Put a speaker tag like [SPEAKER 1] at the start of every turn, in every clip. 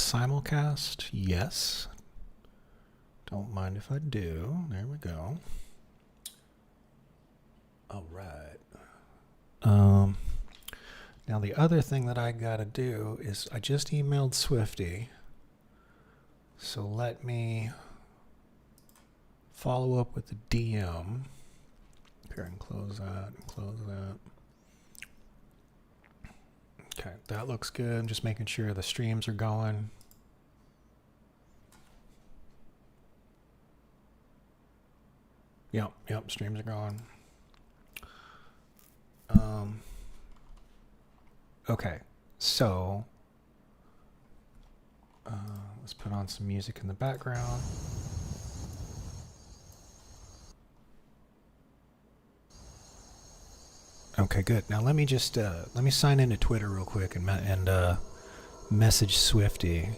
[SPEAKER 1] simulcast? Yes. Don't mind if I do. There we go. All right. Now the other thing that I gotta do is I just emailed Swifty. So let me follow up with the DM. Here, and close that and close that. Okay, that looks good. I'm just making sure the streams are going. Yep, streams are going. Okay, so let's put on some music in the background. Okay, good. Now let me just let me sign into Twitter real quick and message Swifty.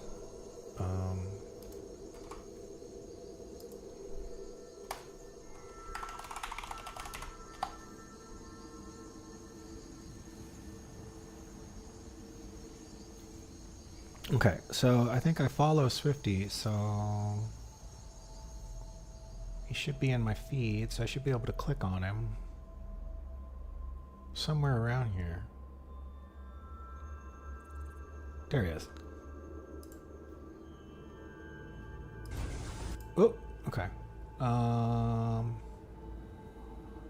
[SPEAKER 1] Okay, so I think I follow Swifty, so he should be in my feed, so I should be able to click on him somewhere around here. There he is. Oh, okay.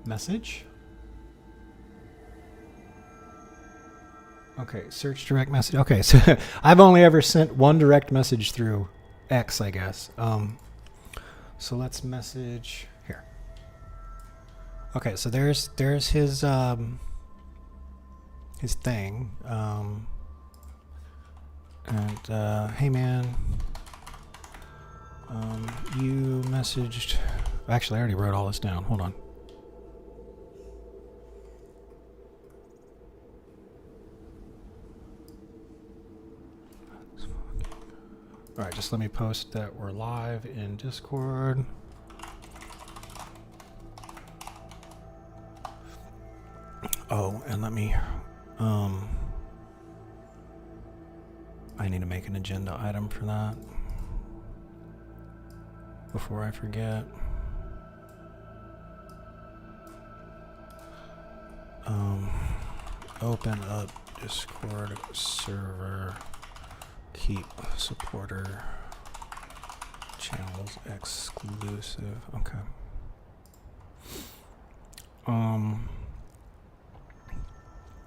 [SPEAKER 1] Message. Okay, search direct message. Okay, so I've only ever sent one direct message through X, I guess. So let's message here. Okay, so there's his thing. Hey man, you messaged. Actually, I already wrote all this down. Hold on. All right, just let me post that we're live in Discord. Oh, and let me, I need to make an agenda item for that before I forget. Open up Discord server. Keep supporter channels exclusive. Okay.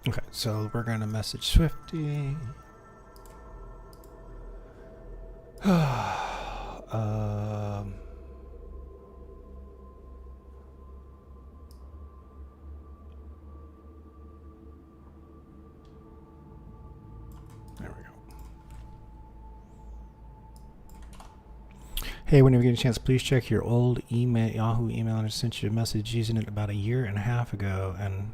[SPEAKER 1] Okay, so we're gonna message Swifty. There we go. Hey, whenever you get a chance, please check your old email, Yahoo email, and I sent you a message using it about a year and a half ago, and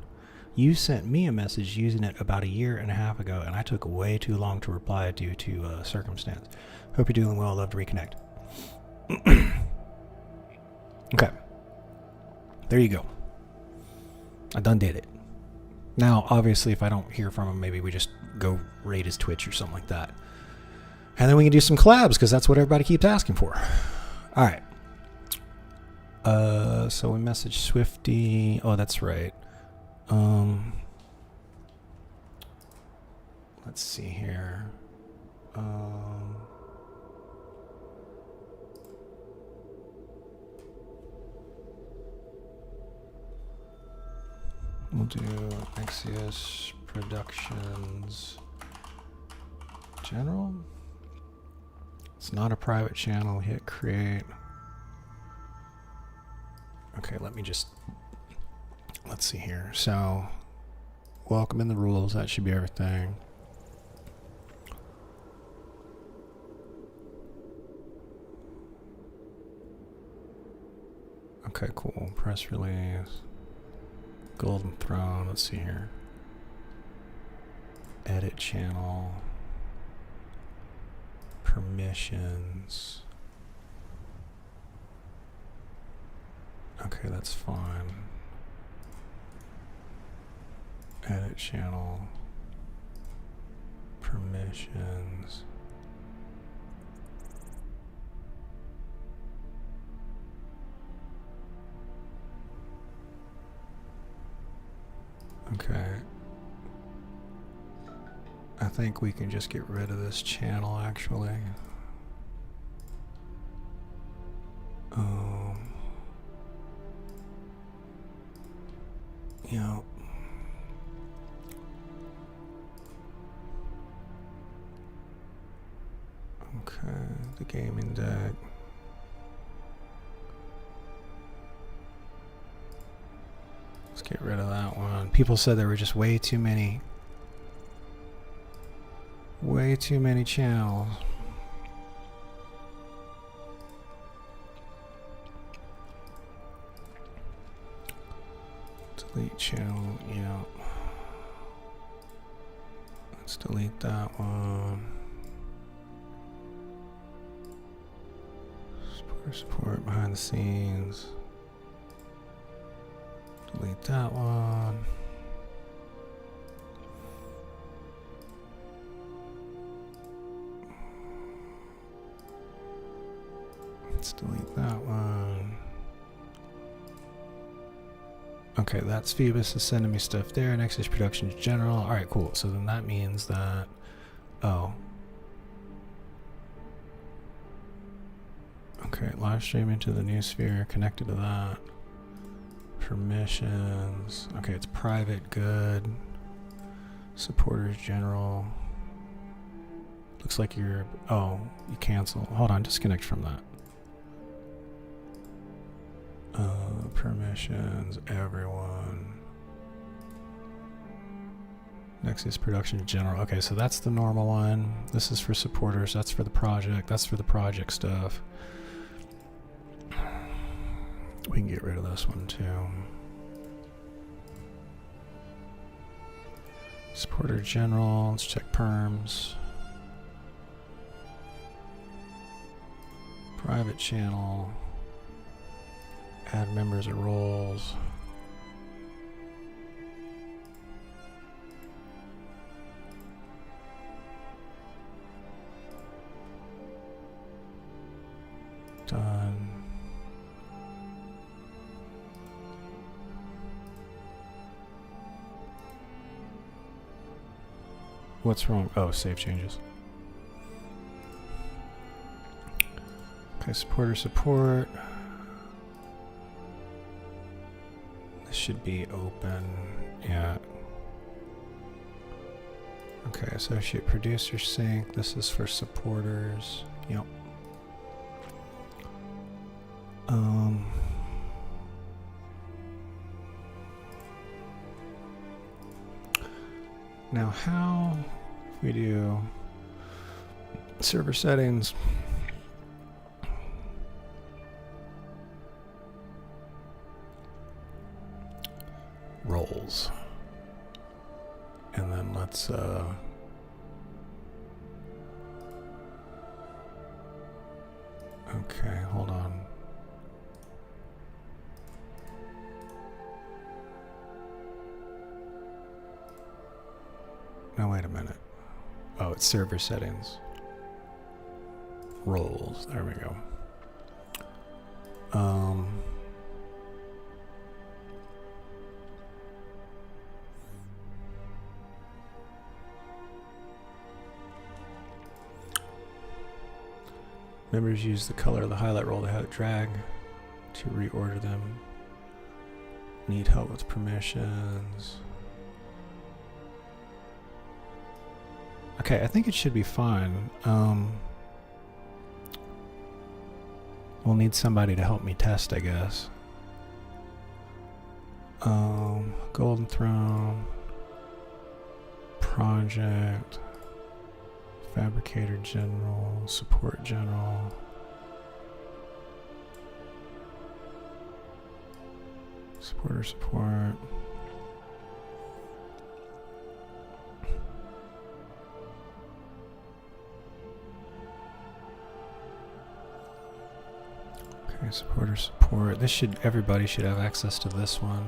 [SPEAKER 1] you sent me a message using it about a year and a half ago, and I took way too long to reply due to circumstance. Hope you're doing well. Love to reconnect. Okay. There you go. I done did it. Now, obviously, if I don't hear from him, maybe we just go raid his Twitch or something like that. And then we can do some collabs, because that's what everybody keeps asking for. All right. So we message Swifty. Oh, that's right. Let's see here. We'll do Axios Productions General. It's not a private channel. Hit create. Okay, let's see here. So, welcome in the rules. That should be everything. Okay, cool. Press release. Golden Throne. Let's see here. Edit channel. Permissions. Okay, that's fine. Edit channel. Permissions. Okay. I think we can just get rid of this channel actually. Yeah. Okay, the gaming deck. Let's get rid of that one. People said there were just way too many channels. Delete channel, yeah. Let's delete that one. Support behind the scenes. Delete that one. Let's delete that one. Okay, that's Phoebus is sending me stuff there. Next is Productions General. Alright, cool. So then that means that... Oh. Okay, live streaming to the new sphere. Connected to that. Permissions. Okay, it's private, good. Supporters General. Looks like you're... Oh, you cancel. Hold on, disconnect from that. Permissions, everyone. Next is Production General. Okay, so that's the normal one. This is for supporters. That's for the project. That's for the project stuff. We can get rid of this one too. Supporter General. Let's check perms. Private channel. Add members or roles. Done. What's wrong? Oh, save changes. Okay, supporter support. This should be open. Yeah. Okay, associate producer sync. This is for supporters. Yep. Now how if we do server settings, roles, and then let's okay, hold on. No, wait a minute. Oh, it's server settings. Roles. There we go. Members use the color of the highlight roll to have drag to reorder them. Need help with permissions. Okay, I think it should be fine. We'll need somebody to help me test, I guess. Golden Throne, Project, Fabricator General, Support General. Supporter support. Okay, supporter support. This should, everybody should have access to this one.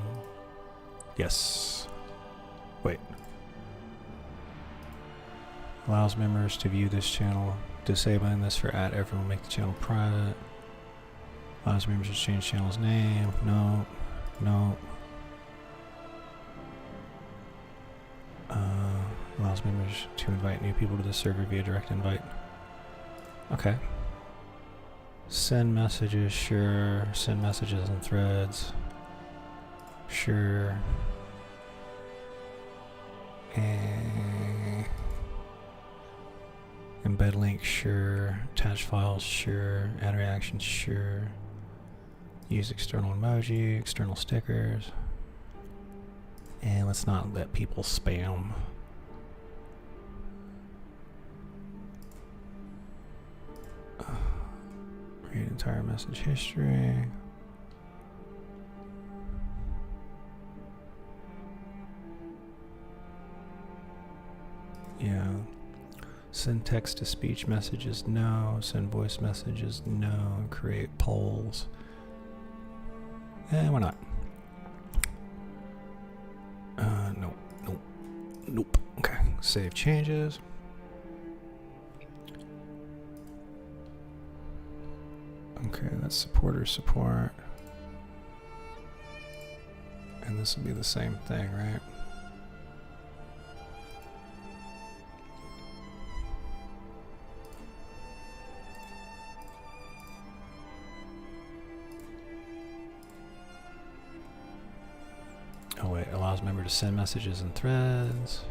[SPEAKER 1] Yes. Wait. Allows members to view this channel. Disabling this for everyone, make the channel private. Allows members to change channel's name. No. No. Allows members to invite new people to the server via direct invite. Okay. Send messages, sure. Send messages in threads. Sure. And embed links, sure. Attach files, sure. Add reactions, sure. Use external emoji, external stickers. And let's not let people spam. Read entire message history. Yeah. Send text to speech messages, no. Send voice messages, no. Create polls. Why not? Nope, nope, nope. Okay, save changes. Okay, that's supporter support. And this will be the same thing, right? Oh wait, allows member to send messages in threads.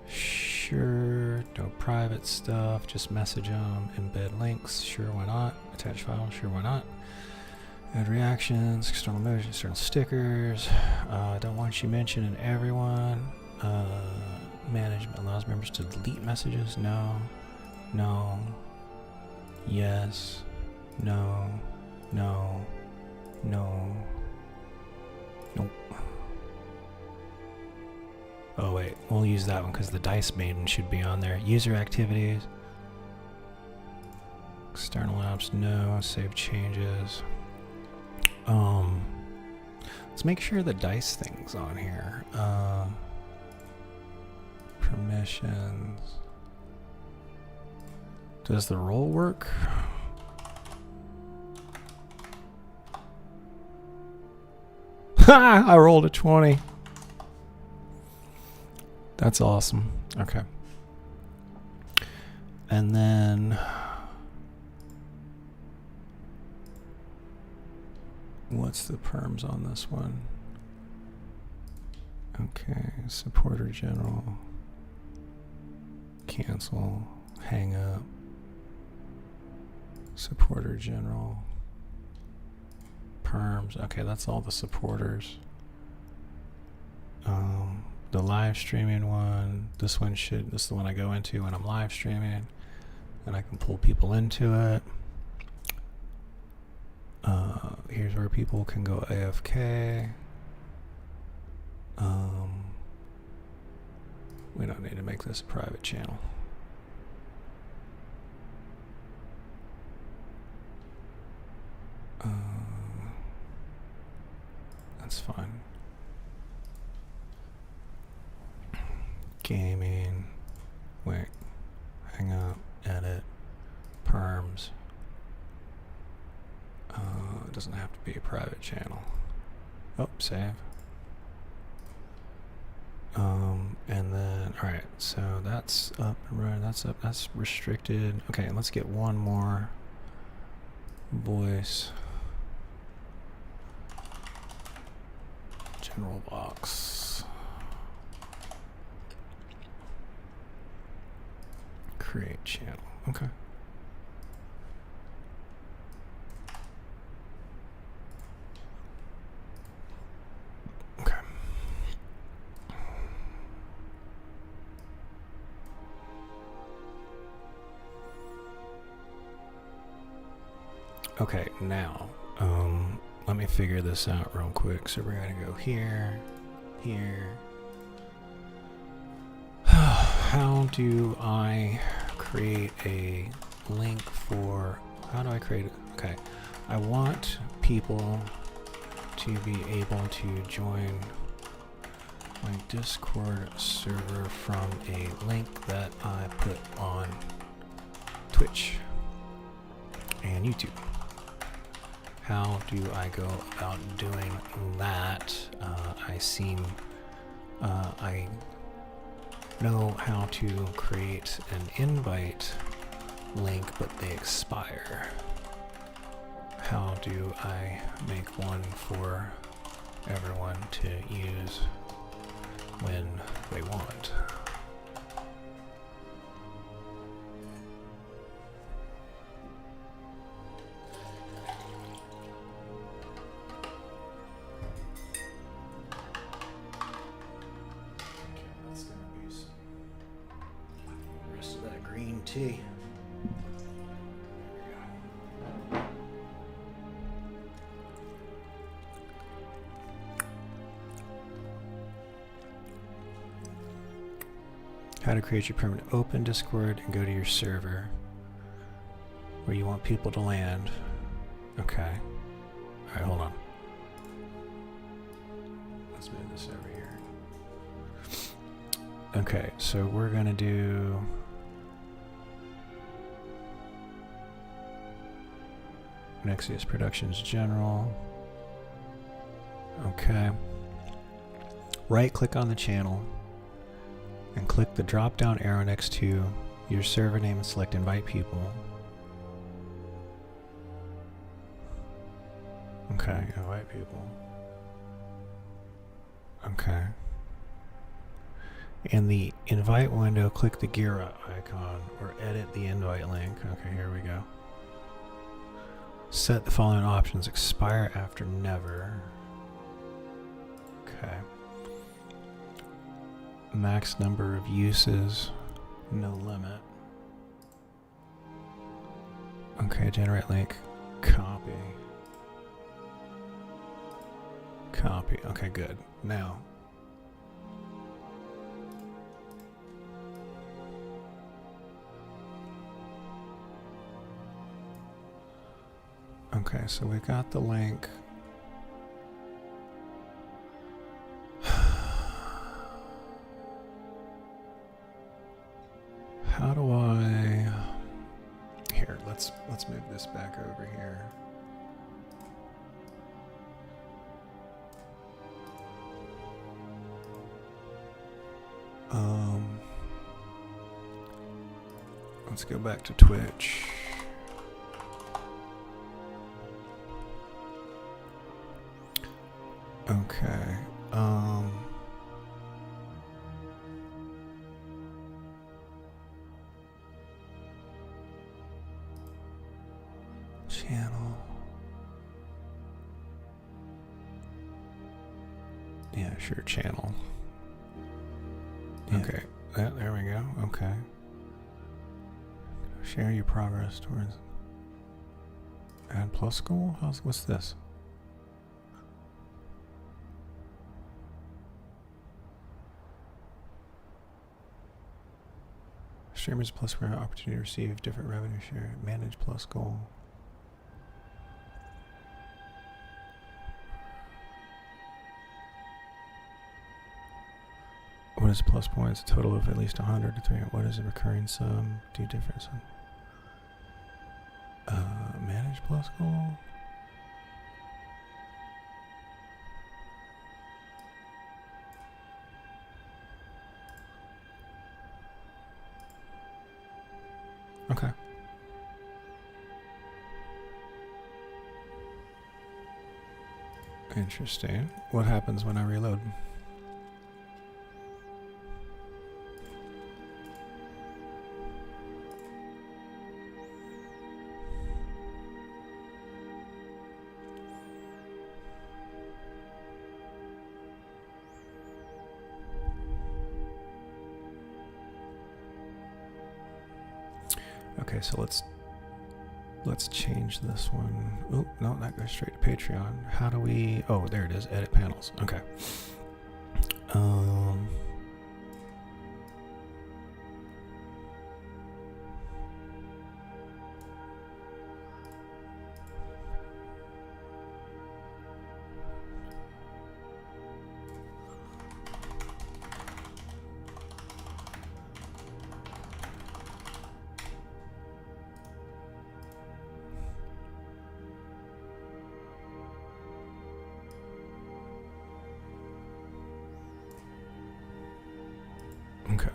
[SPEAKER 1] Sure, no private stuff, just message them. Embed links, sure, why not? Attach files, sure, why not? Add reactions, external emojis, external stickers. Don't want you mentioning everyone. Management allows members to delete messages, no. No. Yes. No. No. No. Nope. Oh wait, we'll use that one because the Dice Maiden should be on there. User activities. External apps, no. Save changes. Let's make sure the dice thing's on here. Permissions. Does the roll work? Ha! I rolled a 20. That's awesome. Okay. And then what's the perms on this one? Okay, supporter general. Cancel. Hang up. Supporter general. Perms. Okay, that's all the supporters. The live streaming one, this is the one I go into when I'm live streaming, and I can pull people into it. Here's where people can go AFK. We don't need to make this a private channel. That's fine. Gaming. Wait. Hang up. Edit. Perms. It doesn't have to be a private channel. Oh, save. And then, alright, so that's up and running, that's up, that's restricted. Okay, let's get one more voice. General box. Create channel, okay. Okay, now, let me figure this out real quick. So we're gonna go here, here. How do I create a link for, how do I create it? Okay, I want people to be able to join my Discord server from a link that I put on Twitch and YouTube. How do I go about doing that? know how to create an invite link, but they expire. How do I make one for everyone to use when they want? That's gonna be some rest of that green tea. How to create your permanent open Discord and go to your server where you want people to land. Okay. Alright, hold on. Let's move this over here. Okay, so we're gonna do Nexius Productions General. Okay. Right click on the channel and click the drop down arrow next to your server name and select invite people. Okay, invite people. Okay. In the invite window, click the gear icon or edit the invite link. Okay, here we go. Set the following options. Expire after never. Okay. Max number of uses, no limit. Okay, generate link, copy. Copy, okay, good. Now, okay, so we got the link. How do I... Here, let's move this back over here. Let's go back to Twitch. Okay. Channel. Yeah, sure, channel. Yeah. Okay, there we go. Okay. Share your progress towards add plus goal. What's this? Streamers plus for opportunity to receive different revenue share. Manage plus goal. What is plus points? A total of at least 100 to 300. What is a recurring sum? Do different sum. Manage plus goal. Okay. Interesting. What happens when I reload? Okay, so let's change this one. Oh, no, that goes straight to Patreon. How do we... Oh, there it is. Edit panels. Okay. Okay.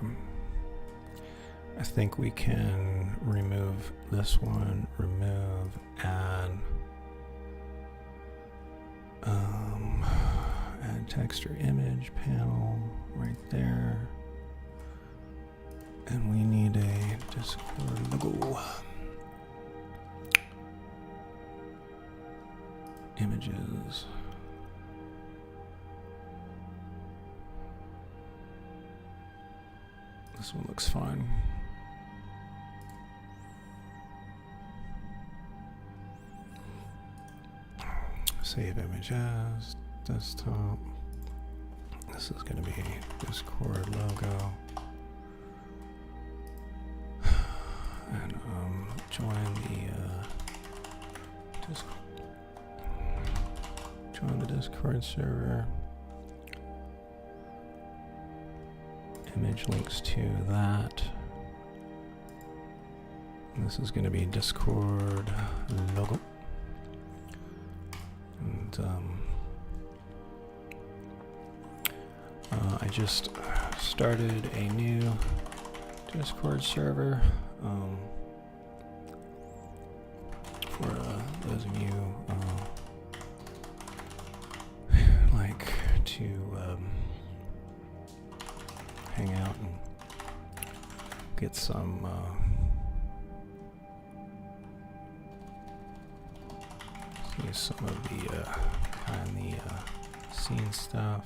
[SPEAKER 1] I think we can remove this one, add text or image panel right there. And we need a Discord logo. Images. This one looks fine. Save image as desktop. This is going to be Discord logo. And join the Discord server. Image links to that. And this is going to be Discord logo. And I just started a new Discord server. For those of you like to hang out and get some see some of the behind the scene stuff.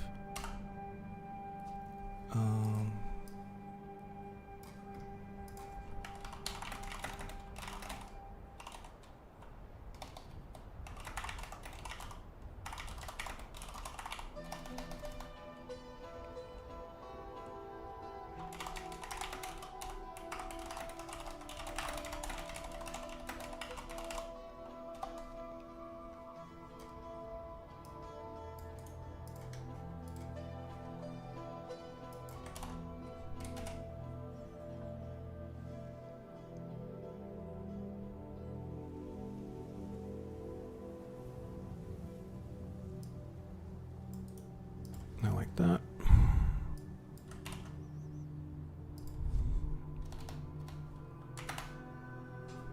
[SPEAKER 1] I like that.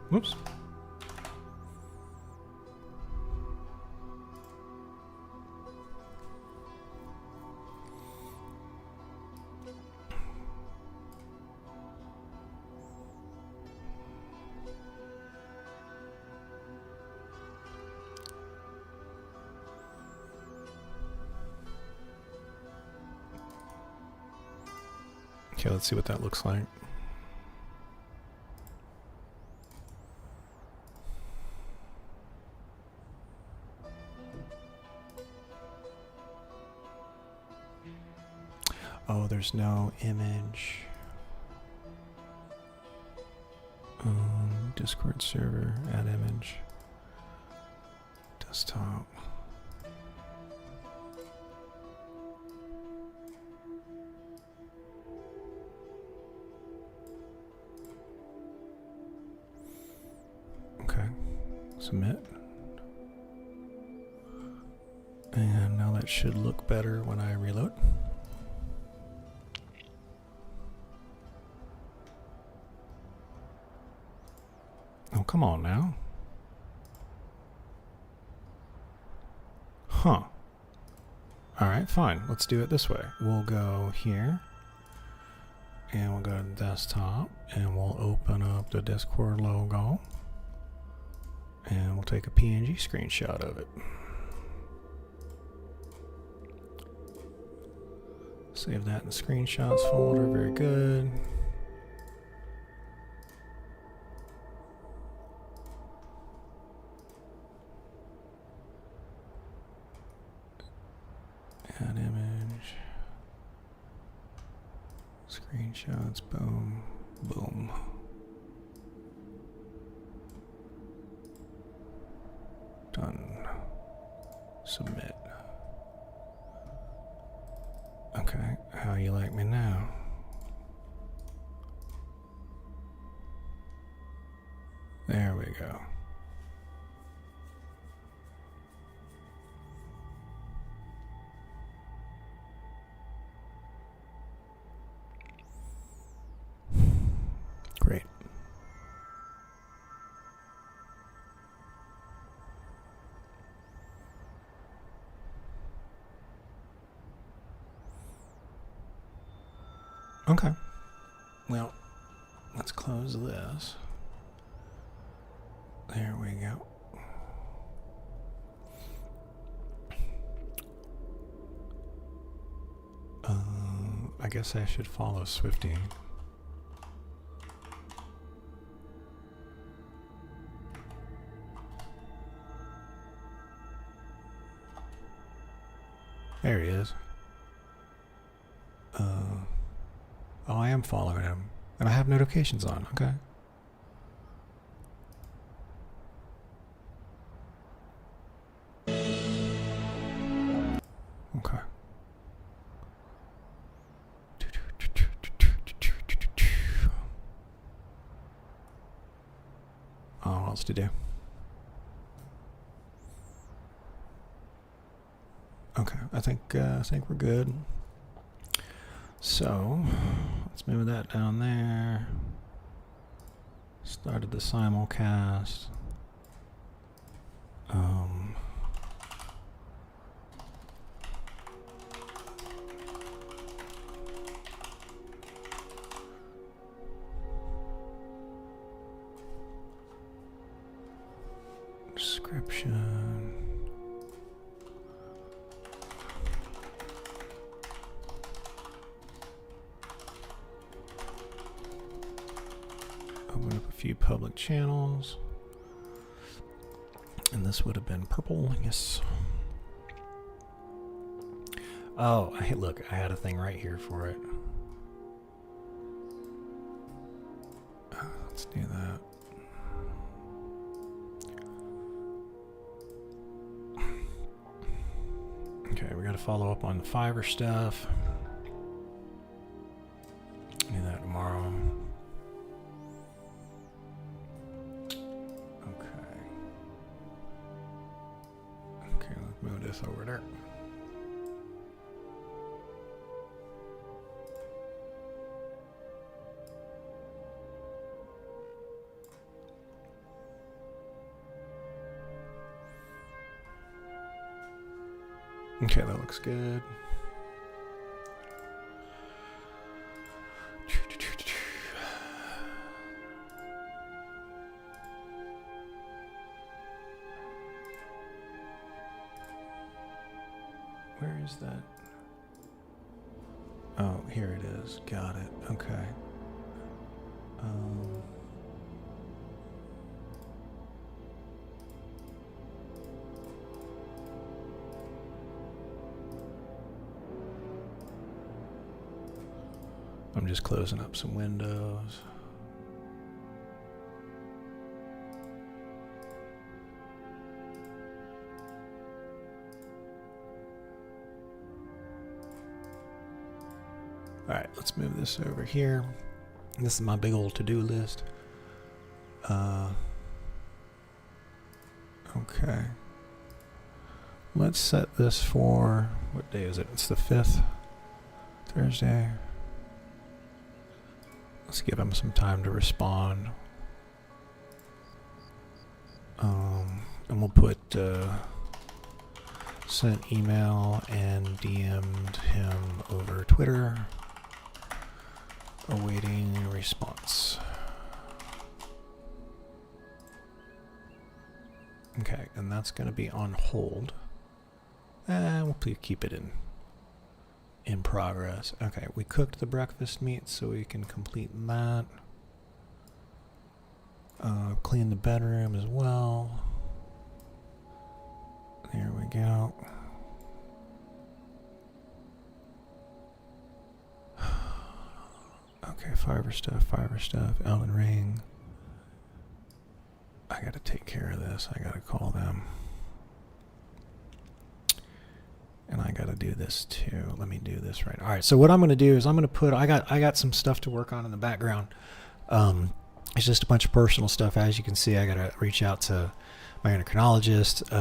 [SPEAKER 1] Whoops. Okay, let's see what that looks like. Oh, there's no image. Discord server, add image. Desktop. Submit. And now that should look better when I reload. Oh, come on now. Huh. Alright, fine. Let's do it this way. We'll go here. And we'll go to desktop. And we'll open up the Discord logo. And we'll take a PNG screenshot of it. Save that in the screenshots folder. Very good. Add image. Screenshots. Boom. Boom. Done. Submit. Okay, how you like me now? There we go. Okay. Well, let's close this. There we go. I guess I should follow Swifty. There he is. Oh, I am following him. And I have notifications on, okay? Okay. Oh, what else to do? Okay, I think we're good. So let's move that down there. Started the simulcast. Description. Open up a few public channels. And this would have been purple, yes. Oh, look, I had a thing right here for it. Let's do that. Okay, we got to follow up on the Fiverr stuff. Do that tomorrow. Okay, let's move this over there. Okay, that looks good. Where is that? Oh, here it is. Got it. Okay. I'm just closing up some windows. All right, let's move this over here. This is my big old to-do list. Okay. Let's set this for, what day is it? It's the 5th, Thursday. Let's give him some time to respond. And we'll put sent email and DM'd him over Twitter. Awaiting response. Okay, and that's going to be on hold. And we'll keep it in progress. Okay, we cooked the breakfast meat, so we can complete that. Clean the bedroom as well. There we go. Okay, Fiverr stuff, Elden Ring. I gotta take care of this. I gotta call them. And I gotta do this too. Let me do this right. All right, so what I'm gonna do is I'm gonna put, I got some stuff to work on in the background. It's just a bunch of personal stuff. As you can see, I gotta reach out to my endocrinologist.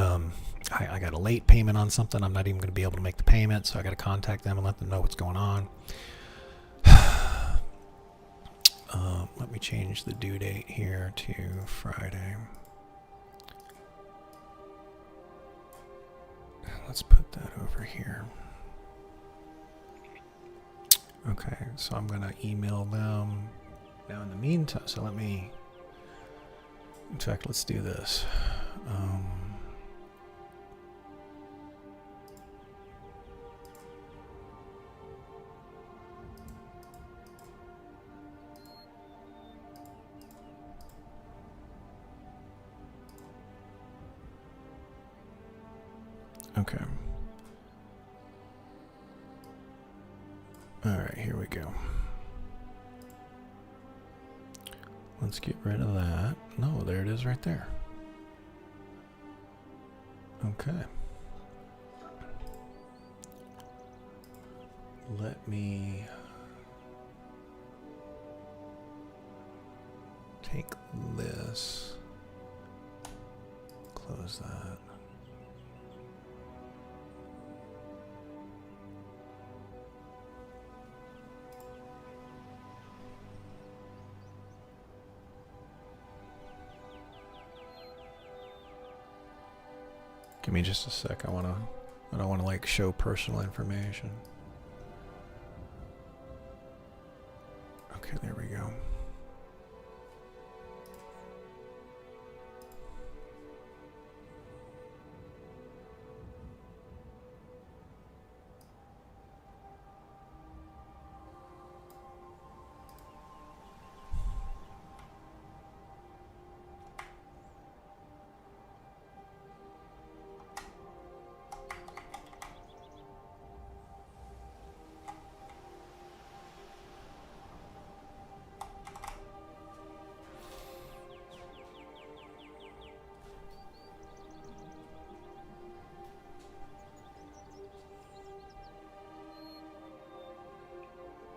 [SPEAKER 1] I got a late payment on something. I'm not even gonna be able to make the payment, so I gotta contact them and let them know what's going on. Let me change the due date here to Friday. Let's put that over here. Okay, so I'm gonna email them. Now in the meantime, so let me, in fact, let's do this. Okay. All right, here we go. Let's get rid of that. No, there it is right there. Okay. Let me take this, close that. Give me just a sec. I don't want to like show personal information. Okay, there we go.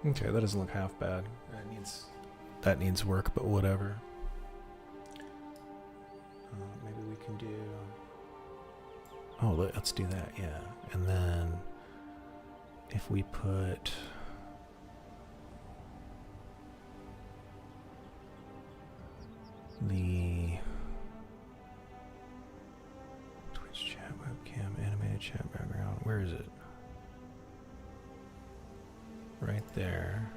[SPEAKER 1] Okay, that doesn't look half bad. That needs work, but whatever. Maybe we can do. Oh, let's do that. Yeah, and then if we put the Twitch chat webcam, animated chat background. Where is it? Right there.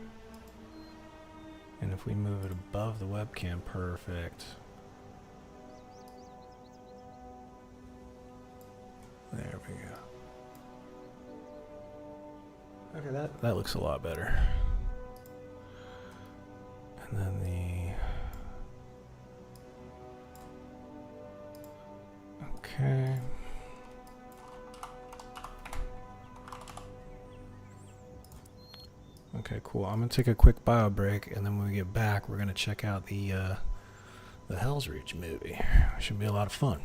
[SPEAKER 1] And if we move it above the webcam, perfect. There we go. Okay, that looks a lot better. And then okay. Okay, cool. I'm gonna take a quick bio break, and then when we get back, we're gonna check out the Hell's Reach movie. Should be a lot of fun.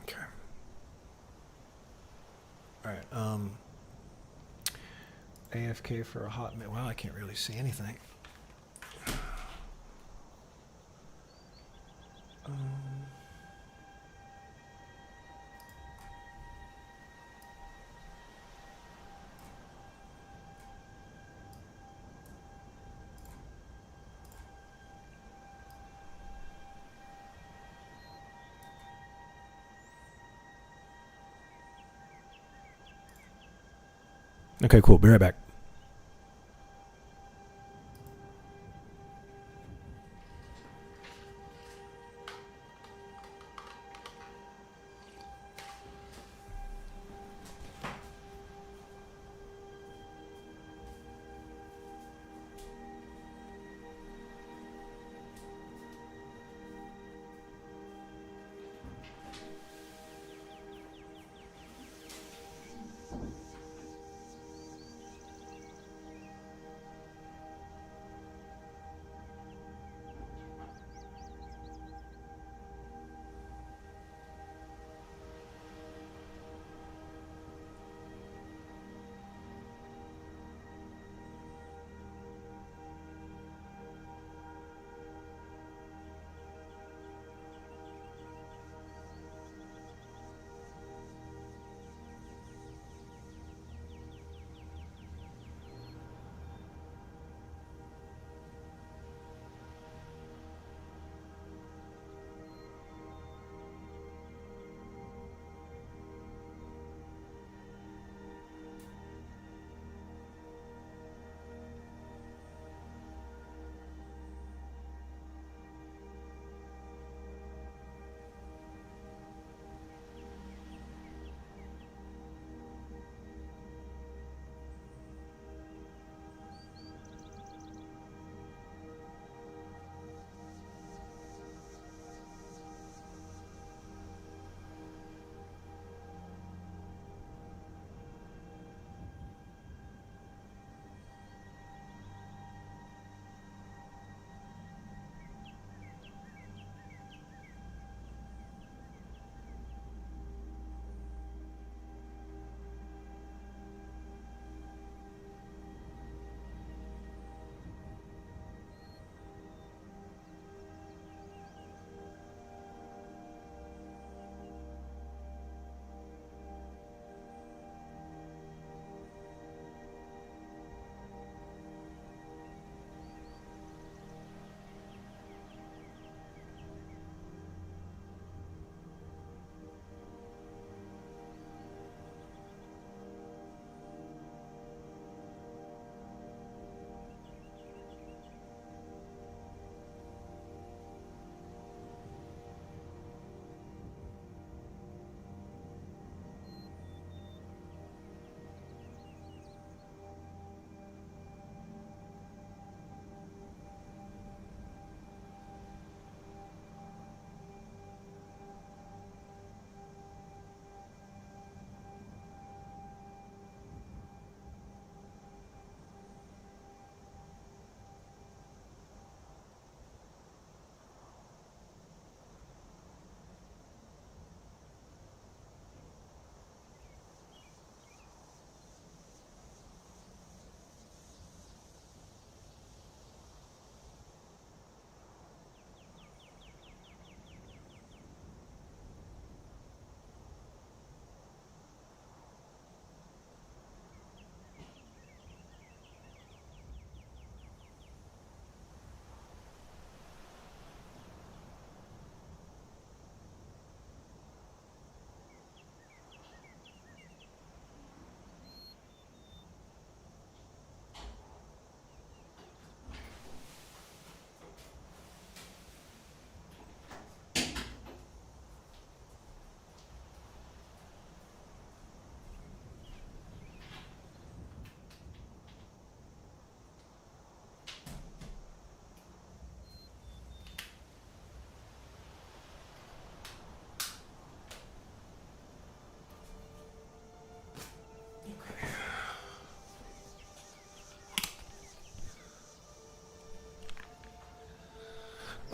[SPEAKER 1] Okay. All right. AFK for a hot minute. Well, I can't really see anything. Okay, cool. Be right back.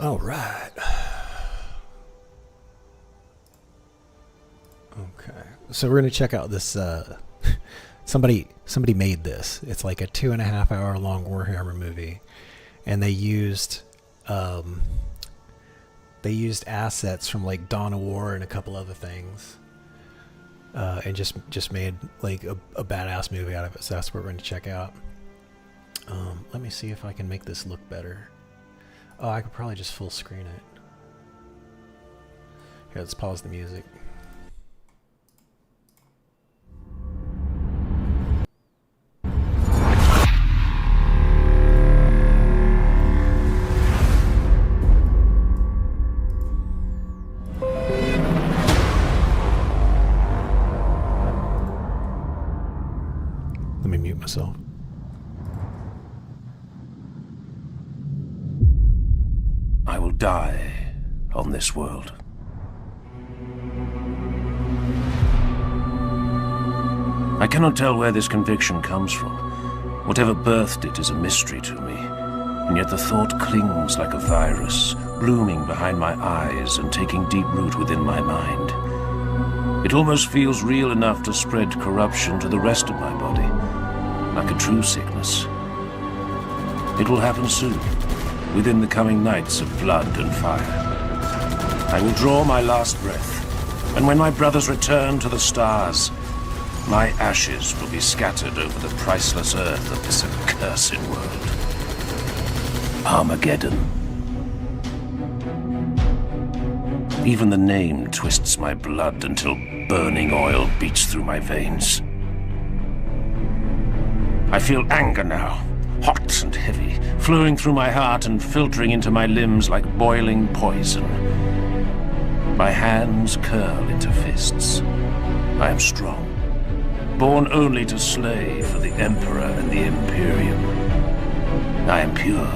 [SPEAKER 1] All right. Okay. So we're going to check out this, somebody made this. It's like a 2.5 hour long Warhammer movie. And they used assets from like Dawn of War and a couple other things. And just made like a badass movie out of it. So that's what we're going to check out. Let me see if I can make this look better. Oh, I could probably just full screen it. Here, let's pause the music. Let me mute myself.
[SPEAKER 2] I will die on this world. I cannot tell where this conviction comes from. Whatever birthed it is a mystery to me, and yet the thought clings like a virus, blooming behind my eyes and taking deep root within my mind. It almost feels real enough to spread corruption to the rest of my body, like a true sickness. It will happen soon, within the coming nights of blood and fire. I will draw my last breath, and when my brothers return to the stars, my ashes will be scattered over the priceless earth of this accursed world. Armageddon. Even the name twists my blood until burning oil beats through my veins. I feel anger now, hot and heavy, flowing through my heart and filtering into my limbs like boiling poison. My hands curl into fists. I am strong, born only to slay for the Emperor and the Imperium. I am pure,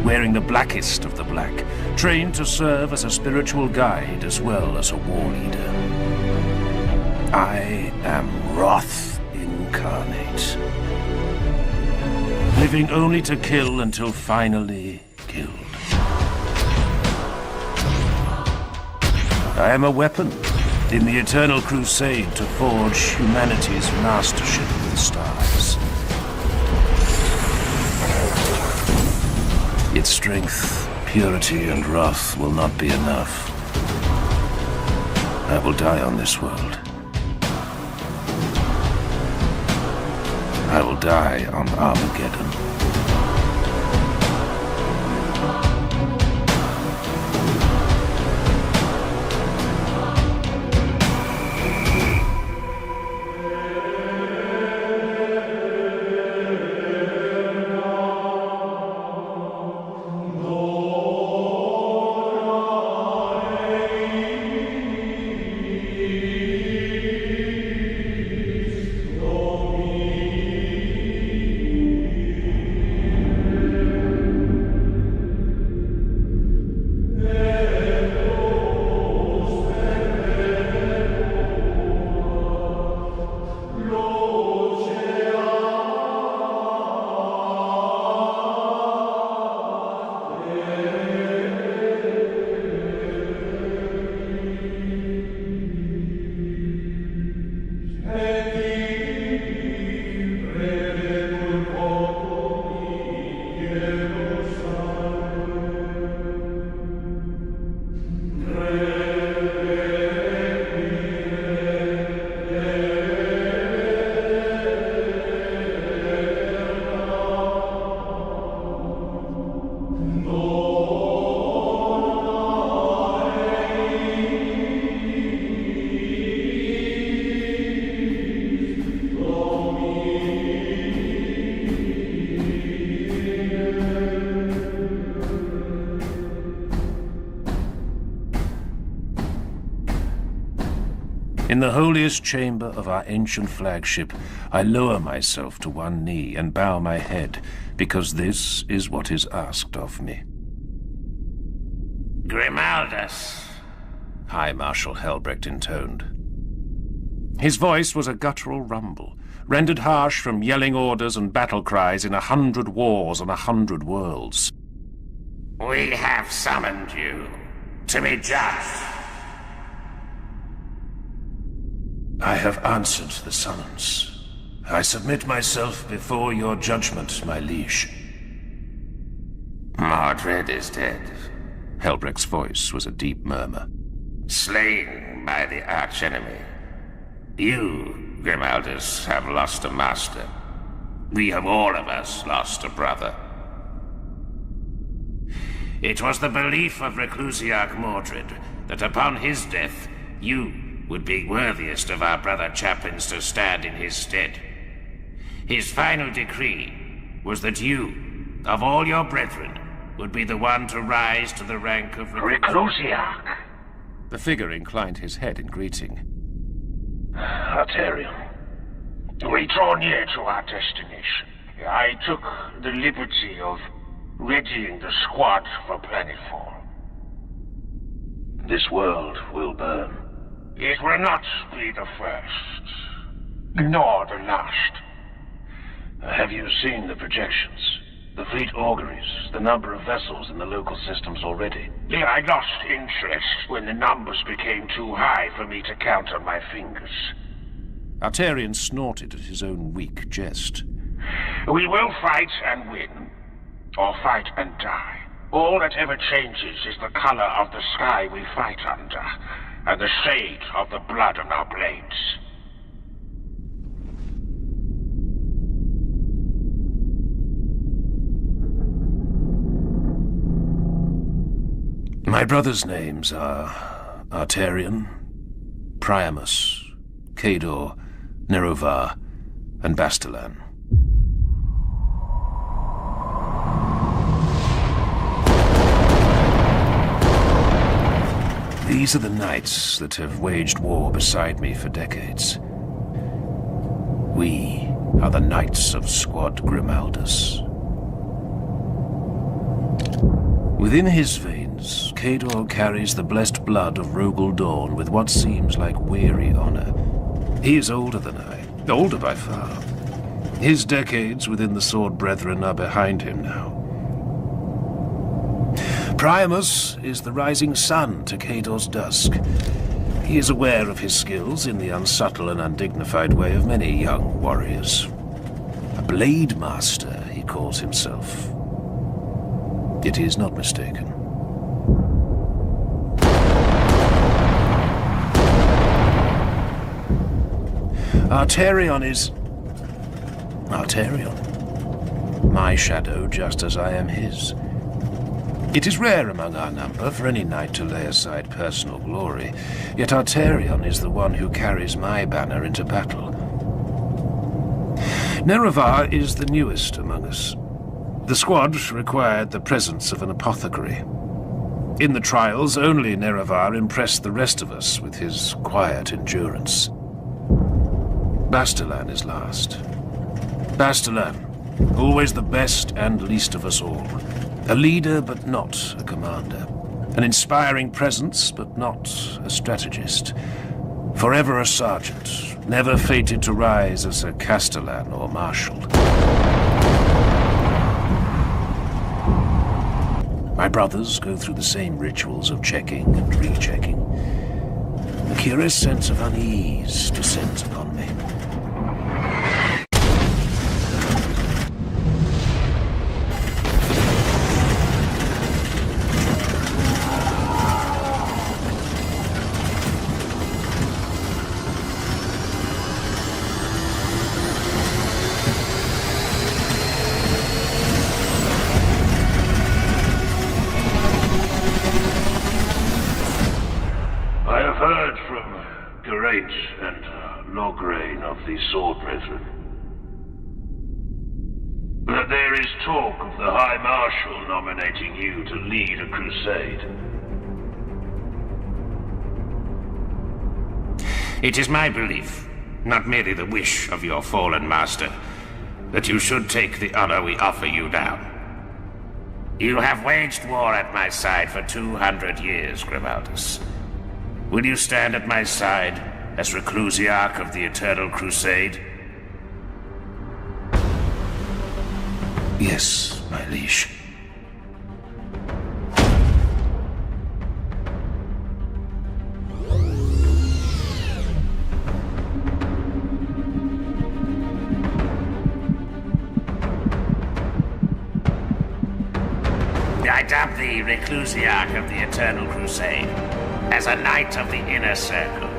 [SPEAKER 2] wearing the blackest of the black, trained to serve as a spiritual guide as well as a war leader. I am wrath incarnate, living only to kill until finally killed. I am a weapon in the eternal crusade to forge humanity's mastership of the stars. Its strength, purity, and wrath will not be enough. I will die on this world. I will die on Armageddon. In the holiest chamber of our ancient flagship, I lower myself to one knee and bow my head, because this is what is asked of me. Grimaldus, High Marshal Helbrecht intoned. His voice was a guttural rumble, rendered harsh from yelling orders and battle cries in 100 wars on 100 worlds. We have summoned you to be judged. I have answered the summons. I submit myself before your judgment, my liege. Mordred is dead. Helbrecht's voice was a deep murmur. Slain by the archenemy. You, Grimaldus, have lost a master. We have all of us lost a brother. It was the belief of Reclusiarch Mordred that upon his death, you would be worthiest of our brother chaplains to stand in his stead. His final decree was that you, of all your brethren, would be the one to rise to the rank of
[SPEAKER 3] Reclusiarch.
[SPEAKER 2] The figure inclined his head in greeting.
[SPEAKER 3] Arterion, we draw near to our destination. I took the liberty of readying the squad for planetfall. This world will burn. It will not be the first, nor the last. Have you seen the projections? The fleet auguries, the number of vessels in the local systems already? Yeah, I lost interest when the numbers became too high for me to count on my fingers.
[SPEAKER 2] Arterion snorted at his own weak jest.
[SPEAKER 3] We will fight and win, or fight and die. All that ever changes is the color of the sky we fight under, and the shade of the blood on our blades.
[SPEAKER 2] My brothers' names are Arterion, Priamus, Cador, Nerovar, and Bastilan. These are the knights that have waged war beside me for decades. We are the Knights of Squad Grimaldus. Within his veins, Cador carries the blessed blood of Rogel Dawn with what seems like weary honor. He is older than I, older by far. His decades within the Sword Brethren are behind him now. Priamus is the rising sun to Cador's dusk. He is aware of his skills in the unsubtle and undignified way of many young warriors. A blade master, he calls himself. Yet he is not mistaken. Arterion is... Arterion. My shadow, just as I am his. It is rare among our number for any knight to lay aside personal glory, yet Arterion is the one who carries my banner into battle. Nerovar is the newest among us. The squad required the presence of an apothecary. In the trials, only Nerovar impressed the rest of us with his quiet endurance. Bastilan is last. Bastilan, always the best and least of us all. A leader, but not a commander. An inspiring presence, but not a strategist. Forever a sergeant, never fated to rise as a castellan or marshal. My brothers go through the same rituals of checking and rechecking. A curious sense of unease descends upon me.
[SPEAKER 3] The Sword Brethren. But there is talk of the High Marshal nominating you to lead a crusade.
[SPEAKER 2] It is my belief, not merely the wish of your fallen master, that you should take the honor we offer you now. You have waged war at my side for 200 years, Grimaldus. Will you stand at my side as Reclusiarch of the Eternal Crusade?
[SPEAKER 3] Yes, my liege.
[SPEAKER 2] I dub thee Reclusiarch of the Eternal Crusade, as a knight of the Inner Circle.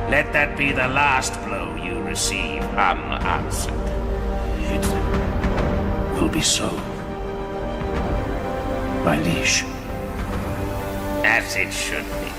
[SPEAKER 2] Let that be the last blow you receive unanswered.
[SPEAKER 3] It will be so, my liege.
[SPEAKER 2] As it should be.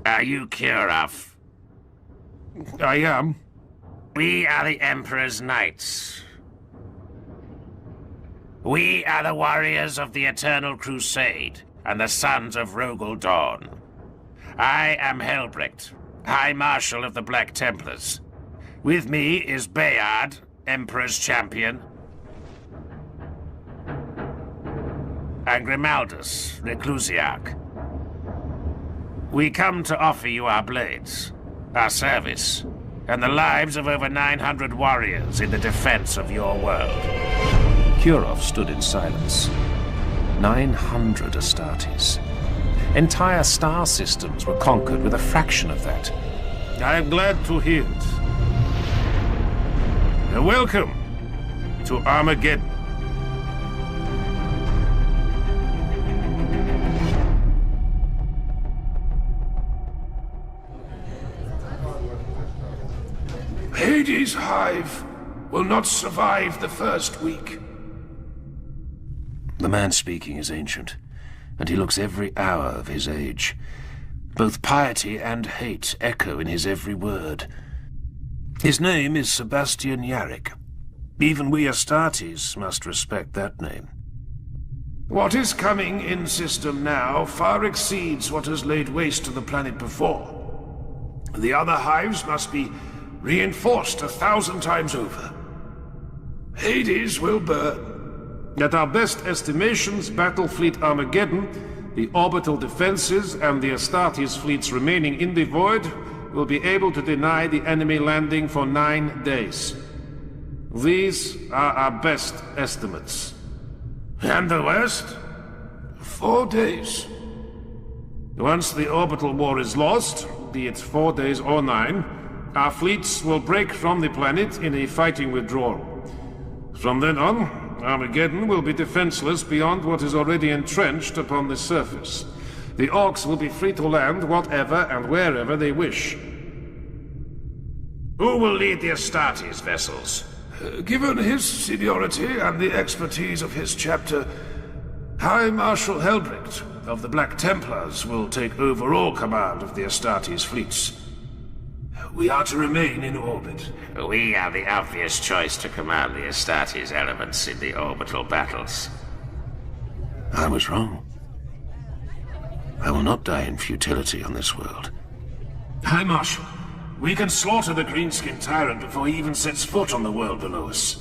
[SPEAKER 2] Are you Kirov?
[SPEAKER 3] I am.
[SPEAKER 2] We are the Emperor's Knights. We are the warriors of the Eternal Crusade and the sons of Rogel Dawn. I am Helbrecht, High Marshal of the Black Templars. With me is Bayard, Emperor's Champion, and Grimaldus, Reclusiarch. We come to offer you our blades, our service, and the lives of over 900 warriors in the defense of your world.
[SPEAKER 4] Kurov stood in silence. 900 Astartes. Entire star systems were conquered with a fraction of that.
[SPEAKER 3] I am glad to hear it. Welcome to Armageddon. Hades' hive will not survive the first week.
[SPEAKER 2] The man speaking is ancient, and he looks every hour of his age. Both piety and hate echo in his every word. His name is Sebastian Yarrick. Even we Astartes must respect that name.
[SPEAKER 3] What is coming in system now far exceeds what has laid waste to the planet before. The other hives must be reinforced 1,000 times over. Hades will burn. At our best estimations, Battle Fleet Armageddon, the orbital defenses, and the Astartes fleets remaining in the void
[SPEAKER 4] will be able to deny the enemy landing for 9 days. These are our best estimates.
[SPEAKER 3] And the West? 4 days.
[SPEAKER 4] Once the orbital war is lost, be it 4 days or 9, our fleets will break from the planet in a fighting withdrawal. From then on, Armageddon will be defenseless beyond what is already entrenched upon the surface. The Orcs will be free to land whatever and wherever they wish.
[SPEAKER 3] Who will lead the Astartes vessels? Given his seniority and the expertise of his chapter, High Marshal Helbricht of the Black Templars will take overall command of the Astartes fleets. We are to remain in orbit.
[SPEAKER 5] We are the obvious choice to command the Astartes elements in the orbital battles.
[SPEAKER 2] I was wrong. I will not die in futility on this world.
[SPEAKER 3] High Marshal, we can slaughter the Greenskin Tyrant before he even sets foot on the world below us.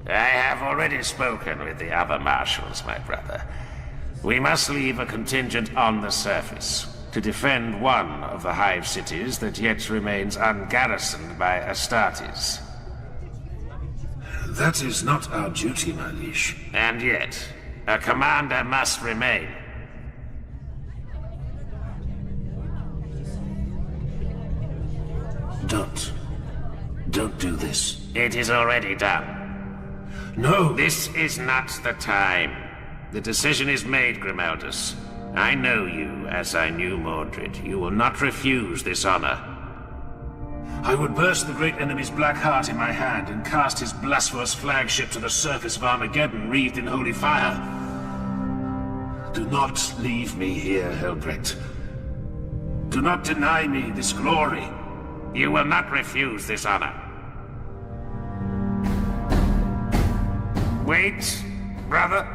[SPEAKER 5] I have already spoken with the other marshals, my brother. We must leave a contingent on the surface to defend one of the hive cities that yet remains ungarrisoned by Astartes.
[SPEAKER 3] That is not our duty, my liege.
[SPEAKER 5] And yet, a commander must remain.
[SPEAKER 2] Don't do this.
[SPEAKER 5] It is already done.
[SPEAKER 3] No!
[SPEAKER 5] This is not the time. The decision is made, Grimeldus. I know you, as I knew Mordred. You will not refuse this honor.
[SPEAKER 3] I would burst the great enemy's black heart in my hand and cast his blasphemous flagship to the surface of Armageddon, wreathed in holy fire. Do not leave me here, Helbricht. Do not deny me this glory.
[SPEAKER 5] You will not refuse this honor. Wait, brother.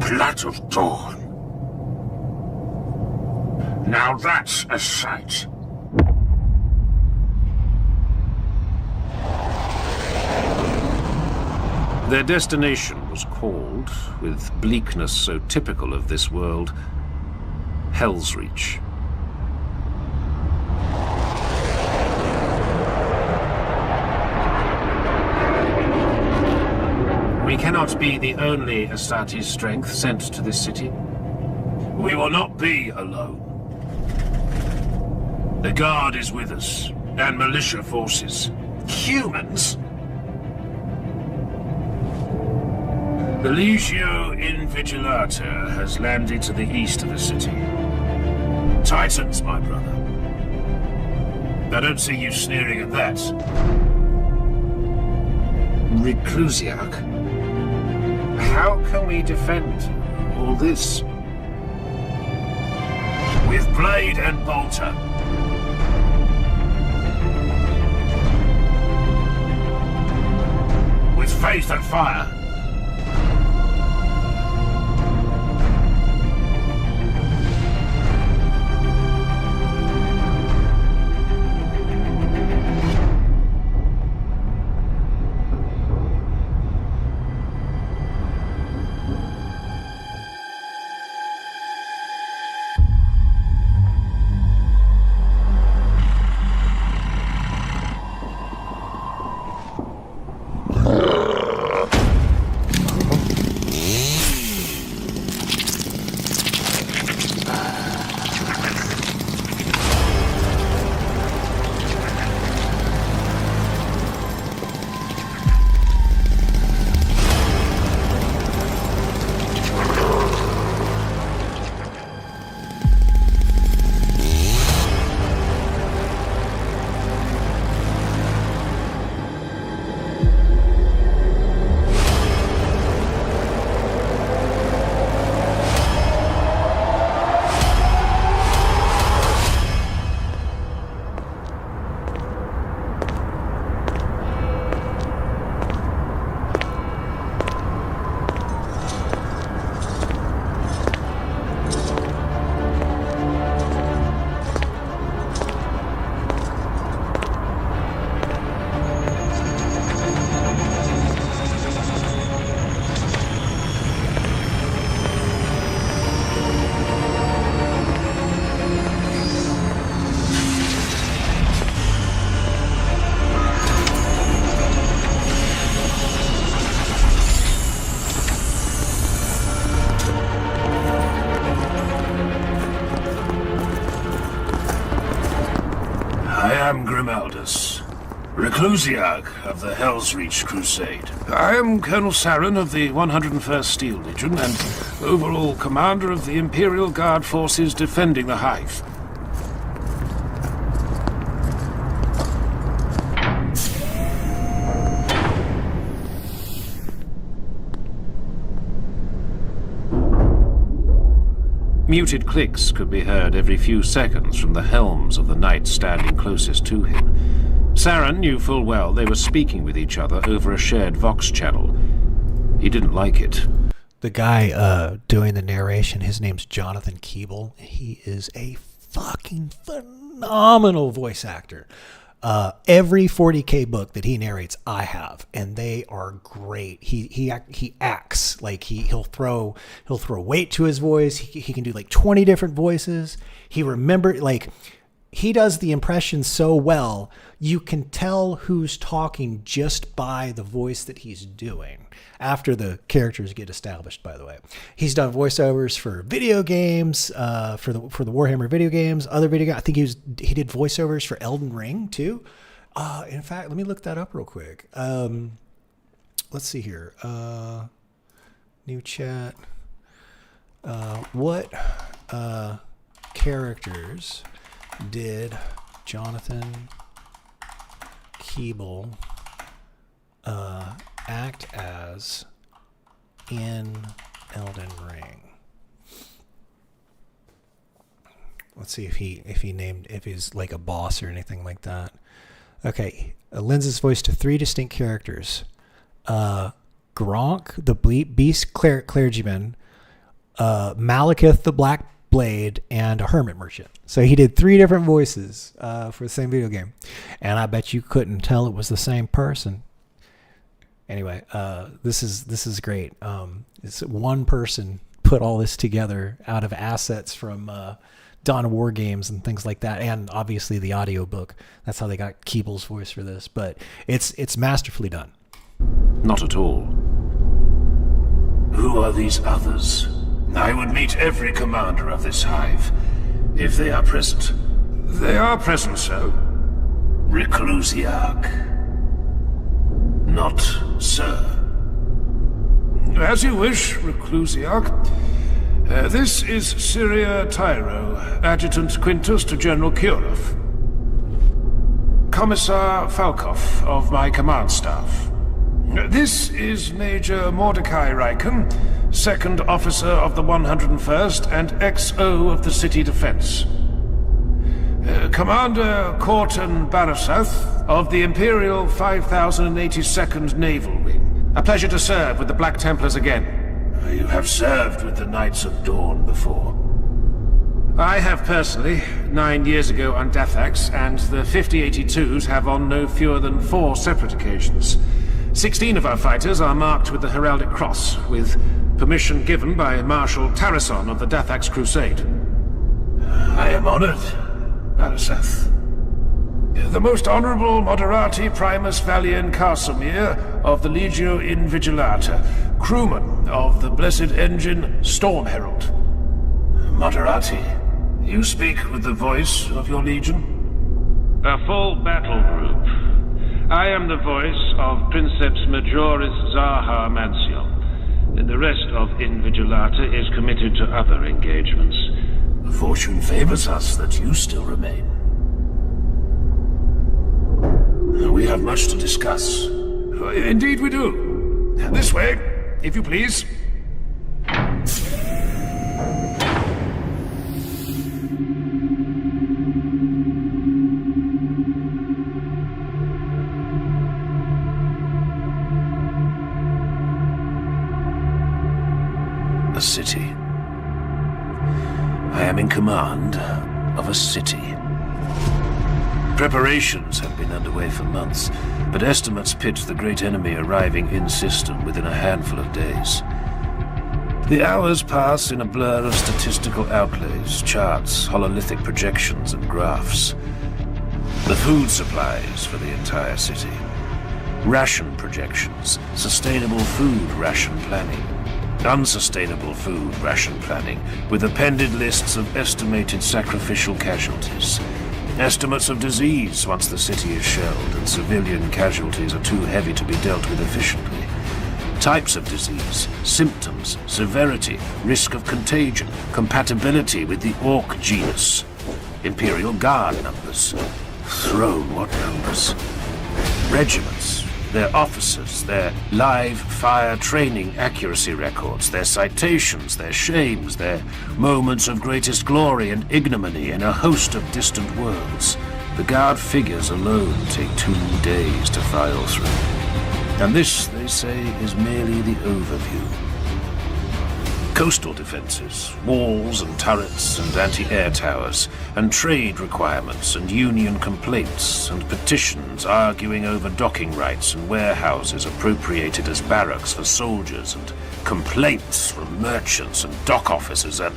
[SPEAKER 3] Blood of dawn. Now that's a sight.
[SPEAKER 4] Their destination was called, with bleakness so typical of this world, Hell's Reach. We cannot be the only Astartes strength sent to this city.
[SPEAKER 3] We will not be alone. The Guard is with us, and militia forces.
[SPEAKER 5] Humans?
[SPEAKER 3] The Legio Invigilata has landed to the east of the city. Titans, my brother. I don't see you sneering at that.
[SPEAKER 4] Reclusiac? How can we defend all this?
[SPEAKER 3] With blade and bolter. With faith and fire. Maldus, Reclusiarch of the Hell's Reach Crusade.
[SPEAKER 4] I am Colonel Saren of the 101st Steel Legion and overall commander of the Imperial Guard forces defending the Hive. Muted clicks could be heard every few seconds from the helms of the knights standing closest to him. Saren knew full well they were speaking with each other over a shared Vox channel. He didn't like it.
[SPEAKER 1] The guy doing the narration, his name's Jonathan Keeble. He is a fucking phenomenal voice actor. Every 40K book that he narrates, I have, and they are great. He acts like he'll throw weight to his voice. He can do like 20 different voices. He does the impression so well, you can tell who's talking just by the voice that he's doing. After the characters get established, by the way, he's done voiceovers for video games, for the Warhammer video games, other video games. I think he did voiceovers for Elden Ring too. In fact, let me look that up real quick. Let's see here. New chat. What characters did Jonathan Keeble act as in Elden Ring? Let's see if he's like a boss or anything like that. Okay, lends his voice to 3 distinct characters: Gronk, the beast clergyman, Malekith, the Black Blade, and a hermit merchant. So he did 3 different voices for the same video game, and I bet you couldn't tell it was the same person. Anyway, this is great. It's one person put all this together out of assets from Dawn of War games and things like that, and obviously the audiobook. That's how they got Keeble's voice for this, but it's masterfully done.
[SPEAKER 2] Not at all.
[SPEAKER 3] Who are these others? I would meet every commander of this hive, if they are present.
[SPEAKER 4] They are present, sir.
[SPEAKER 3] Reclusiarch. Not, sir.
[SPEAKER 4] As you wish, Reclusiarch. This is Syria Tyro, Adjutant Quintus to General Kurov. Commissar Falkov of my command staff. This is Major Mordecai Ryken, Second Officer of the 101st and XO of the City Defense. Commander Corton Barasath of the Imperial 5082nd Naval Wing. A pleasure to serve with the Black Templars again.
[SPEAKER 3] You have served with the Knights of Dawn before.
[SPEAKER 4] I have personally, 9 years ago on Dathax, and the 5082s have on no fewer than 4 separate occasions. 16 of our fighters are marked with the Heraldic Cross, with permission given by Marshal Tarison of the Dathax Crusade.
[SPEAKER 3] I am honored, Barasath.
[SPEAKER 4] The Most Honorable Moderati Primus Valien Casimir of the Legio Invigilata, crewman of the Blessed Engine Storm Herald.
[SPEAKER 3] Moderati, you speak with the voice of your legion?
[SPEAKER 6] A full battle group. I am the voice of Princeps Majoris Zaha Mancion, and the rest of Invigilata is committed to other engagements.
[SPEAKER 3] Fortune favors us that you still remain. We have much to discuss.
[SPEAKER 4] Indeed we do. This way, if you please.
[SPEAKER 3] A city. I am in command of a city. Preparations have been underway for months, but estimates pitch the great enemy arriving in system within a handful of days. The hours pass in a blur of statistical outlays, charts, hololithic projections, and graphs. The food supplies for the entire city. Ration projections, sustainable food ration planning. Unsustainable food ration planning, with appended lists of estimated sacrificial casualties.
[SPEAKER 2] Estimates of disease once the city is shelled and civilian casualties are too heavy to be dealt with efficiently. Types of disease, symptoms, severity, risk of contagion, compatibility with the Orc genus. Imperial Guard numbers. Throne, what numbers? Regiments, their officers, their live fire training accuracy records, their citations, their shames, their moments of greatest glory and ignominy in a host of distant worlds. The Guard figures alone take 2 days to file through. And this, they say, is merely the overview. Coastal defenses, walls and turrets and anti-air towers, and trade requirements and union complaints and petitions arguing over docking rights and warehouses appropriated as barracks for soldiers and complaints from merchants and dock officers and...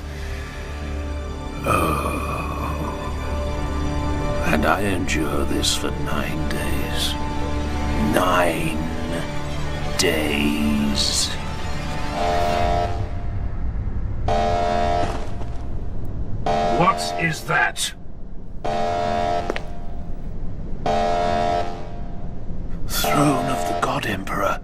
[SPEAKER 2] And I endure this for 9 days. 9 days.
[SPEAKER 3] What is that?
[SPEAKER 2] Throne of the God Emperor.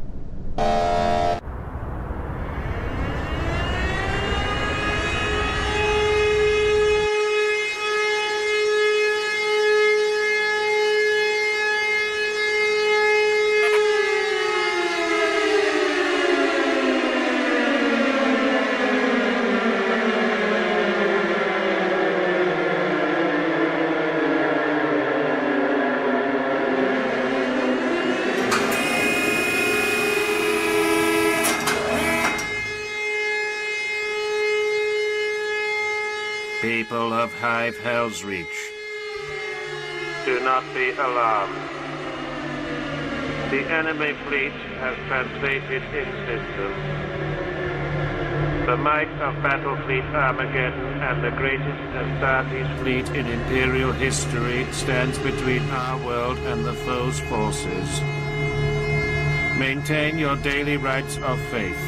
[SPEAKER 5] People of Hive Hell's Reach, do not be alarmed. The enemy fleet has translated in system. The might of Battlefleet Armageddon and the greatest Astartes fleet in Imperial history stands between our world and the foe's forces. Maintain your daily rites of faith.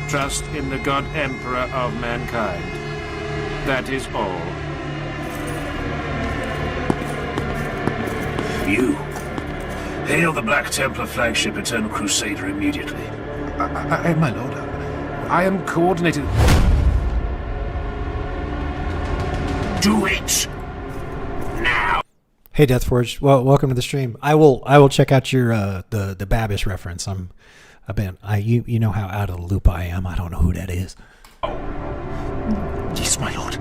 [SPEAKER 5] Trust in the God Emperor of mankind. That is all.
[SPEAKER 2] You. Hail the Black Templar flagship Eternal Crusader immediately.
[SPEAKER 4] My lord, I am coordinated...
[SPEAKER 2] Do it! Now!
[SPEAKER 1] Hey, Deathforge. Well, welcome to the stream. I will check out your the Babish reference. You know how out of the loop I am. I don't know who that is.
[SPEAKER 4] Yes, my lord.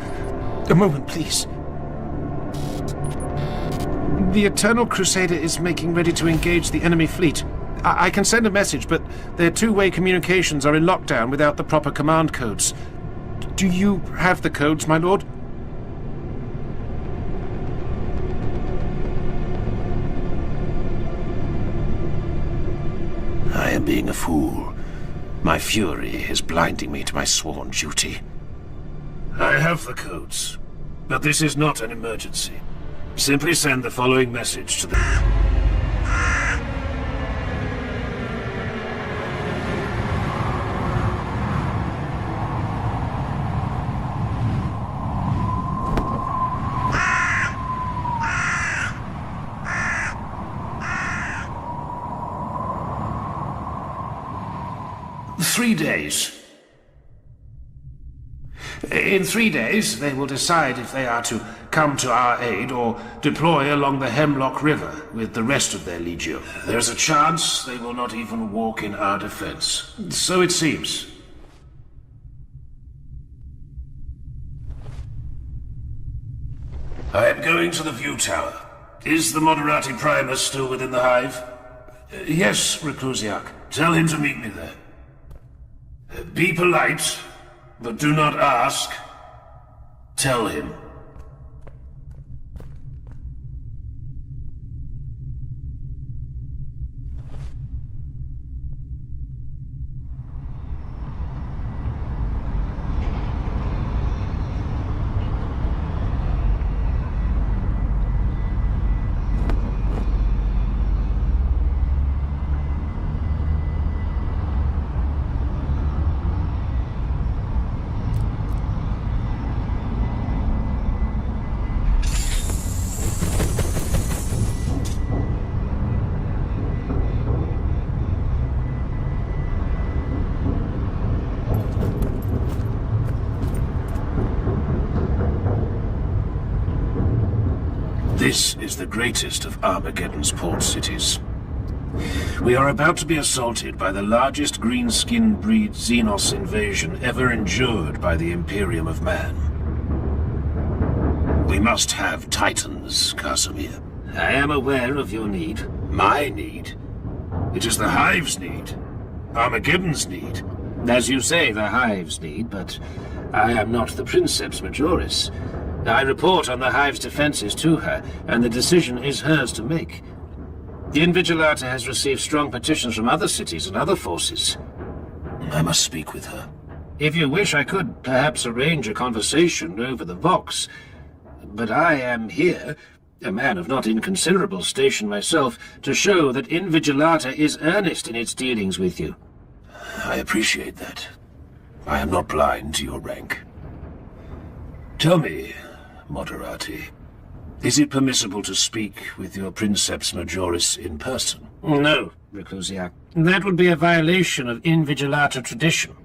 [SPEAKER 4] A moment, please. The Eternal Crusader is making ready to engage the enemy fleet. I can send a message, but their two-way communications are in lockdown without the proper command codes. Do you have the codes, my lord?
[SPEAKER 2] I am being a fool. My fury is blinding me to my sworn duty. I have the codes, but this is not an emergency. Simply send the following message to the... "3 days. In 3 days, they will decide if they are to come to our aid or deploy along the Hemlock River with the rest of their legion. There's a chance they will not even walk in our defense. So it seems. I am going to the view tower. Is the Moderati Primus still within the hive? Yes, Reclusiac. Tell him to meet me there. Be polite, but do not ask. Tell him. This is the greatest of Armageddon's port cities. We are about to be assaulted by the largest green-skinned breed Xenos invasion ever endured by the Imperium of Man. We must have Titans, Casimir. I am aware of your need. My need. It is the Hive's need. Armageddon's need. As you say, the Hive's need, but I am not the Princeps Majoris. I report on the Hive's defenses to her, and the decision is hers to make. The Invigilata has received strong petitions from other cities and other forces. I must speak with her. If you wish, I could perhaps arrange a conversation over the Vox. But I am here, a man of not inconsiderable station myself, to show that Invigilata is earnest in its dealings with you. I appreciate that. I am not blind to your rank. Tell me, Moderati, is it permissible to speak with your Princeps Majoris in person? No, Reclusiac. That would be a violation of Invigilata tradition.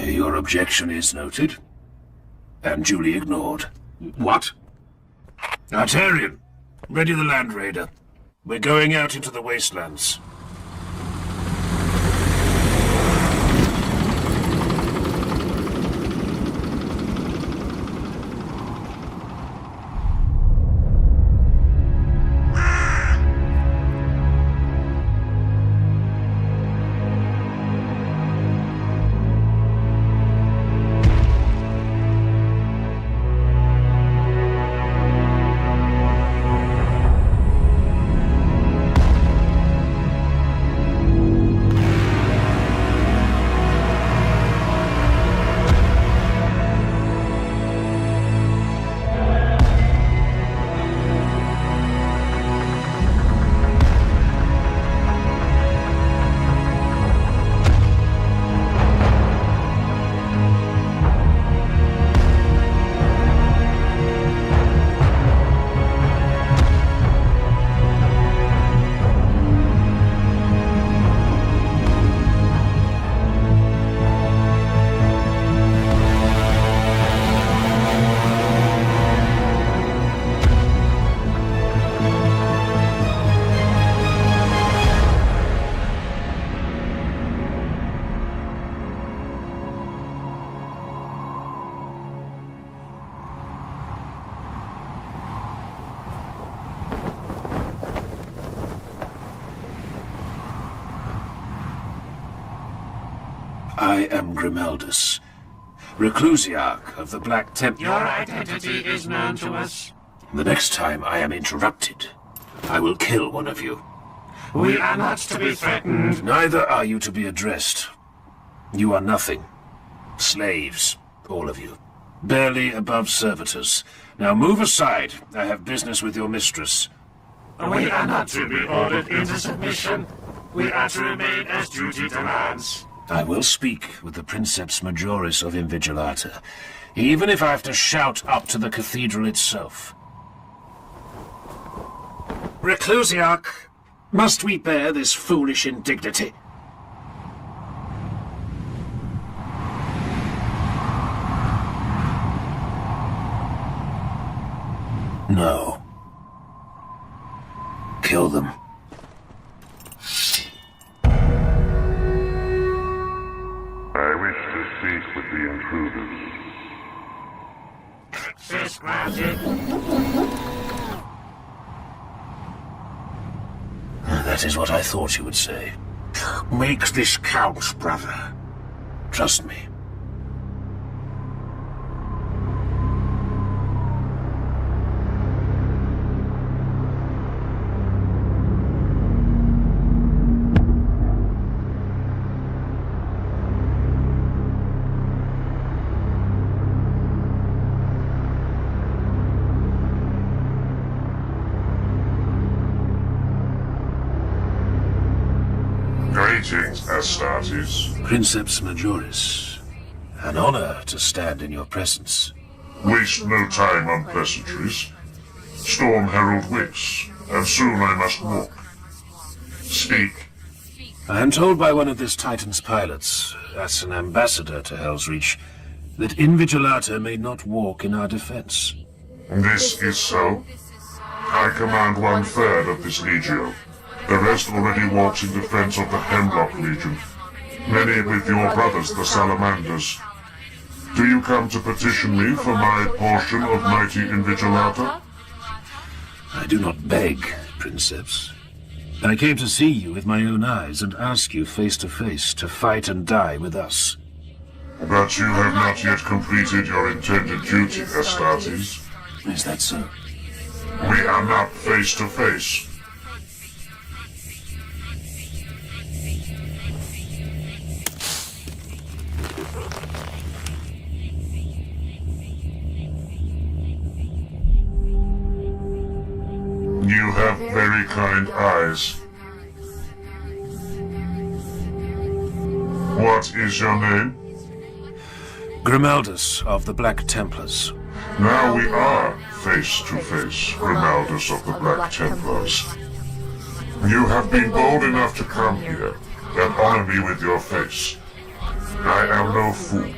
[SPEAKER 2] Your objection is noted, and duly ignored. What? Artarian, ready the Land Raider. We're going out into the wastelands. I am Grimaldus, Reclusiarch of the Black Temple.
[SPEAKER 5] Your identity is known to us.
[SPEAKER 2] The next time I am interrupted, I will kill one of you.
[SPEAKER 5] We are not to be threatened.
[SPEAKER 2] Neither are you to be addressed. You are nothing. Slaves, all of you. Barely above servitors. Now move aside. I have business with your mistress.
[SPEAKER 5] We are not to be ordered into submission. We are to remain as duty demands.
[SPEAKER 2] I will speak with the Princeps Majoris of Invigilata, even if I have to shout up to the cathedral itself. Reclusiarch, must we bear this foolish indignity? No. Kill them.
[SPEAKER 7] I wish to speak with the intruders.
[SPEAKER 5] Access granted.
[SPEAKER 2] That is what I thought you would say. Make this count, brother. Trust me.
[SPEAKER 7] Greetings, Astartes.
[SPEAKER 2] Princeps Majoris, an honor to stand in your presence.
[SPEAKER 7] Waste no time on pleasantries. Storm Herald waits, and soon I must walk. Speak.
[SPEAKER 2] I am told by one of this Titan's pilots, as an ambassador to Hell's Reach, that Invigilata may not walk in our defense.
[SPEAKER 7] This is so. I command 1/3 of this legio. The rest already walks in defense of the Hemlock Legion. Many with your brothers, the Salamanders. Do you come to petition me for my portion of mighty Invigilata?
[SPEAKER 2] I do not beg, Princeps. I came to see you with my own eyes and ask you face to face to fight and die with us.
[SPEAKER 7] But you have not yet completed your intended duty, Astartes.
[SPEAKER 2] Is that so?
[SPEAKER 7] We are not face to face. You have very kind eyes. What is your name?
[SPEAKER 2] Grimaldus of the Black Templars.
[SPEAKER 7] Now we are face to face, Grimaldus of the Black Templars. You have been bold enough to come here and honor me with your face. I am no fool.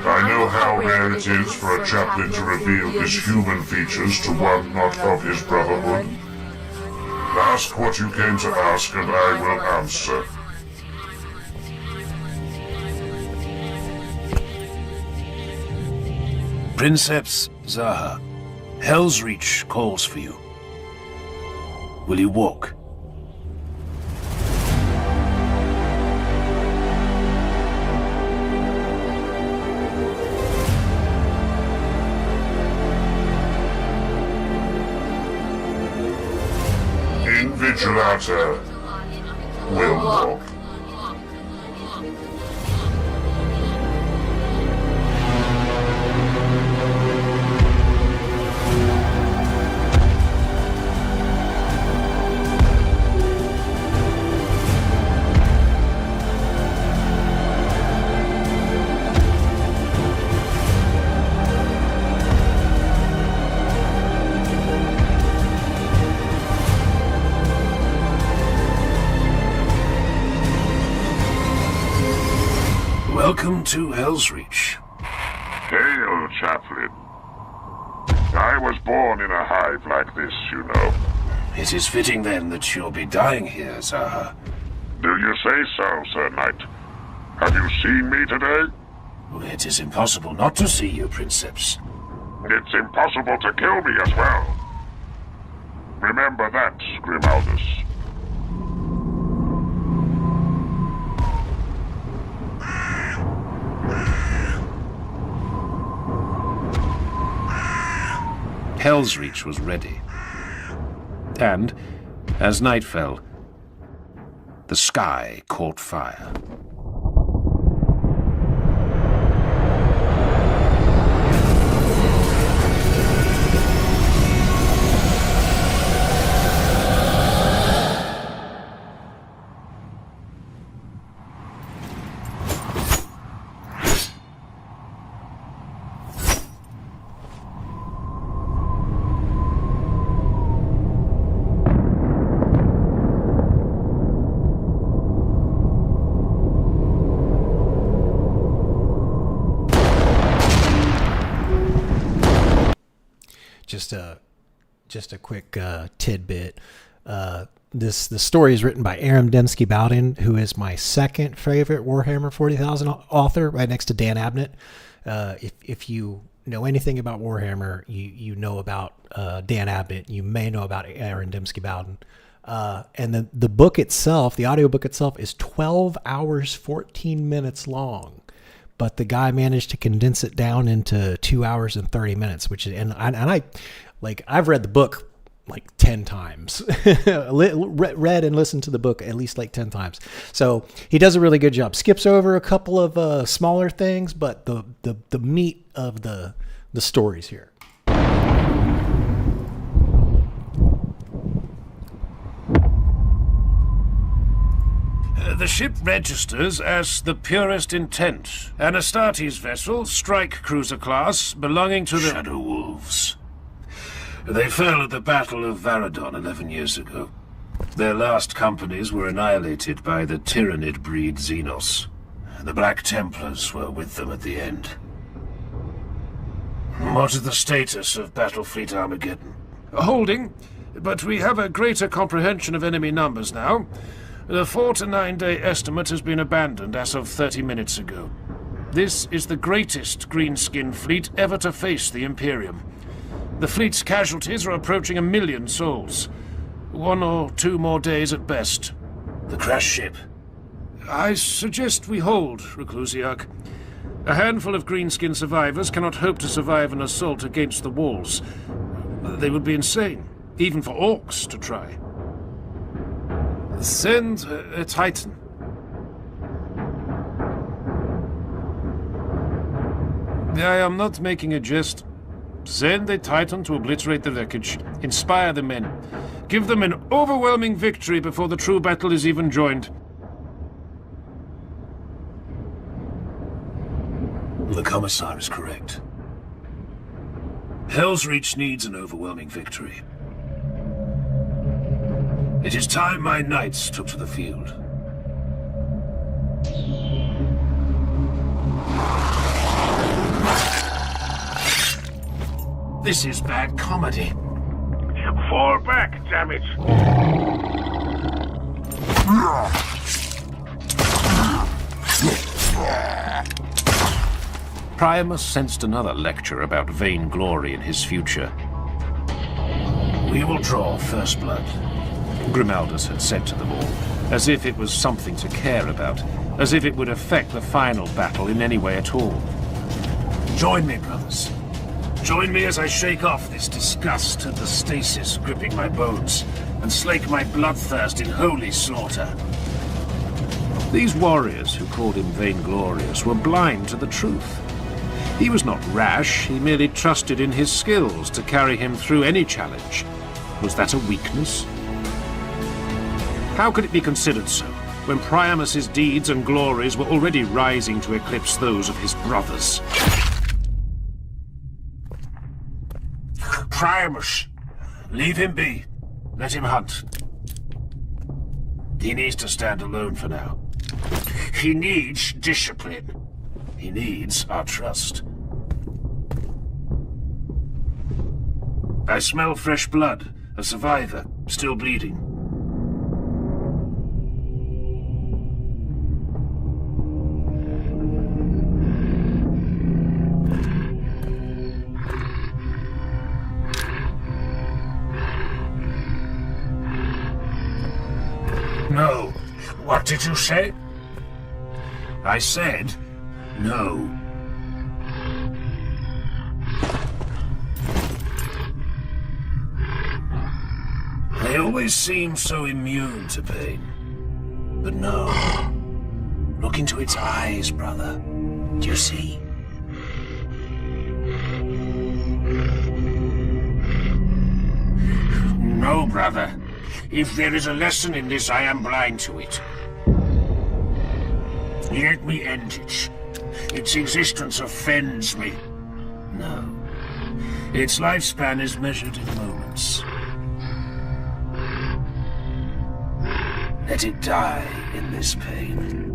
[SPEAKER 7] I know how rare it is for a chaplain to reveal his human features to one not of his brotherhood. Ask what you came to ask, and I will answer.
[SPEAKER 2] Princeps Zaha, Hell's Reach calls for you. Will you walk?
[SPEAKER 7] Invigilata will walk.
[SPEAKER 2] Welcome to Hell's Reach.
[SPEAKER 7] Hail, chaplain. I was born in a hive like this, you know.
[SPEAKER 2] It is fitting then that you'll be dying here, Zaha.
[SPEAKER 7] Do you say so, Sir Knight? Have you seen me today?
[SPEAKER 2] It is impossible not to see you, Princeps.
[SPEAKER 7] It's impossible to kill me as well. Remember that, Grimaldus.
[SPEAKER 2] Hell's Reach was ready. And, as night fell, the sky caught fire.
[SPEAKER 1] Just a quick tidbit. The story is written by Aram Dembski Bowden, who is my second favorite Warhammer 40,000 author, right next to Dan Abnett. If you know anything about Warhammer, you know about Dan Abnett. You may know about Aram Dembski Bowden. And the book itself, the audiobook itself, is 12 hours 14 minutes long. But the guy managed to condense it down into 2 hours and 30 minutes, which is, and I like, I've read the book like 10 times, read and listened to the book at least like 10 times. So he does a really good job. Skips over a couple of smaller things, but the meat of the stories here.
[SPEAKER 2] The ship registers as the Purest Intent, an Astartes vessel, strike cruiser class, belonging to the Shadow Wolves. They fell at the Battle of Varadon 11 years ago. Their last companies were annihilated by the Tyrannid breed Xenos. The Black Templars were with them at the end.
[SPEAKER 3] What is the status of Battlefleet Armageddon?
[SPEAKER 4] Holding, but we have a greater comprehension of enemy numbers now. The 4 to 9 day estimate has been abandoned as of 30 minutes ago. This is the greatest greenskin fleet ever to face the Imperium. The fleet's casualties are approaching 1 million souls. 1 or 2 more days at best.
[SPEAKER 3] The crashed ship?
[SPEAKER 4] I suggest we hold, Reclusiarch. A handful of greenskin survivors cannot hope to survive an assault against the walls. They would be insane, even for orcs to try. Send a Titan. I am not making a jest. Send a Titan to obliterate the wreckage. Inspire the men. Give them an overwhelming victory before the true battle is even joined.
[SPEAKER 3] The Commissar is correct. Hell's Reach needs an overwhelming victory. It is time my knights took to the field. This is bad comedy.
[SPEAKER 6] Fall back, damn it!
[SPEAKER 2] Priamus sensed another lecture about vainglory in his future.
[SPEAKER 3] We will draw first blood,
[SPEAKER 2] Grimaldus had said to them all, as if it was something to care about, as if it would affect the final battle in any way at all.
[SPEAKER 3] Join me, brothers. Join me as I shake off this disgust and the stasis gripping my bones, and slake my bloodthirst in holy slaughter.
[SPEAKER 2] These warriors who called him vainglorious were blind to the truth. He was not rash, he merely trusted in his skills to carry him through any challenge. Was that a weakness? How could it be considered so, when Priamus's deeds and glories were already rising to eclipse those of his brothers?
[SPEAKER 3] Priamus! Leave him be. Let him hunt. He needs to stand alone for now. He needs discipline. He needs our trust. I smell fresh blood. A survivor, still bleeding. No. What did you say? I said no. They always seem so immune to pain. But no. Look into its eyes, brother. Do you see? No, brother. If there is a lesson in this, I am blind to it. Let me end it. Its existence offends me. No. Its lifespan is measured in moments. Let it die in this pain.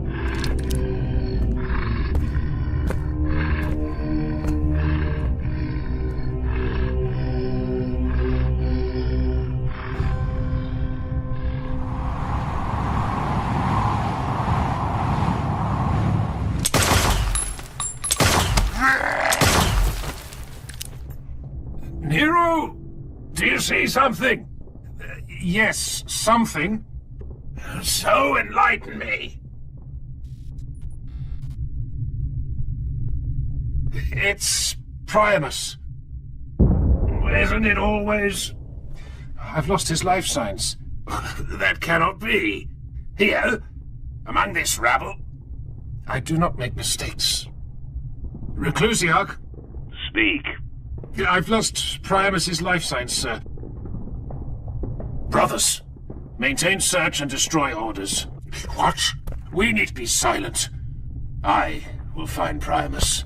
[SPEAKER 3] Nero, do you see something?
[SPEAKER 4] Yes, something.
[SPEAKER 3] So enlighten me.
[SPEAKER 4] It's Priamus.
[SPEAKER 3] Isn't it always?
[SPEAKER 4] I've lost his life signs.
[SPEAKER 3] That cannot be. Here, among this rabble.
[SPEAKER 4] I do not make mistakes. Reclusiarch?
[SPEAKER 6] Speak.
[SPEAKER 4] I've lost Priamus's life signs, sir.
[SPEAKER 3] Brothers, maintain search and destroy orders. What? We need to be silent. I will find Priamus.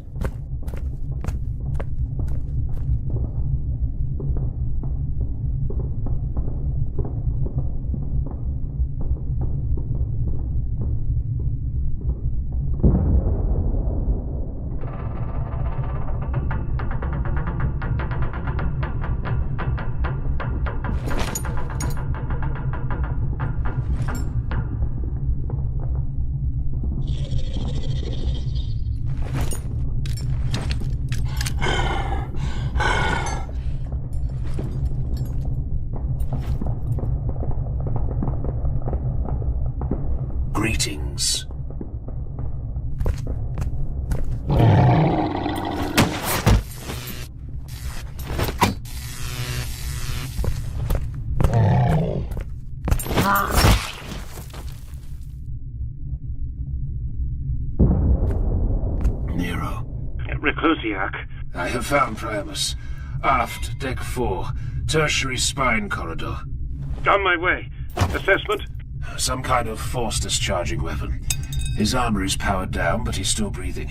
[SPEAKER 2] Nero.
[SPEAKER 6] Reclusiac.
[SPEAKER 2] I have found Priamus. Aft, deck 4, tertiary spine corridor.
[SPEAKER 6] On my way. Assessment?
[SPEAKER 2] Some kind of force-discharging weapon. His armor is powered down, but he's still breathing.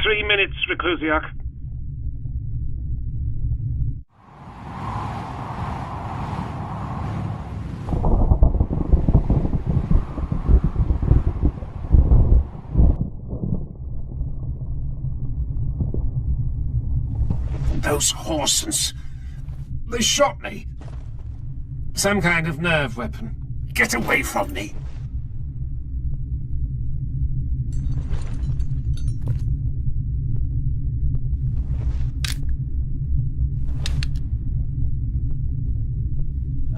[SPEAKER 6] 3 minutes, Reclusiac.
[SPEAKER 2] Those Horsens. They shot me. Some kind of nerve weapon. Get away from me.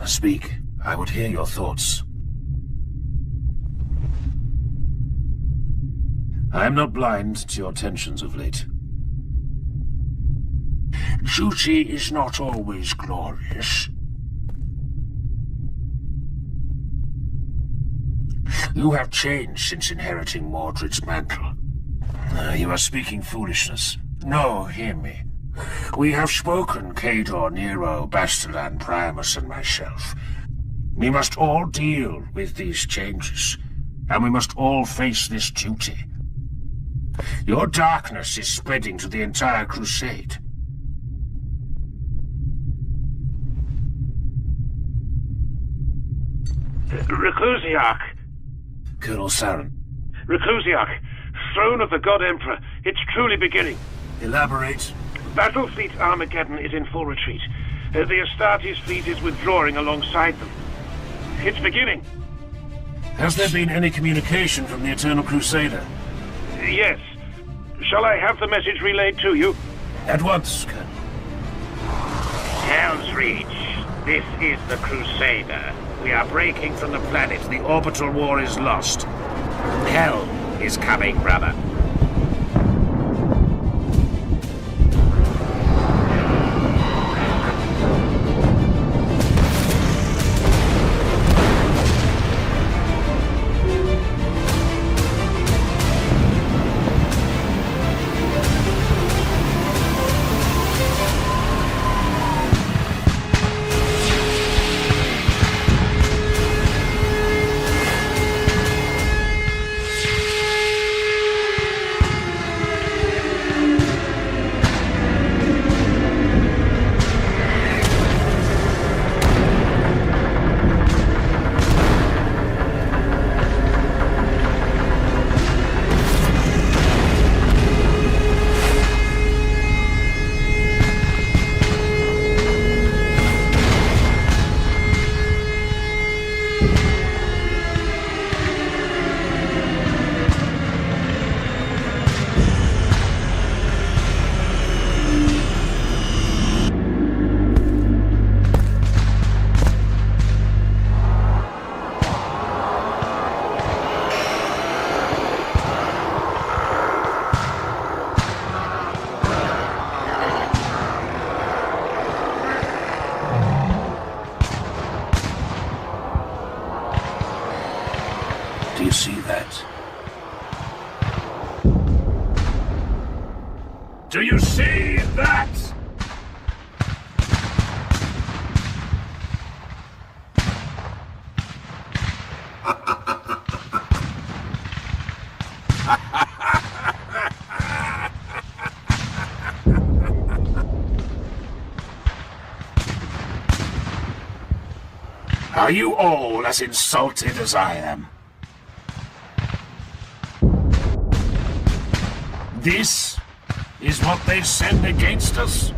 [SPEAKER 2] Speak. I would hear your thoughts. I am not blind to your tensions of late.
[SPEAKER 3] Duty is not always glorious. You have changed since inheriting Mordred's mantle.
[SPEAKER 2] You are speaking foolishness.
[SPEAKER 3] No, hear me. We have spoken, Cador, Nero, Bastilan, Priamus, and myself. We must all deal with these changes, and we must all face this duty. Your darkness is spreading to the entire crusade.
[SPEAKER 6] Reclusiac.
[SPEAKER 2] Colonel Saren.
[SPEAKER 6] Reclusiac. Throne of the God Emperor. It's truly beginning.
[SPEAKER 2] Elaborate.
[SPEAKER 6] Battle Fleet Armageddon is in full retreat. The Astartes fleet is withdrawing alongside them. It's beginning.
[SPEAKER 2] Has there been any communication from the Eternal Crusader?
[SPEAKER 6] Yes. Shall I have the message relayed to you?
[SPEAKER 2] At once, Colonel.
[SPEAKER 5] Hell's Reach. This is the Crusader. We are breaking from the planet. The orbital war is lost. Hell is coming, brother.
[SPEAKER 2] Do you see that?
[SPEAKER 3] Do you see that? Are you all as insulted as I am? This is what they send against us?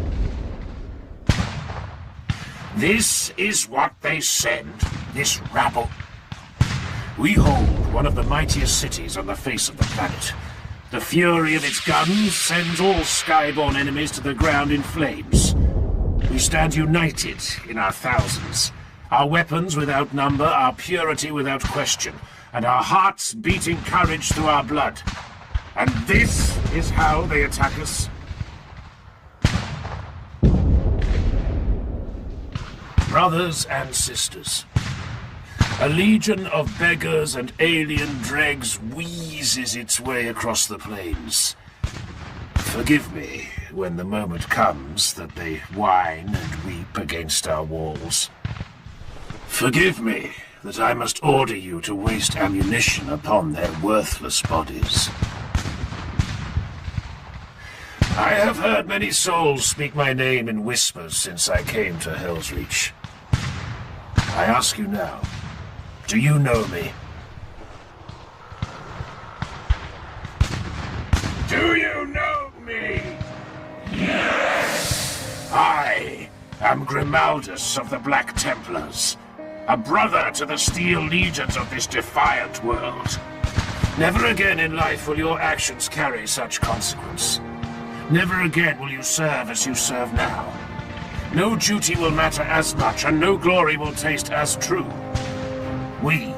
[SPEAKER 3] This is what they send, this rabble. We hold one of the mightiest cities on the face of the planet. The fury of its guns sends all skyborne enemies to the ground in flames. We stand united in our thousands, our weapons without number, our purity without question, and our hearts beating courage through our blood. And this is how they attack us? Brothers and sisters, a legion of beggars and alien dregs wheezes its way across the plains.
[SPEAKER 2] Forgive me when the moment comes that they whine and weep against our walls. Forgive me that I must order you to waste ammunition upon their worthless bodies. I have heard many souls speak my name in whispers since I came to Hell's Reach. I ask you now, do you know me? Do you know me? Yes! I am Grimaldus of the Black Templars, a brother to the Steel Legions of this defiant world. Never again in life will your actions carry such consequence. Never again will you serve as you serve now. No duty will matter as much, and no glory will taste as true. We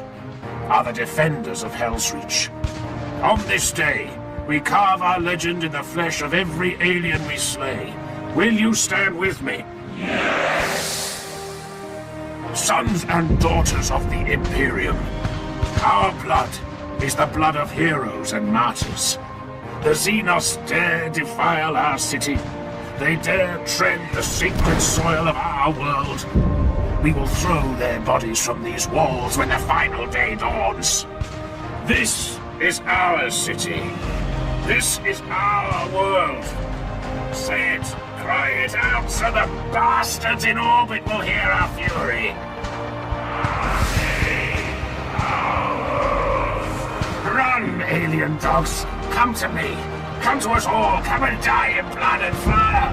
[SPEAKER 2] are the defenders of Hell's Reach. On this day, we carve our legend in the flesh of every alien we slay. Will you stand with me? Yes! Sons and daughters of the Imperium, our blood is the blood of heroes and martyrs. The Xenos dare defile our city. They dare tread the sacred soil of our world. We will throw their bodies from these walls when the final day dawns. This is our city. This is our world. Say it, cry it out, so the bastards in orbit will hear our fury. Run, alien dogs. Come to me. Come to us all. Come and die in blood and fire.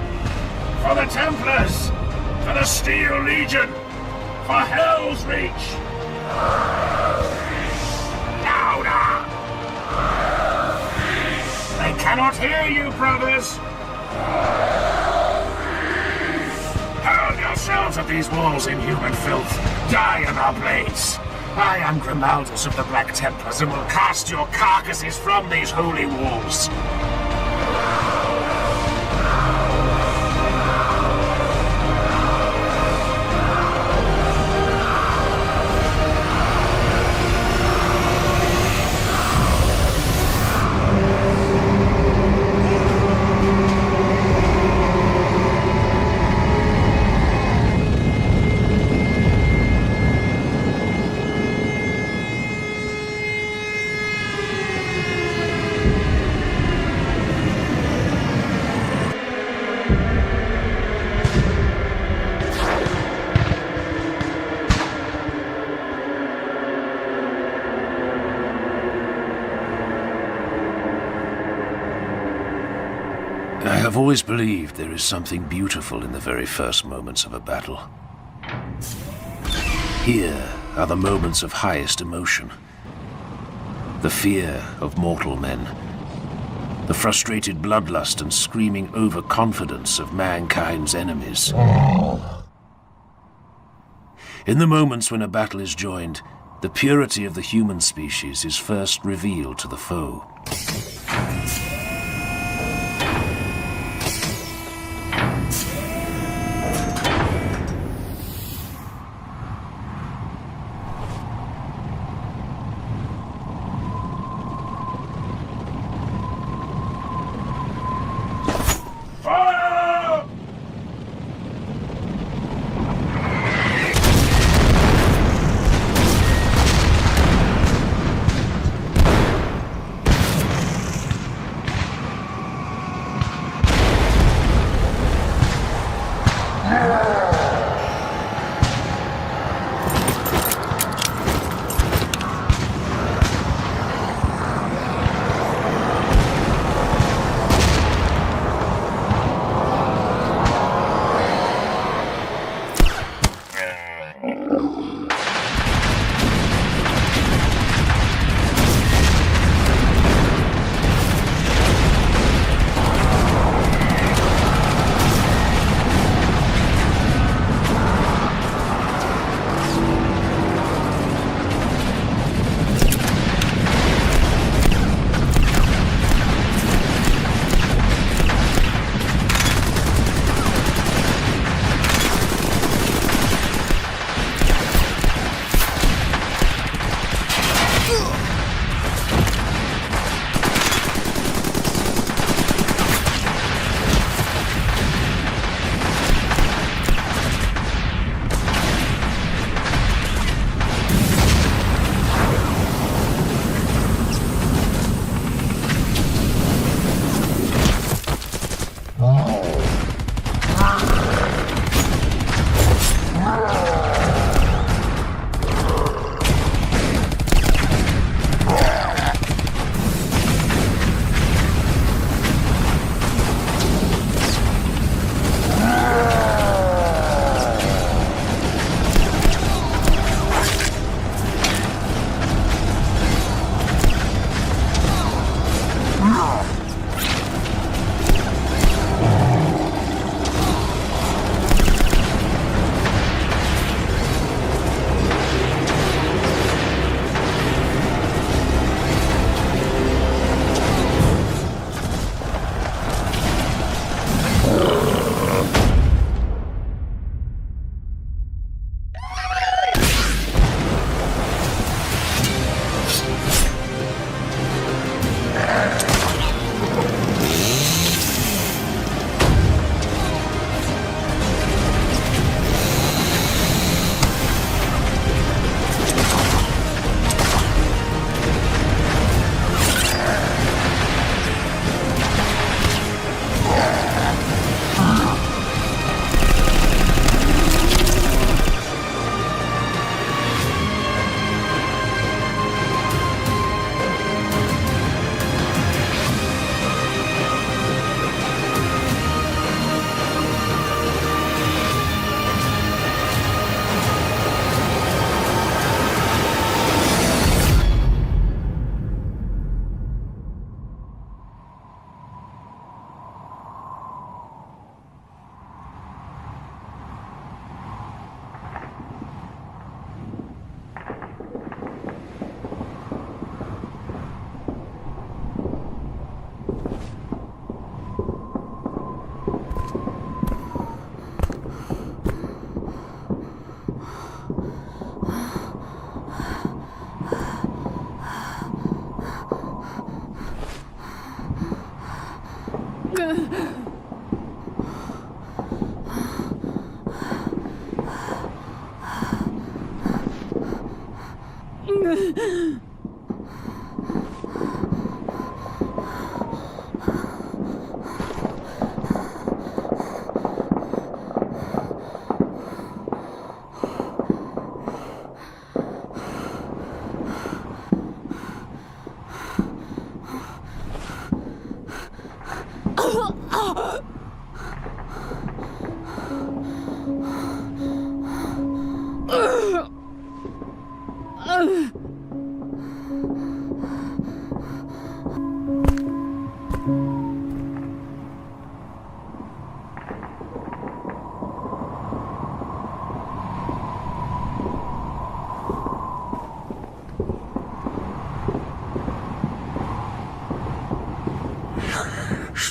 [SPEAKER 2] For the Templars. For the Steel Legion. For Hell's Reach. Louder! They cannot hear you, brothers. Hurl yourselves at these walls, inhuman filth. Die on our blades. I am Grimaldus of the Black Templars and will cast your carcasses from these holy walls. I've always believed there is something beautiful in the very first moments of a battle. Here are the moments of highest emotion. The fear of mortal men. The frustrated bloodlust and screaming overconfidence of mankind's enemies. In the moments when a battle is joined, the purity of the human species is first revealed to the foe.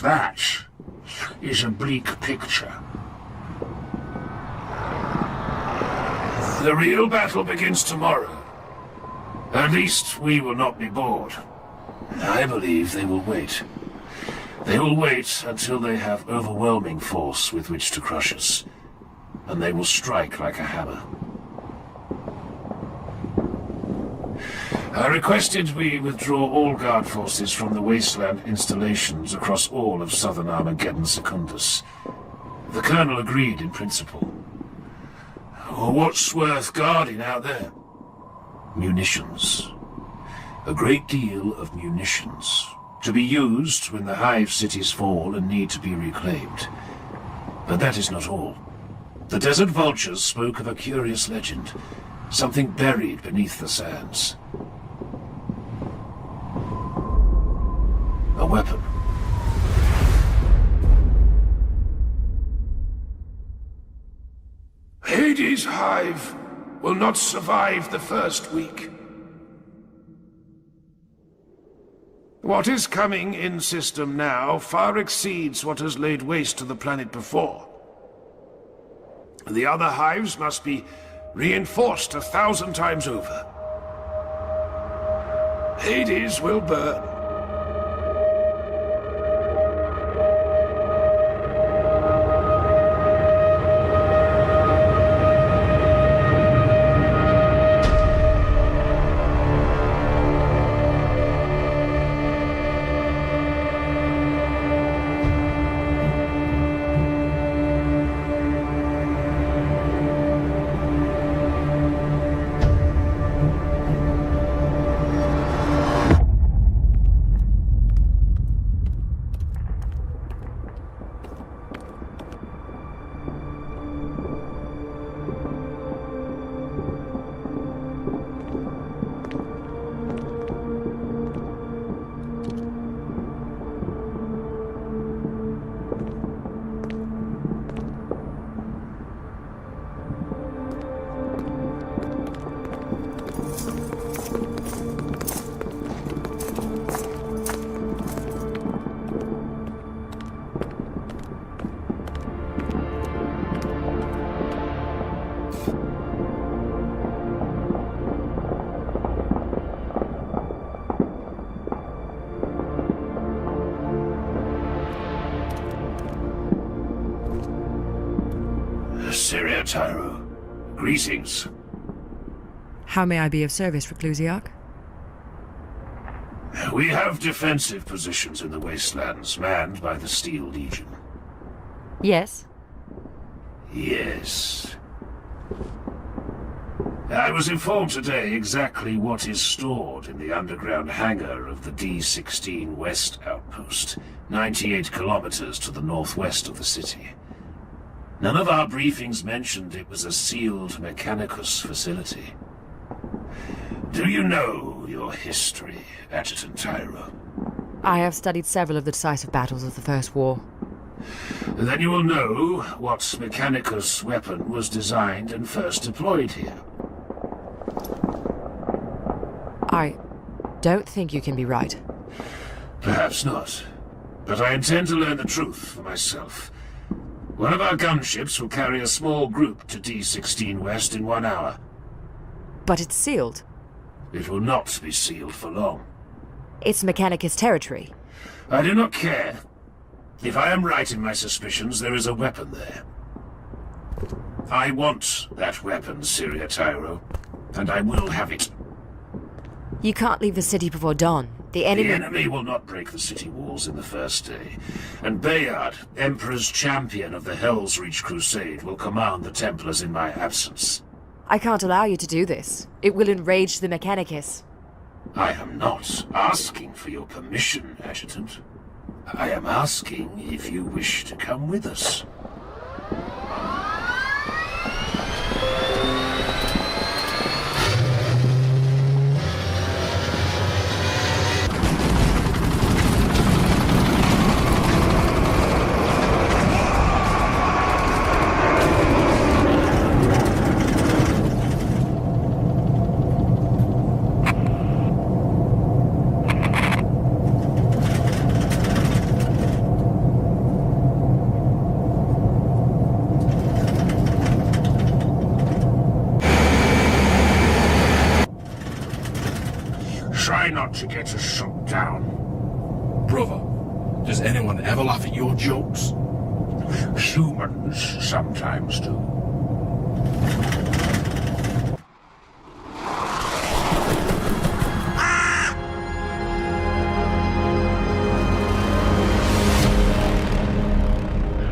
[SPEAKER 3] That is a bleak picture. The real battle begins tomorrow. At least we will not be bored. I believe they will wait. They will wait until they have overwhelming force with which to crush us. And they will strike like a hammer. I requested we withdraw all guard forces from the wasteland installations across all of southern Armageddon Secundus. The Colonel agreed in principle. What's worth guarding out there? Munitions. A great deal of munitions. To be used when the hive cities fall and need to be reclaimed. But that is not all. The desert vultures spoke of a curious legend. Something buried beneath the sands. A weapon. Hades' hive will not survive the first week.
[SPEAKER 4] What is coming in system now far exceeds what has laid waste to the planet before. The other hives must be reinforced 1,000 times over. Hades will burn.
[SPEAKER 3] Tyro. Greetings.
[SPEAKER 8] How may I be of service, Reclusiarch?
[SPEAKER 3] We have defensive positions in the wastelands, manned by the Steel Legion.
[SPEAKER 8] Yes?
[SPEAKER 3] Yes. I was informed today exactly what is stored in the underground hangar of the D-16 West Outpost, 98 kilometers to the northwest of the city. None of our briefings mentioned it was a sealed Mechanicus facility. Do you know your history, Adjutant Tyro?
[SPEAKER 8] I have studied several of the decisive battles of the First War.
[SPEAKER 3] Then you will know what Mechanicus weapon was designed and first deployed here.
[SPEAKER 8] I don't think you can be right.
[SPEAKER 3] Perhaps not. But I intend to learn the truth for myself. One of our gunships will carry a small group to D-16 West in 1 hour.
[SPEAKER 8] But it's sealed.
[SPEAKER 3] It will not be sealed for long.
[SPEAKER 8] It's Mechanicus territory.
[SPEAKER 3] I do not care.
[SPEAKER 2] If I am right in my suspicions, there is a weapon there. I want that weapon, Syria Tyro, and I will have it.
[SPEAKER 8] You can't leave the city before dawn. The enemy...
[SPEAKER 2] The enemy will not break the city walls in the first day, and Bayard, Emperor's champion of the Hell's Reach Crusade, will command the Templars in my absence.
[SPEAKER 8] I can't allow you to do this. It will enrage the Mechanicus.
[SPEAKER 2] I am not asking for your permission, Adjutant. I am asking if you wish to come with us. Try not to get us shot down.
[SPEAKER 9] Brother, does anyone ever laugh at your jokes?
[SPEAKER 3] Humans sometimes do.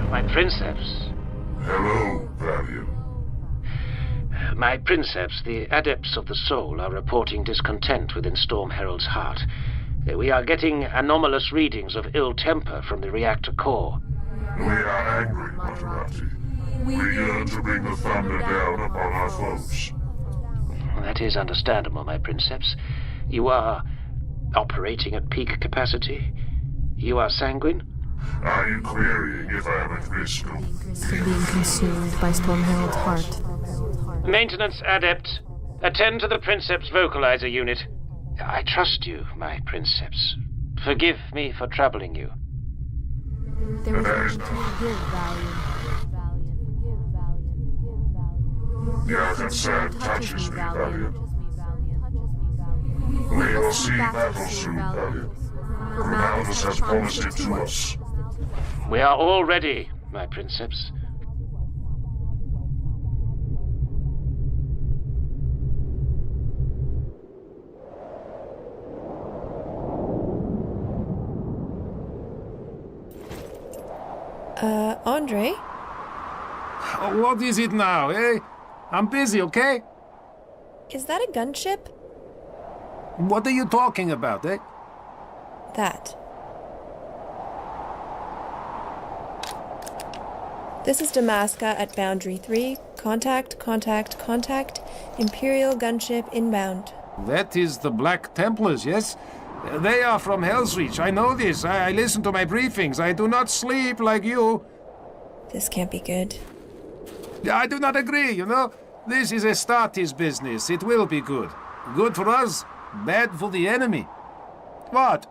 [SPEAKER 6] My princeps.
[SPEAKER 7] Hello, Valiant.
[SPEAKER 6] My princeps, the adepts of the soul are reporting discontent within Storm Herald's heart. We are getting anomalous readings of ill temper from the reactor core.
[SPEAKER 7] We are angry, Maserati. We yearn to bring the thunder down upon our foes.
[SPEAKER 6] That is understandable, my princeps. You are operating at peak capacity. You are sanguine?
[SPEAKER 7] Are you querying if I am at risk of
[SPEAKER 10] being consumed by Storm Herald's heart?
[SPEAKER 6] Maintenance adept, attend to the princeps vocalizer unit. I trust you, my princeps. Forgive me for troubling you.
[SPEAKER 10] There is
[SPEAKER 7] Your concern touches me, Valiant. We will see battle soon, Valiant. Ronaldus has promised it to us.
[SPEAKER 6] We are all ready, my princeps.
[SPEAKER 10] Andre?
[SPEAKER 4] What is it now, eh? I'm busy, okay?
[SPEAKER 10] Is that a gunship?
[SPEAKER 4] What are you talking about, eh?
[SPEAKER 10] That. This is Damaska at Boundary 3. Contact. Imperial gunship inbound.
[SPEAKER 4] That is the Black Templars, yes? They are from Hell's Reach. I know this. I listen to my briefings. I do not sleep like you.
[SPEAKER 10] This can't be good.
[SPEAKER 4] I do not agree, you know? This is Astartes business. It will be good. Good for us, bad for the enemy. What?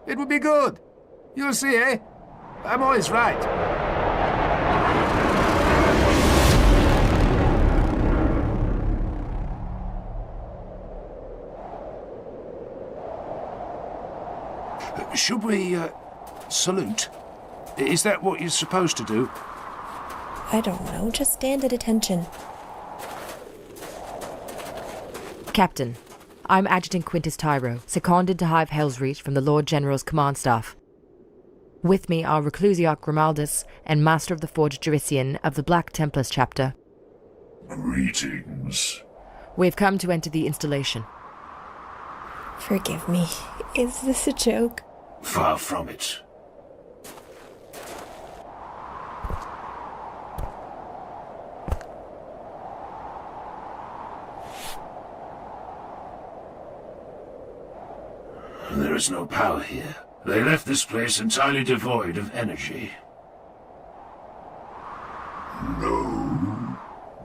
[SPEAKER 4] It will be good. You'll see, eh? I'm always right. Should we, salute? Is that what you're supposed to do?
[SPEAKER 10] I don't know. Just stand at attention.
[SPEAKER 8] Captain, I'm Adjutant Quintus Tyro, seconded to Hive Hellsreach from the Lord General's command staff. With me are Reclusiarch Grimaldus and Master of the Forge Jurisian of the Black Templars chapter.
[SPEAKER 7] Greetings.
[SPEAKER 8] We've come to enter the installation.
[SPEAKER 10] Forgive me. Is this a joke?
[SPEAKER 2] Far from it. There is no power here. They left this place entirely devoid of energy.
[SPEAKER 7] No,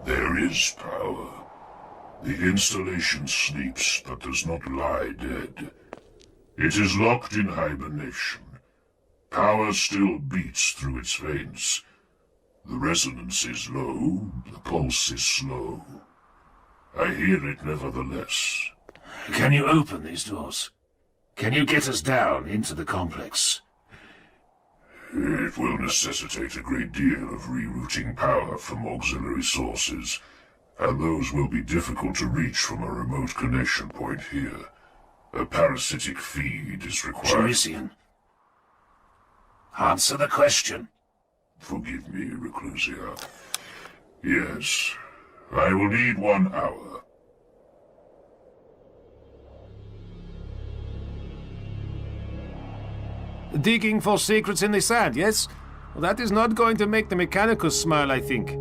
[SPEAKER 7] there is power. The installation sleeps but does not lie dead. It is locked in hibernation. Power still beats through its veins. The resonance is low, the pulse is slow. I hear it nevertheless.
[SPEAKER 2] Can you open these doors? Can you get us down into the complex?
[SPEAKER 7] It will necessitate a great deal of rerouting power from auxiliary sources, and those will be difficult to reach from a remote connection point here. A parasitic feed is required.
[SPEAKER 2] Jurisian. Answer the question.
[SPEAKER 7] Forgive me, Reclusia. Yes, I will need 1 hour.
[SPEAKER 4] Digging for secrets in the sand, yes? Well, that is not going to make the Mechanicus smile, I think.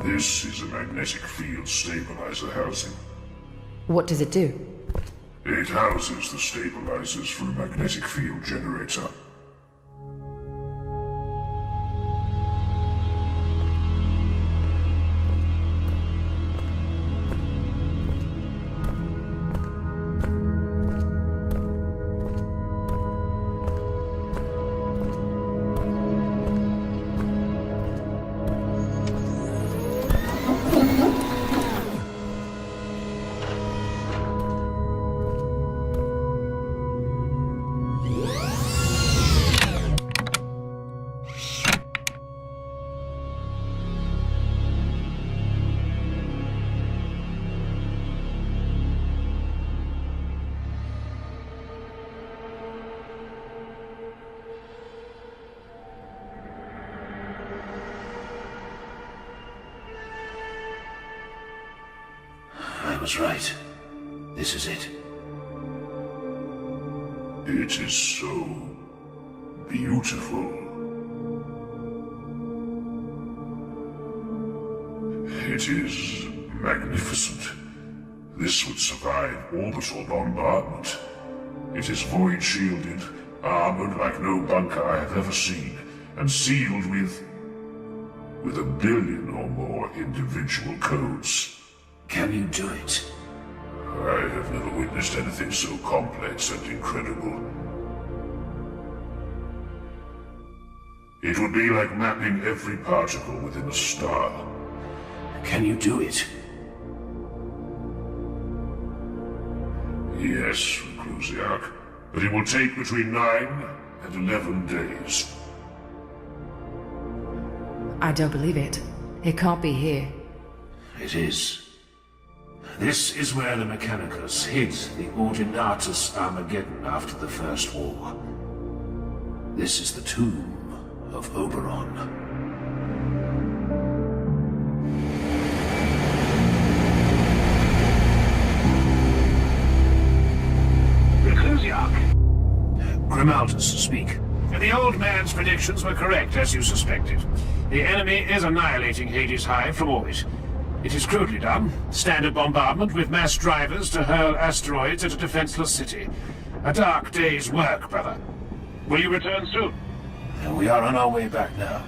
[SPEAKER 7] This is a magnetic field stabilizer housing.
[SPEAKER 8] What does it do?
[SPEAKER 7] It houses the stabilizers for a magnetic field generator.
[SPEAKER 2] I was right. This is it.
[SPEAKER 7] It is so beautiful. It is magnificent. This would survive orbital bombardment. It is void shielded, armored like no bunker I have ever seen, and sealed with 1 billion or more individual codes.
[SPEAKER 2] Can you do it?
[SPEAKER 7] I have never witnessed anything so complex and incredible. It would be like mapping every particle within a star.
[SPEAKER 2] Can you do it?
[SPEAKER 7] Yes, Reclusiarch, but it will take between 9 and 11 days.
[SPEAKER 8] I don't believe it. It can't be here.
[SPEAKER 2] It is. This is where the Mechanicus hid the Ordinatus Armageddon after the First War. This is the tomb of Oberon.
[SPEAKER 3] Reclusiarch!
[SPEAKER 2] Grimaldus, speak.
[SPEAKER 3] The old man's predictions were correct, as you suspected. The enemy is annihilating Hades Hive from orbit. It is crudely done. Standard bombardment with mass drivers to hurl asteroids at a defenseless city. A dark day's work, brother. Will you return soon?
[SPEAKER 2] We are on our way back now.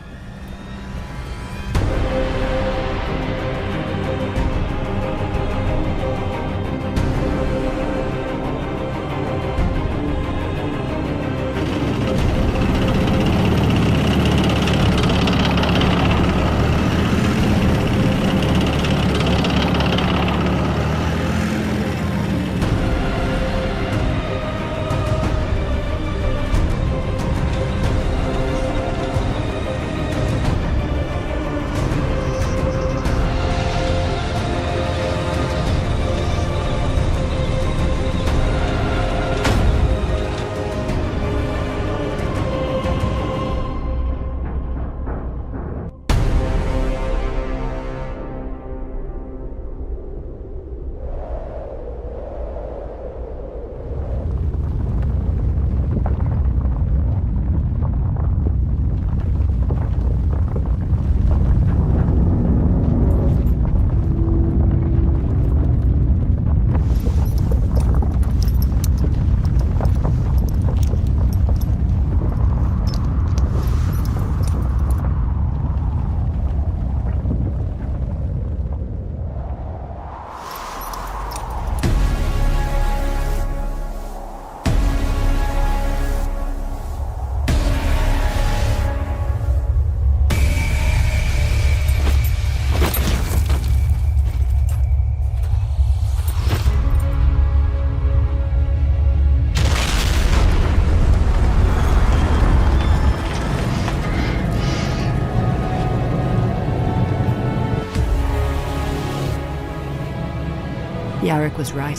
[SPEAKER 8] Yarrick was right.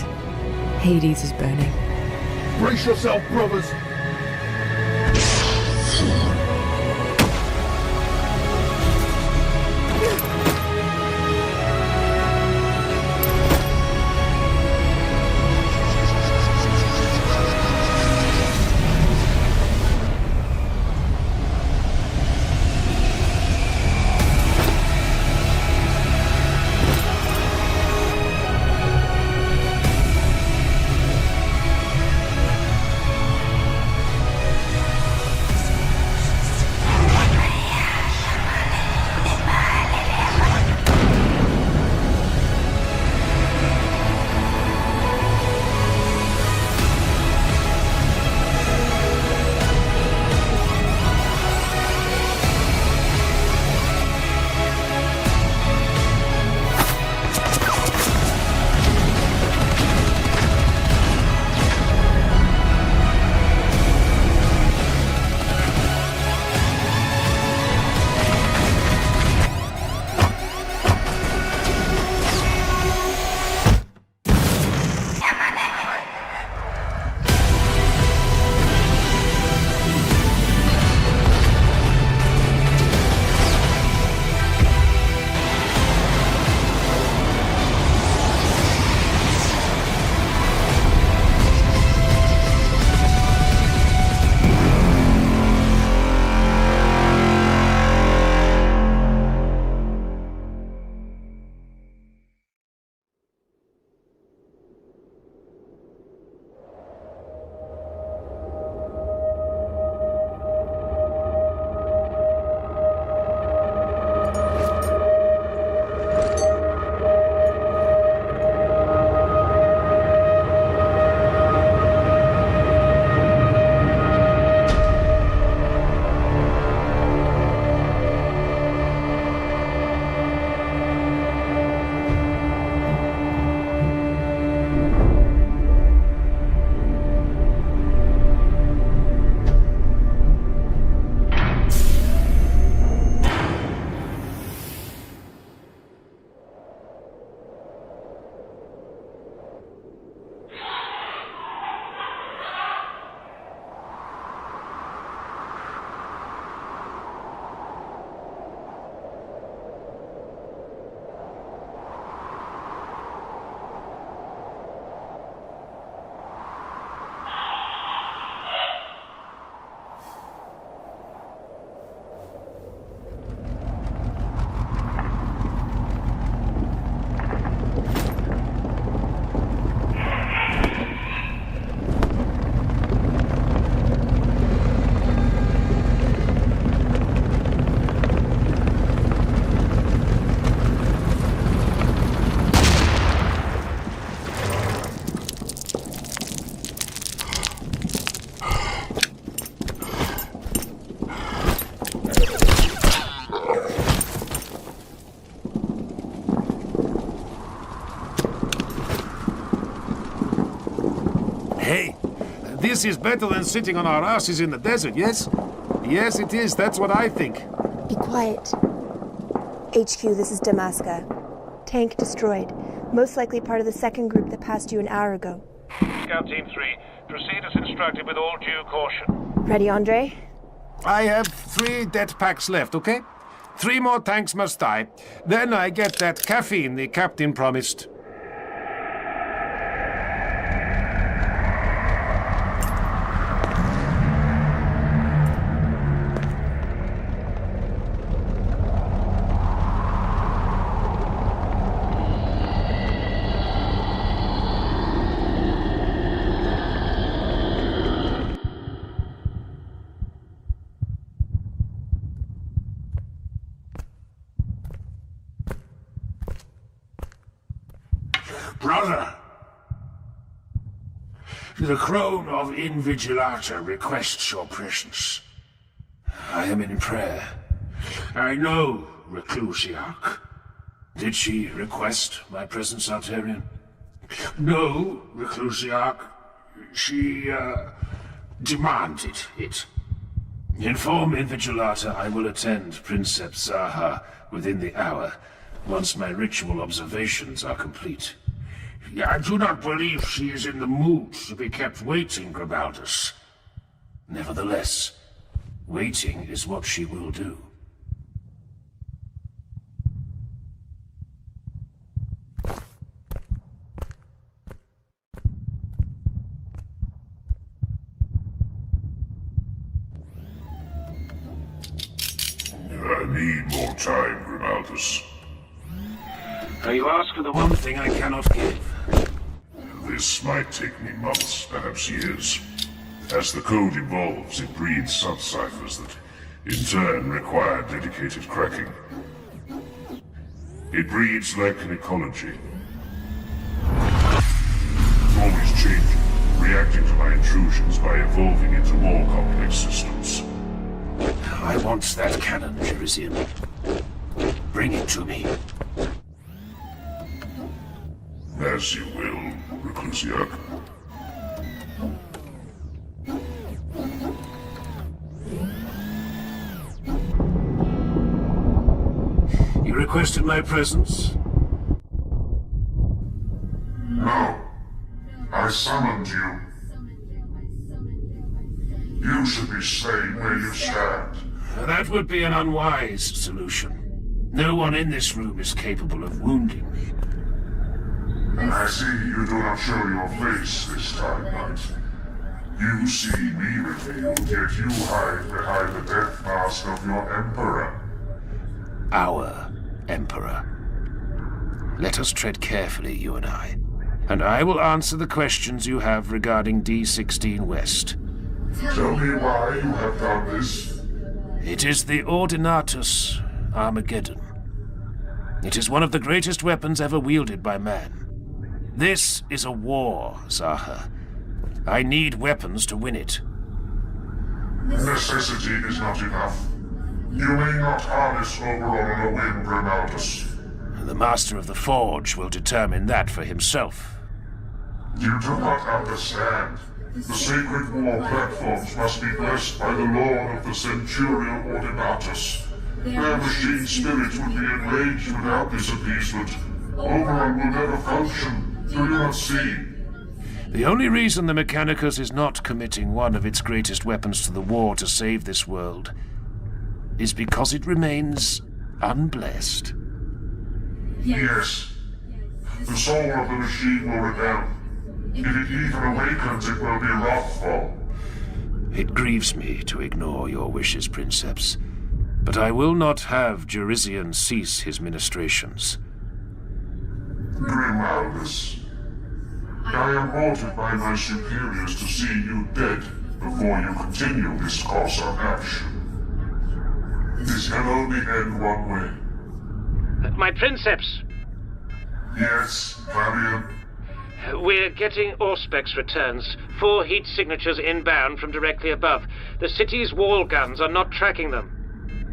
[SPEAKER 8] Hades is burning.
[SPEAKER 9] Brace yourself, brothers!
[SPEAKER 4] Hey, this is better than sitting on our asses in the desert, yes? Yes, it is. That's what I think.
[SPEAKER 10] Be quiet. HQ, this is Damaska. Tank destroyed. Most likely part of the second group that passed you an hour ago.
[SPEAKER 3] Scout Team 3, proceed as instructed with all due caution.
[SPEAKER 10] Ready, Andre?
[SPEAKER 4] I have 3 dead packs left, okay? 3 more tanks must die. Then I get that caffeine the captain promised.
[SPEAKER 3] Brother, the Crone of Invigilata requests your presence. I am in prayer. I know Reclusiarch. Did she request my presence, Altarian? No, Reclusiarch. She, demanded it. Inform Invigilata I will attend Princeps Zaha within the hour, once my ritual observations are complete. I do not believe she is in the mood to be kept waiting, Grimaldus.
[SPEAKER 2] Nevertheless, waiting is what she will do.
[SPEAKER 7] I need more time, Grimaldus.
[SPEAKER 2] You ask for the one thing I cannot give.
[SPEAKER 7] This might take me months, perhaps years. As the code evolves, it breeds sub-ciphers that, in turn, require dedicated cracking. It breeds like an ecology. Always changing, reacting to my intrusions by evolving into more complex systems.
[SPEAKER 2] I want that cannon, Jerisian. Bring it to me.
[SPEAKER 7] As you will, Reclusiac.
[SPEAKER 2] You requested my presence?
[SPEAKER 7] No. I summoned you. You should be staying where you stand.
[SPEAKER 2] That would be an unwise solution. No one in this room is capable of wounding me.
[SPEAKER 7] I see you do not show your face this time, Knight. You see me revealed, yet you hide behind the death mask of your Emperor.
[SPEAKER 2] Our Emperor. Let us tread carefully, you and I will answer the questions you have regarding D16 West.
[SPEAKER 7] Tell me why you have done this.
[SPEAKER 2] It is the Ordinatus Armageddon. It is one of the greatest weapons ever wielded by man. This is a war, Zaha. I need weapons to win it.
[SPEAKER 7] Necessity is not enough. You may not harness Oberon on a whim, Grimaldus.
[SPEAKER 2] The Master of the Forge will determine that for himself.
[SPEAKER 7] You do not understand. The sacred war platforms must be blessed by the Lord of the Centurial Ordinatus. Their machine spirits would be enraged without this appeasement. Oberon will never function. Do you not see?
[SPEAKER 2] The only reason the Mechanicus is not committing one of its greatest weapons to the war to save this world is because it remains unblessed.
[SPEAKER 7] Yes. The soul of the machine will rebel. If it even awakens, it will be wrathful.
[SPEAKER 2] It grieves me to ignore your wishes, Princeps, but I will not have Jerisian cease his ministrations.
[SPEAKER 7] Grimaldus, I am ordered by my superiors to see you dead before you continue this course of action. This can only end one way.
[SPEAKER 6] My Princeps!
[SPEAKER 7] Yes, Varian?
[SPEAKER 6] We're getting Auspex returns. 4 heat signatures inbound from directly above. The city's wall guns are not tracking them.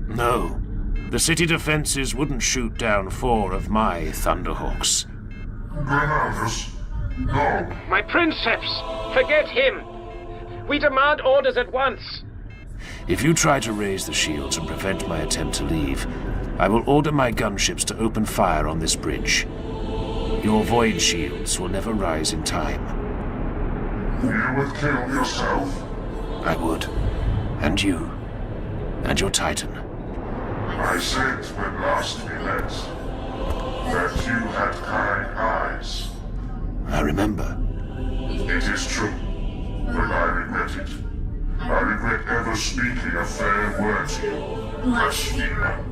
[SPEAKER 2] No. The city defenses wouldn't shoot down 4 of my Thunderhawks.
[SPEAKER 7] Grimaldus? No.
[SPEAKER 6] My Princeps! Forget him! We demand orders at once!
[SPEAKER 2] If you try to raise the shields and prevent my attempt to leave, I will order my gunships to open fire on this bridge. Your void shields will never rise in time.
[SPEAKER 7] You would kill yourself?
[SPEAKER 2] I would. And you. And your Titan.
[SPEAKER 7] I said when last we met that you had kind eyes.
[SPEAKER 2] I remember.
[SPEAKER 7] It is true, but I regret it. I regret ever speaking a fair word to you, blasphemer.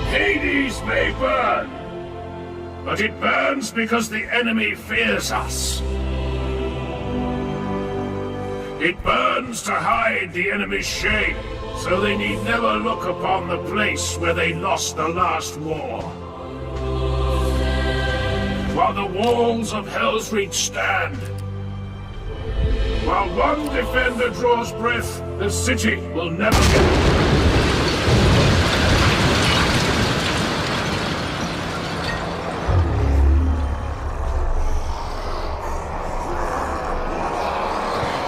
[SPEAKER 3] Hades may burn, but it burns because the enemy fears us. It burns to hide the enemy's shame, so they need never look upon the place where they lost the last war. While the walls of Hell's Reach stand, while one defender draws breath, the city will never get...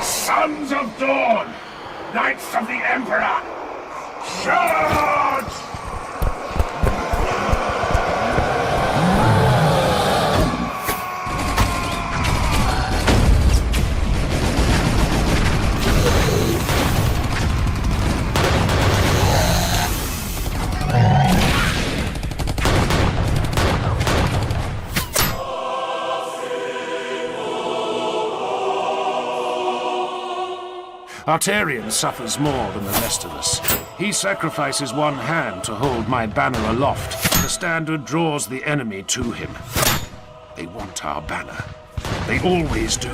[SPEAKER 3] Sons of Dawn! Knights of the Emperor! Charge!
[SPEAKER 2] Arterion suffers more than the rest of us. He sacrifices one hand to hold my banner aloft. The standard draws the enemy to him. They want our banner. They always do.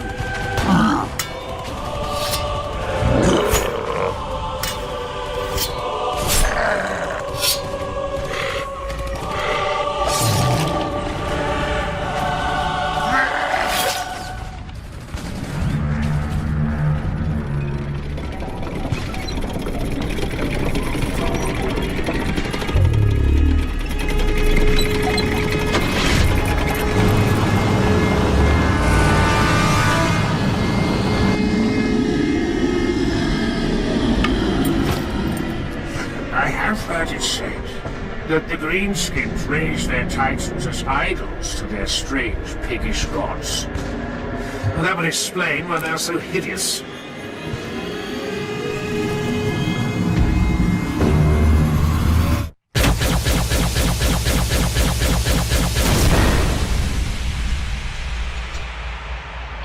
[SPEAKER 3] That the greenskins raise their titans as idols to their strange piggish gods. That would explain why they're so hideous.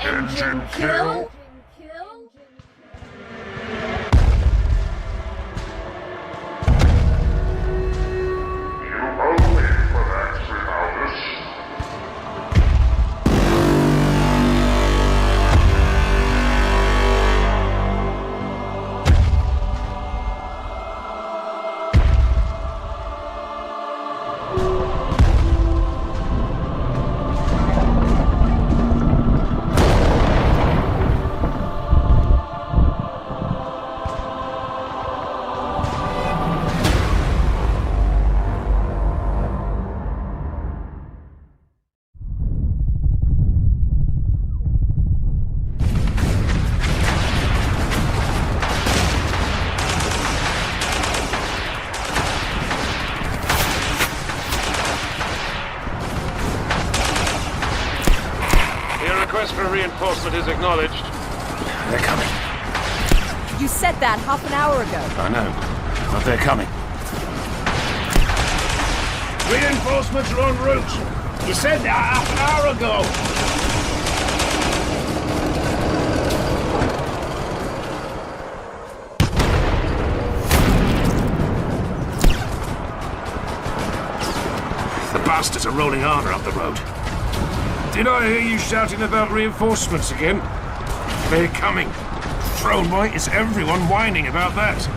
[SPEAKER 7] Engine kill?
[SPEAKER 3] Request for reinforcement is acknowledged.
[SPEAKER 2] They're coming.
[SPEAKER 8] You said that half an hour ago.
[SPEAKER 2] I know, but they're coming.
[SPEAKER 3] Reinforcements are en route. You said that half an hour ago.
[SPEAKER 2] The bastards are rolling armor up the road.
[SPEAKER 3] Did I hear you shouting about reinforcements again?
[SPEAKER 2] They're coming. Throne White is everyone whining about that.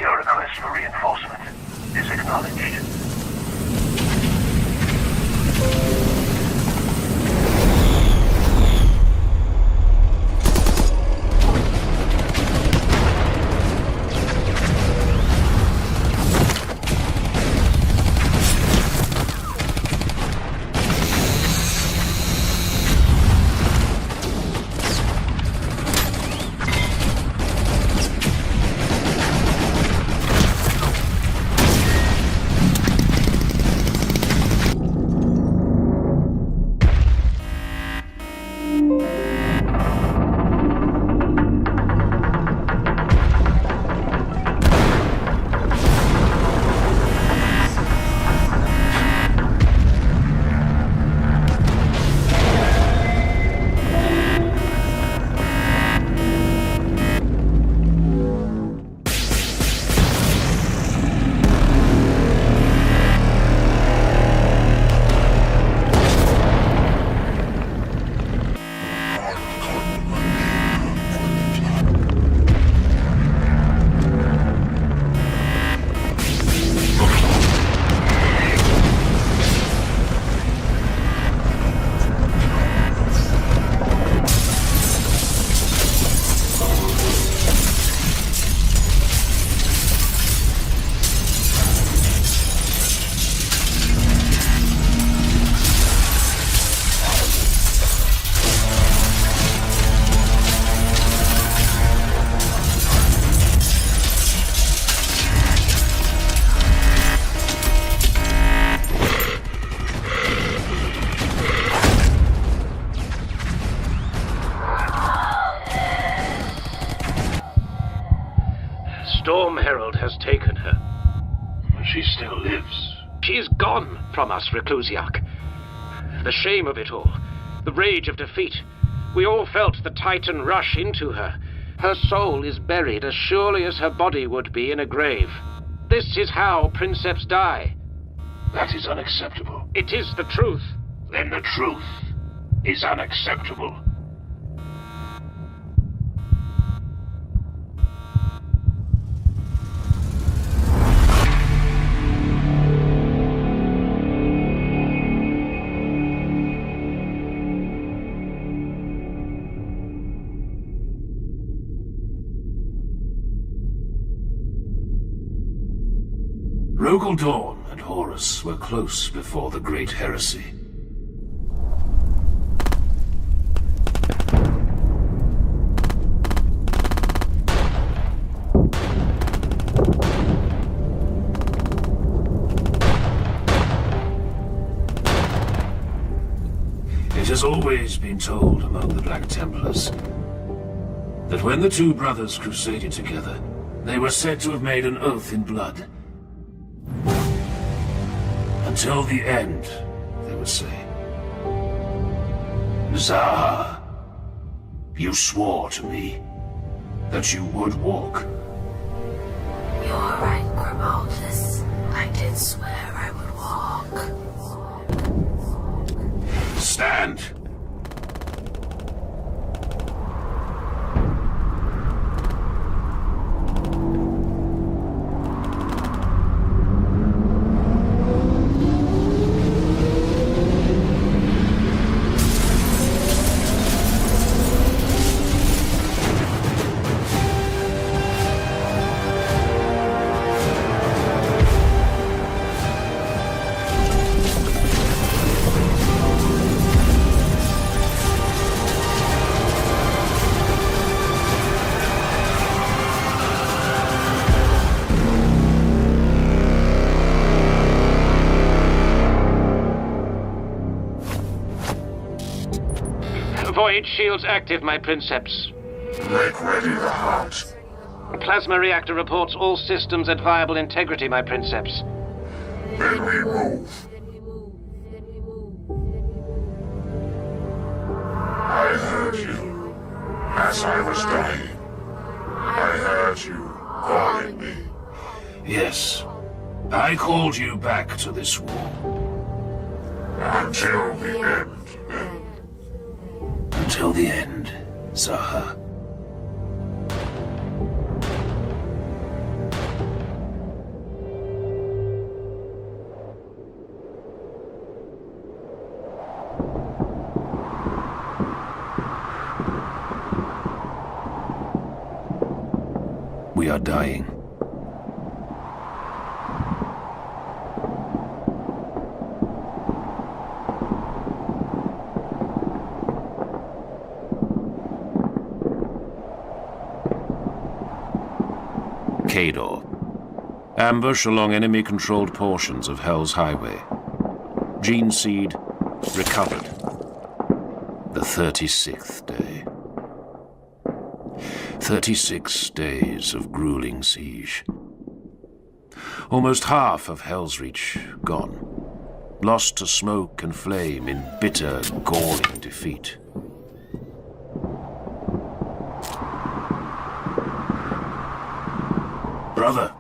[SPEAKER 3] Your request for reinforcement is acknowledged.
[SPEAKER 6] Storm Herald has taken her.
[SPEAKER 3] She still lives.
[SPEAKER 6] She's gone from us, Reclusiarch. The shame of it all. The rage of defeat. We all felt the Titan rush into her. Her soul is buried as surely as her body would be in a grave. This is how Princeps die.
[SPEAKER 3] That is unacceptable.
[SPEAKER 6] It is the truth.
[SPEAKER 3] Then the truth is unacceptable.
[SPEAKER 2] Rogel Dawn and Horus were close before the Great Heresy. It has always been told among the Black Templars that when the two brothers crusaded together, they were said to have made an oath in blood. Until the end, they would say. Zaha, you swore to me that you would walk.
[SPEAKER 11] You're right, Grimaldus. I did swear I would walk.
[SPEAKER 2] Stand.
[SPEAKER 6] Void shields active, my Princeps.
[SPEAKER 7] Make ready the heart.
[SPEAKER 6] Plasma reactor reports all systems at viable integrity, my Princeps.
[SPEAKER 7] Then we move. I heard you as I was dying. I heard you calling me.
[SPEAKER 2] Yes, I called you back to this war.
[SPEAKER 7] Until the end, then.
[SPEAKER 2] Until the end, Zaha. We are dying. Kador. Ambush along enemy-controlled portions of Hell's Highway. Gene seed recovered. The 36th day. 36 days of grueling siege. Almost half of Hell's Reach gone. Lost to smoke and flame in bitter, galling defeat. Brother,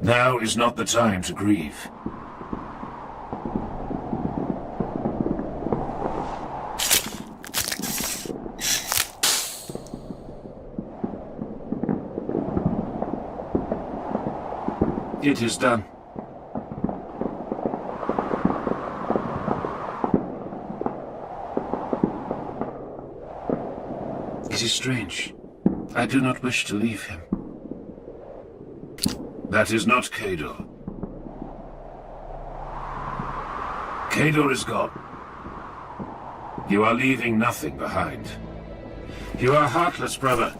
[SPEAKER 2] now is not the time to grieve. It is done. It is strange. I do not wish to leave him. That is not Kador. Kador is gone. You are leaving nothing behind. You are heartless, brother.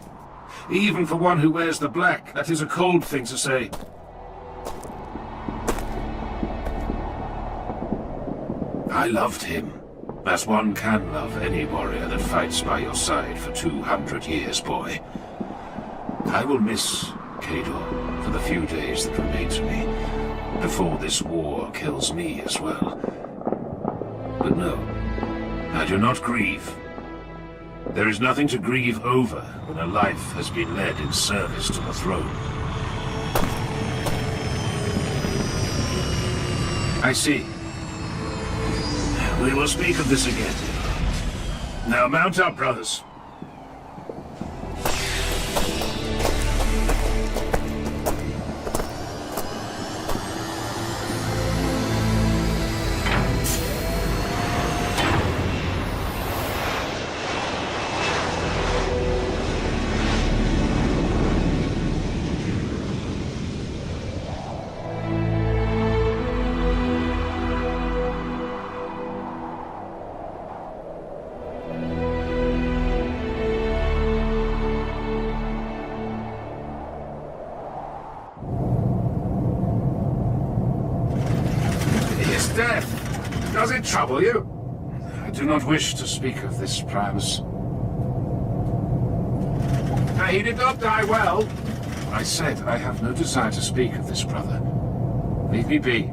[SPEAKER 2] Even for one who wears the black, that is a cold thing to say. I loved him, as one can love any warrior that fights by your side for 200 years, boy. I will miss Kador for the few days that remain to me, before this war kills me as well. But no, I do not grieve. There is nothing to grieve over when a life has been led in service to the throne. I see. We will speak of this again. Now mount up, brothers.
[SPEAKER 4] Death! Does it trouble you? I do not wish to speak of this, Primus. He did not die well. I said I have no desire to speak of this, brother. Leave me be.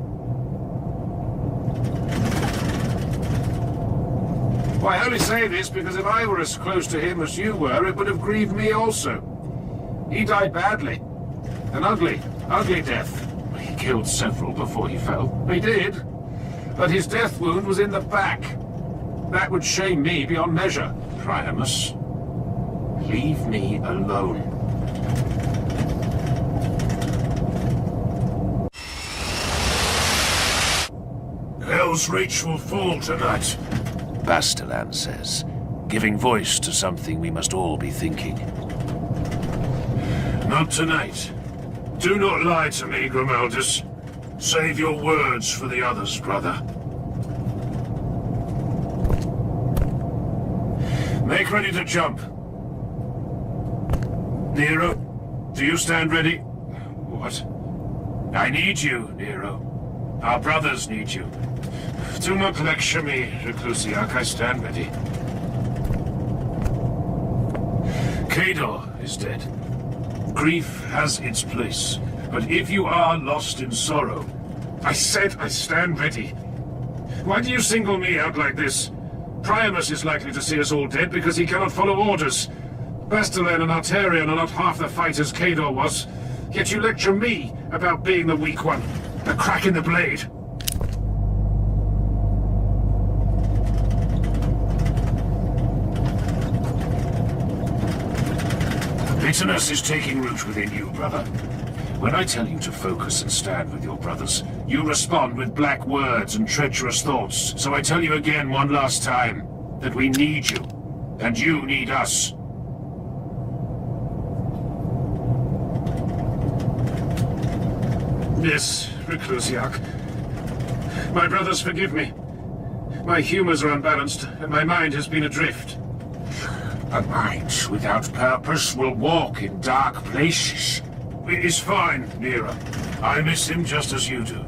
[SPEAKER 4] Why, I only say this because if I were as close to him as you were, it would have grieved me also. He died badly. An ugly, ugly death. He killed several before he fell. He did. But his death wound was in the back. That would shame me beyond measure. Primus, leave me alone.
[SPEAKER 2] Hell's Reach will fall tonight, Bastilan says, giving voice to something we must all be thinking. Not tonight. Do not lie to me, Grimaldus. Save your words for the others, brother. Make ready to jump. Nero, do you stand ready? What? I need you, Nero. Our brothers need you. Do not lecture me, Reclusiac. I stand ready. Kador is dead. Grief has its place, but if you are lost in sorrow... I said I stand ready. Why do you single me out like this? Primus is likely to see us all dead because he cannot follow orders. Bastilan and Arterion are not half the fighters Kador was, yet you lecture me about being the weak one, the crack in the blade. Bitterness is taking root within you, brother. When I tell you to focus and stand with your brothers, you respond with black words and treacherous thoughts. So I tell you again one last time, that we need you, and you need us.
[SPEAKER 4] Yes, Reclusiac. My brothers, forgive me. My humors are unbalanced, and my mind has been adrift.
[SPEAKER 2] A mind without purpose will walk in dark places. It is fine, Nero. I miss him just as you do.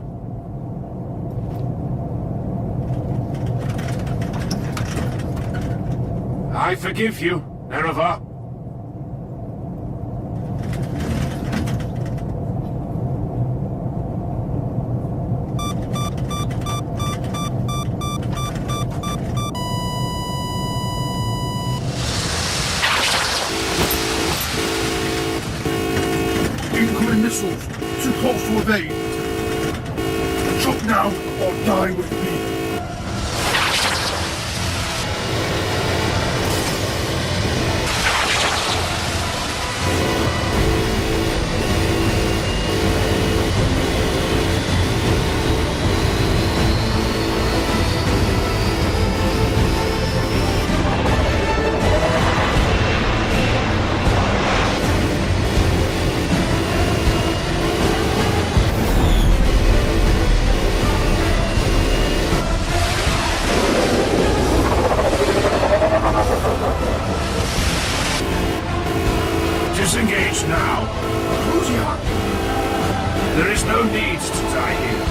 [SPEAKER 4] I forgive you, Nerevar.
[SPEAKER 7] Missiles to call for aid. Jump now or die with me.
[SPEAKER 2] Disengage now. There is no need to die here.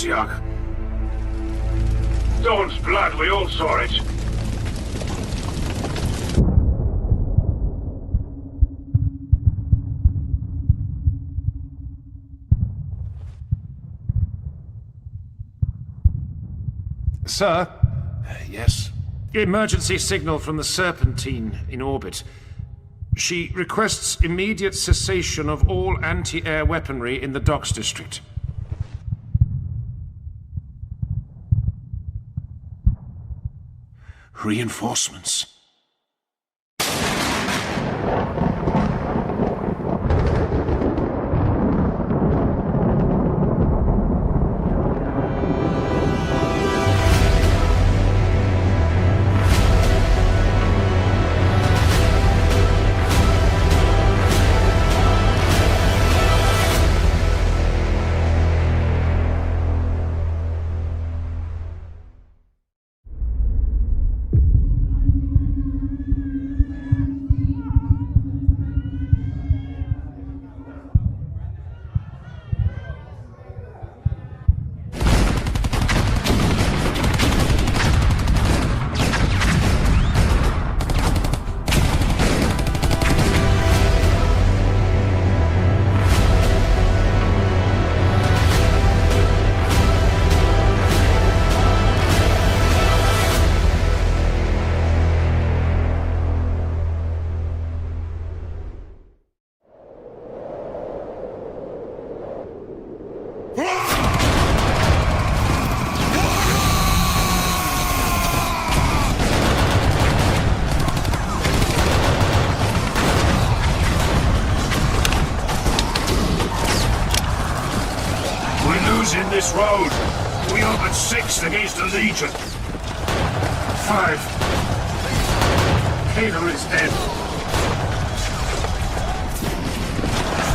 [SPEAKER 3] Reclusiarch. Dawn's blood, we all saw it.
[SPEAKER 4] Sir?
[SPEAKER 2] Yes?
[SPEAKER 4] Emergency signal from the Serpentine in orbit. She requests immediate cessation of all anti-air weaponry in the docks district.
[SPEAKER 2] Reinforcements.
[SPEAKER 3] In this road. We are but 6 against a legion. 5. Kayla is dead.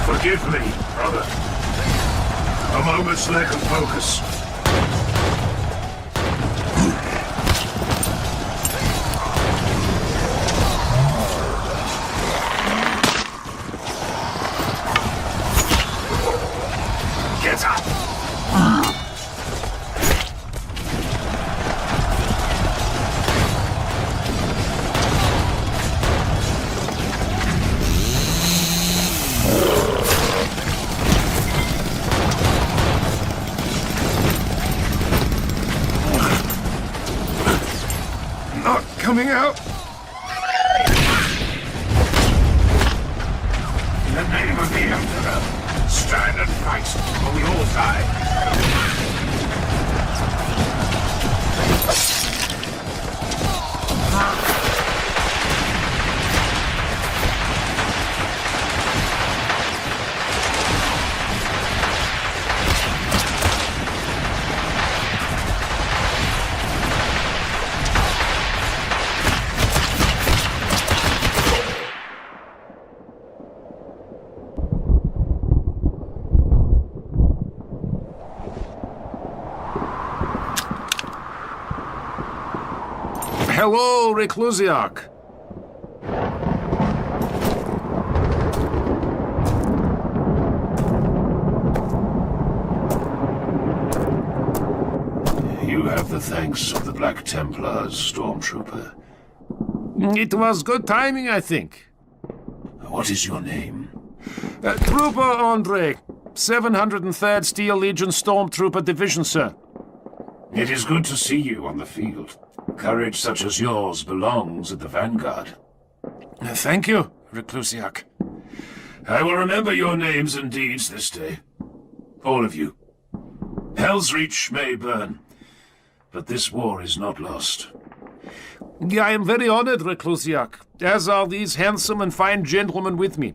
[SPEAKER 3] Forgive me, brother. A moment's lack of focus. Get up!
[SPEAKER 4] Not coming out!
[SPEAKER 3] In the name of the Emperor, stand and fight, or we all die.
[SPEAKER 4] Hello, Reclusiarch.
[SPEAKER 2] You have the thanks of the Black Templars, Stormtrooper.
[SPEAKER 4] It was good timing, I think.
[SPEAKER 2] What is your name?
[SPEAKER 4] Trooper Andre, 703rd Steel Legion Stormtrooper Division, sir.
[SPEAKER 2] It is good to see you on the field. Courage such as yours belongs at the vanguard.
[SPEAKER 4] Thank you, Reclusiarch.
[SPEAKER 2] I will remember your names and deeds this day. All of you. Hell's Reach may burn, but this war is not lost.
[SPEAKER 4] I am very honored, Reclusiarch, as are these handsome and fine gentlemen with me.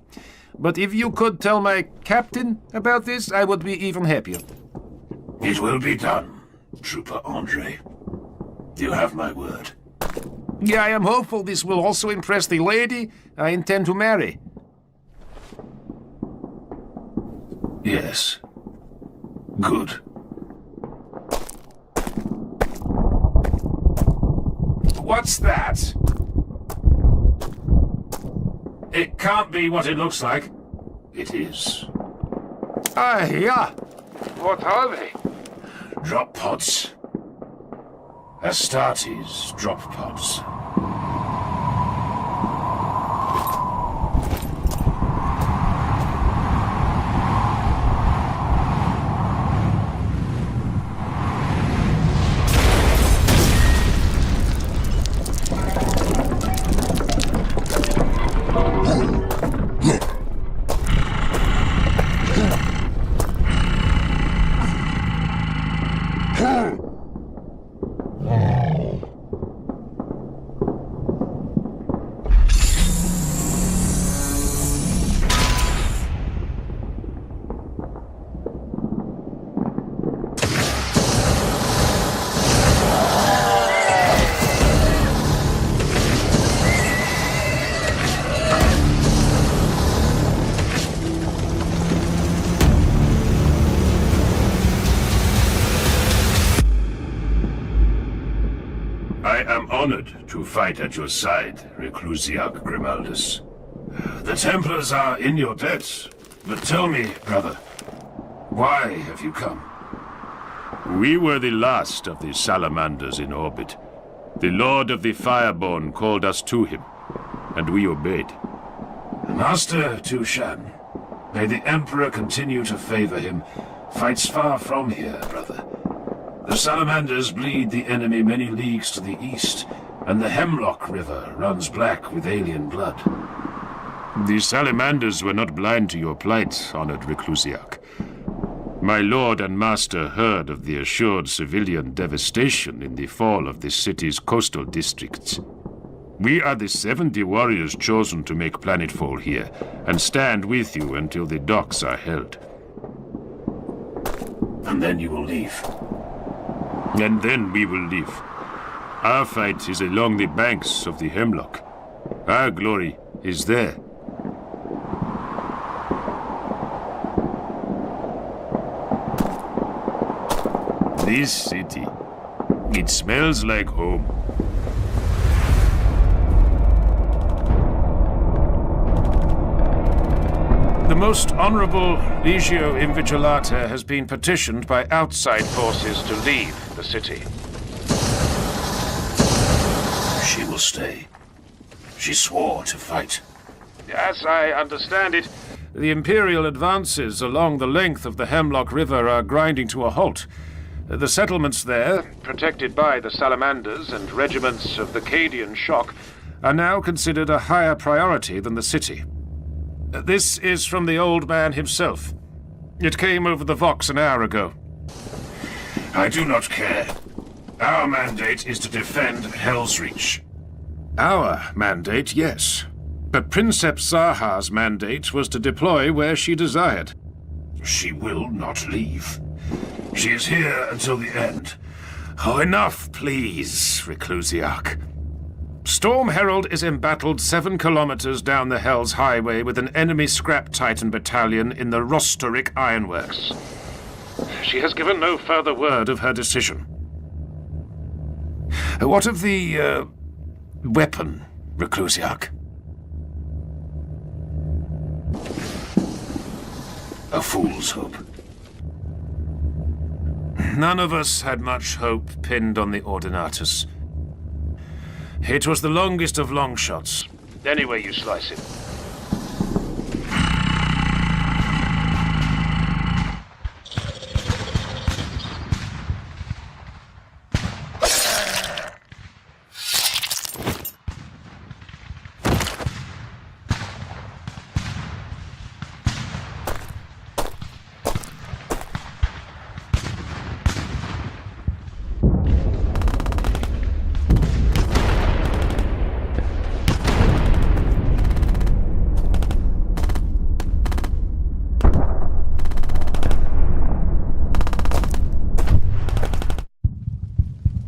[SPEAKER 4] But if you could tell my captain about this, I would be even happier.
[SPEAKER 2] It will be done, Trooper Andre. You have my word.
[SPEAKER 4] I am hopeful this will also impress the lady I intend to marry.
[SPEAKER 2] Yes. Good.
[SPEAKER 3] What's that? It can't be what it looks like.
[SPEAKER 2] It is.
[SPEAKER 4] Ah, yeah.
[SPEAKER 3] What are they?
[SPEAKER 2] Drop pods. Astartes drop pods. Honored to fight at your side, Reclusiac Grimaldus. The Templars are in your debt, but tell me, brother, why have you come?
[SPEAKER 12] We were the last of the salamanders in orbit. The Lord of the Fireborn called us to him, and we obeyed.
[SPEAKER 2] Master Tushan, may the Emperor continue to favor him, fights far from here, brother. The salamanders bleed the enemy many leagues to the east, and the Hemlock River runs black with alien blood.
[SPEAKER 12] The salamanders were not blind to your plight, honored Reclusiac. My lord and master heard of the assured civilian devastation in the fall of the city's coastal districts. We are the 70 warriors chosen to make planetfall here, and stand with you until the docks are held.
[SPEAKER 2] And then you will leave.
[SPEAKER 12] And then we will leave. Our fight is along the banks of the Hemlock. Our glory is there. This city, it smells like home.
[SPEAKER 5] The most honorable Legio Invigilata has been petitioned by outside forces to leave the city.
[SPEAKER 2] She will stay. She swore to fight.
[SPEAKER 5] As I understand it, the Imperial advances along the length of the Hemlock River are grinding to a halt. The settlements there, protected by the Salamanders and regiments of the Cadian Shock, are now considered a higher priority than the city. This is from the old man himself. It came over the Vox an hour ago.
[SPEAKER 2] I do not care. Our mandate is to defend Hell's Reach.
[SPEAKER 5] Our mandate, yes. But Princeps Zaha's mandate was to deploy where she desired.
[SPEAKER 2] She will not leave. She is here until the end.
[SPEAKER 5] Oh, enough, please, Reclusiac. Storm Herald is embattled 7 kilometers down the Hell's Highway with an enemy scrap Titan battalion in the Rostoric Ironworks. She has given no further word of her decision. What of the, weapon, Reclusiac?
[SPEAKER 2] A fool's hope.
[SPEAKER 5] None of us had much hope pinned on the Ordinatus. It was the longest of long shots, any way you slice it.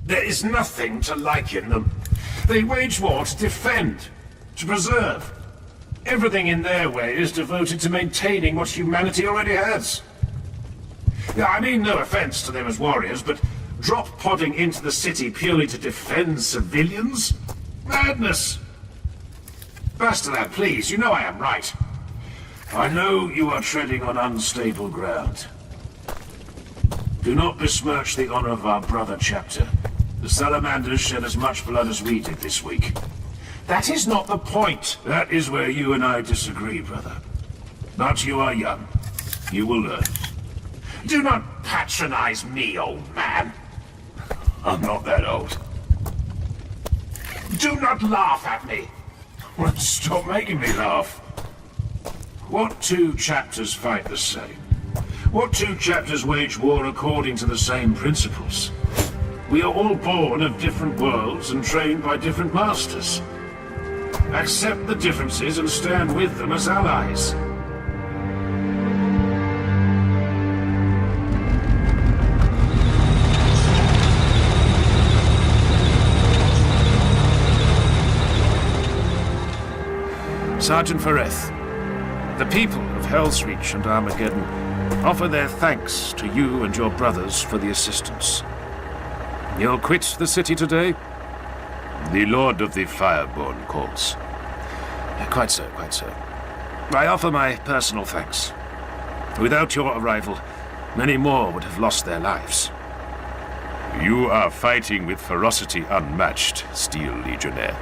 [SPEAKER 2] There is nothing to like in them. They wage war to defend, to preserve. Everything in their way is devoted to maintaining what humanity already has. Yeah, I mean no offense to them as warriors, but drop-podding into the city purely to defend civilians? Madness! Bastard, please, you know I am right. I know you are treading on unstable ground. Do not besmirch the honor of our brother chapter. The salamanders shed as much blood as we did this week. That is not the point. That is where you and I disagree, brother. But you are young. You will learn.
[SPEAKER 5] Do not patronize me, old man.
[SPEAKER 2] I'm not that old.
[SPEAKER 5] Do not laugh at me.
[SPEAKER 2] Well, stop making me laugh. What two chapters fight the same? What two chapters wage war according to the same principles? We are all born of different worlds and trained by different masters. Accept the differences and stand with them as allies. Sergeant Fereth, the people of Hell's Reach and Armageddon offer their thanks to you and your brothers for the assistance. You'll quit the city today?
[SPEAKER 12] The Lord of the Fireborn calls.
[SPEAKER 2] Quite so, quite so. I offer my personal thanks. Without your arrival, many more would have lost their lives.
[SPEAKER 12] You are fighting with ferocity unmatched, Steel Legionnaire.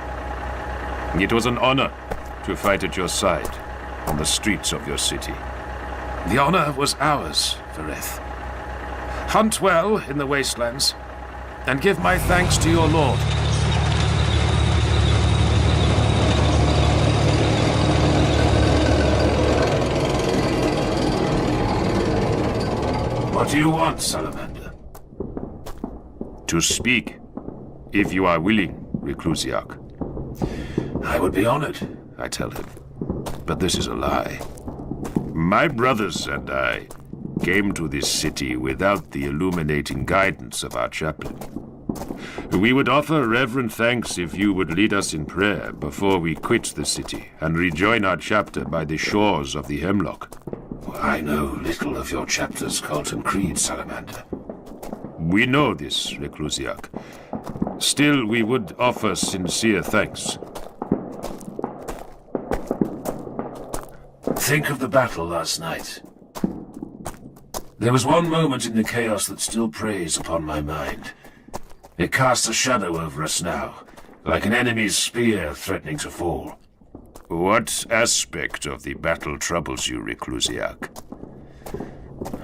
[SPEAKER 12] It was an honor to fight at your side on the streets of your city.
[SPEAKER 2] The honor was ours, Fereth. Hunt well in the wastelands, and give my thanks to your lord. What do you want, Salamander?
[SPEAKER 12] To speak, if you are willing, Reclusiac.
[SPEAKER 2] I would be honored, I tell him. But this is a lie.
[SPEAKER 12] My brothers and I came to this city without the illuminating guidance of our chaplain. We would offer reverent thanks if you would lead us in prayer before we quit the city and rejoin our chapter by the shores of the Hemlock.
[SPEAKER 2] I know little of your chapter's cult and creed, Salamander.
[SPEAKER 12] We know this, Reclusiac. Still, we would offer sincere thanks.
[SPEAKER 2] Think of the battle last night. There was one moment in the chaos that still preys upon my mind. It casts a shadow over us now, like an enemy's spear threatening to fall.
[SPEAKER 12] What aspect of the battle troubles you, Reclusiac?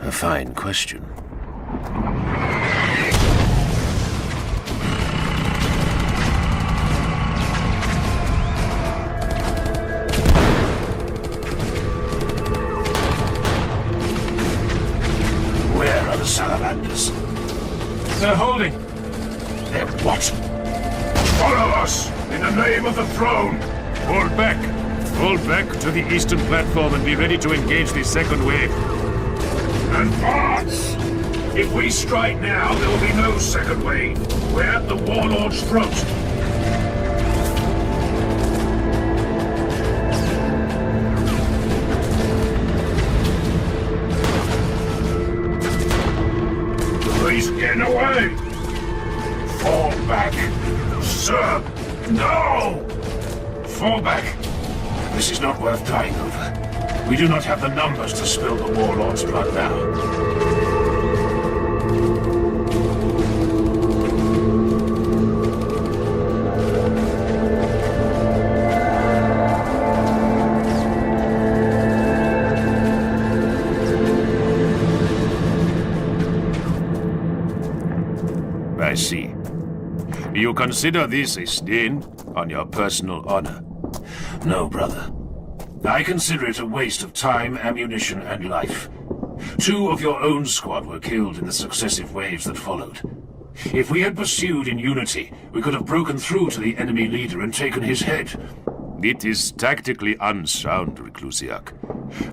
[SPEAKER 2] A fine question. Where are the salamanders?
[SPEAKER 4] They're holding.
[SPEAKER 2] They're what? Follow us, in the name of the throne!
[SPEAKER 12] Fall back! Fall back to the eastern platform and be ready to engage the second wave.
[SPEAKER 2] Advance! If we strike now, there will be no second wave. We're at the Warlord's throat. He's getting away! Fall back! Sir! No! Fall back! This is not worth dying over. We do not have the numbers to spill the Warlord's blood now.
[SPEAKER 12] I see. You consider this a stain on your personal honor?
[SPEAKER 2] No, brother. I consider it a waste of time, ammunition, and life. 2 of your own squad were killed in the successive waves that followed. If we had pursued in unity, we could have broken through to the enemy leader and taken his head.
[SPEAKER 12] It is tactically unsound, Reclusiac.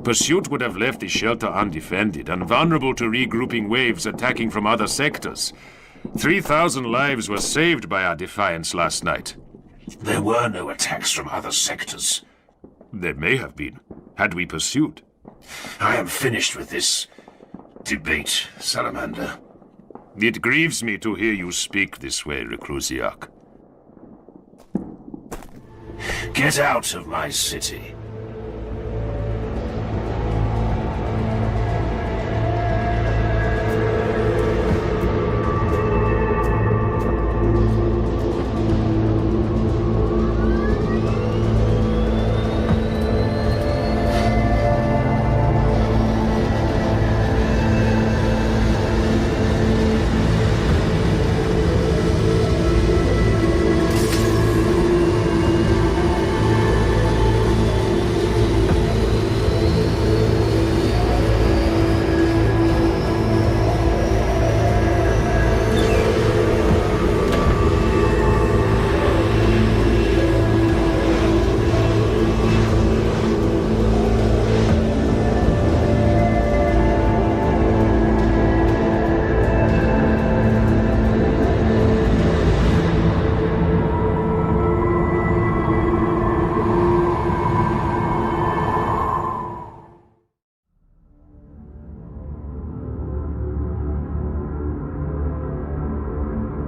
[SPEAKER 12] Pursuit would have left the shelter undefended and vulnerable to regrouping waves attacking from other sectors. 3,000 lives were saved by our defiance last night.
[SPEAKER 2] There were no attacks from other sectors.
[SPEAKER 12] There may have been, had we pursued.
[SPEAKER 2] I am finished with this debate, Salamander.
[SPEAKER 12] It grieves me to hear you speak this way, Reclusiac.
[SPEAKER 2] Get out of my city.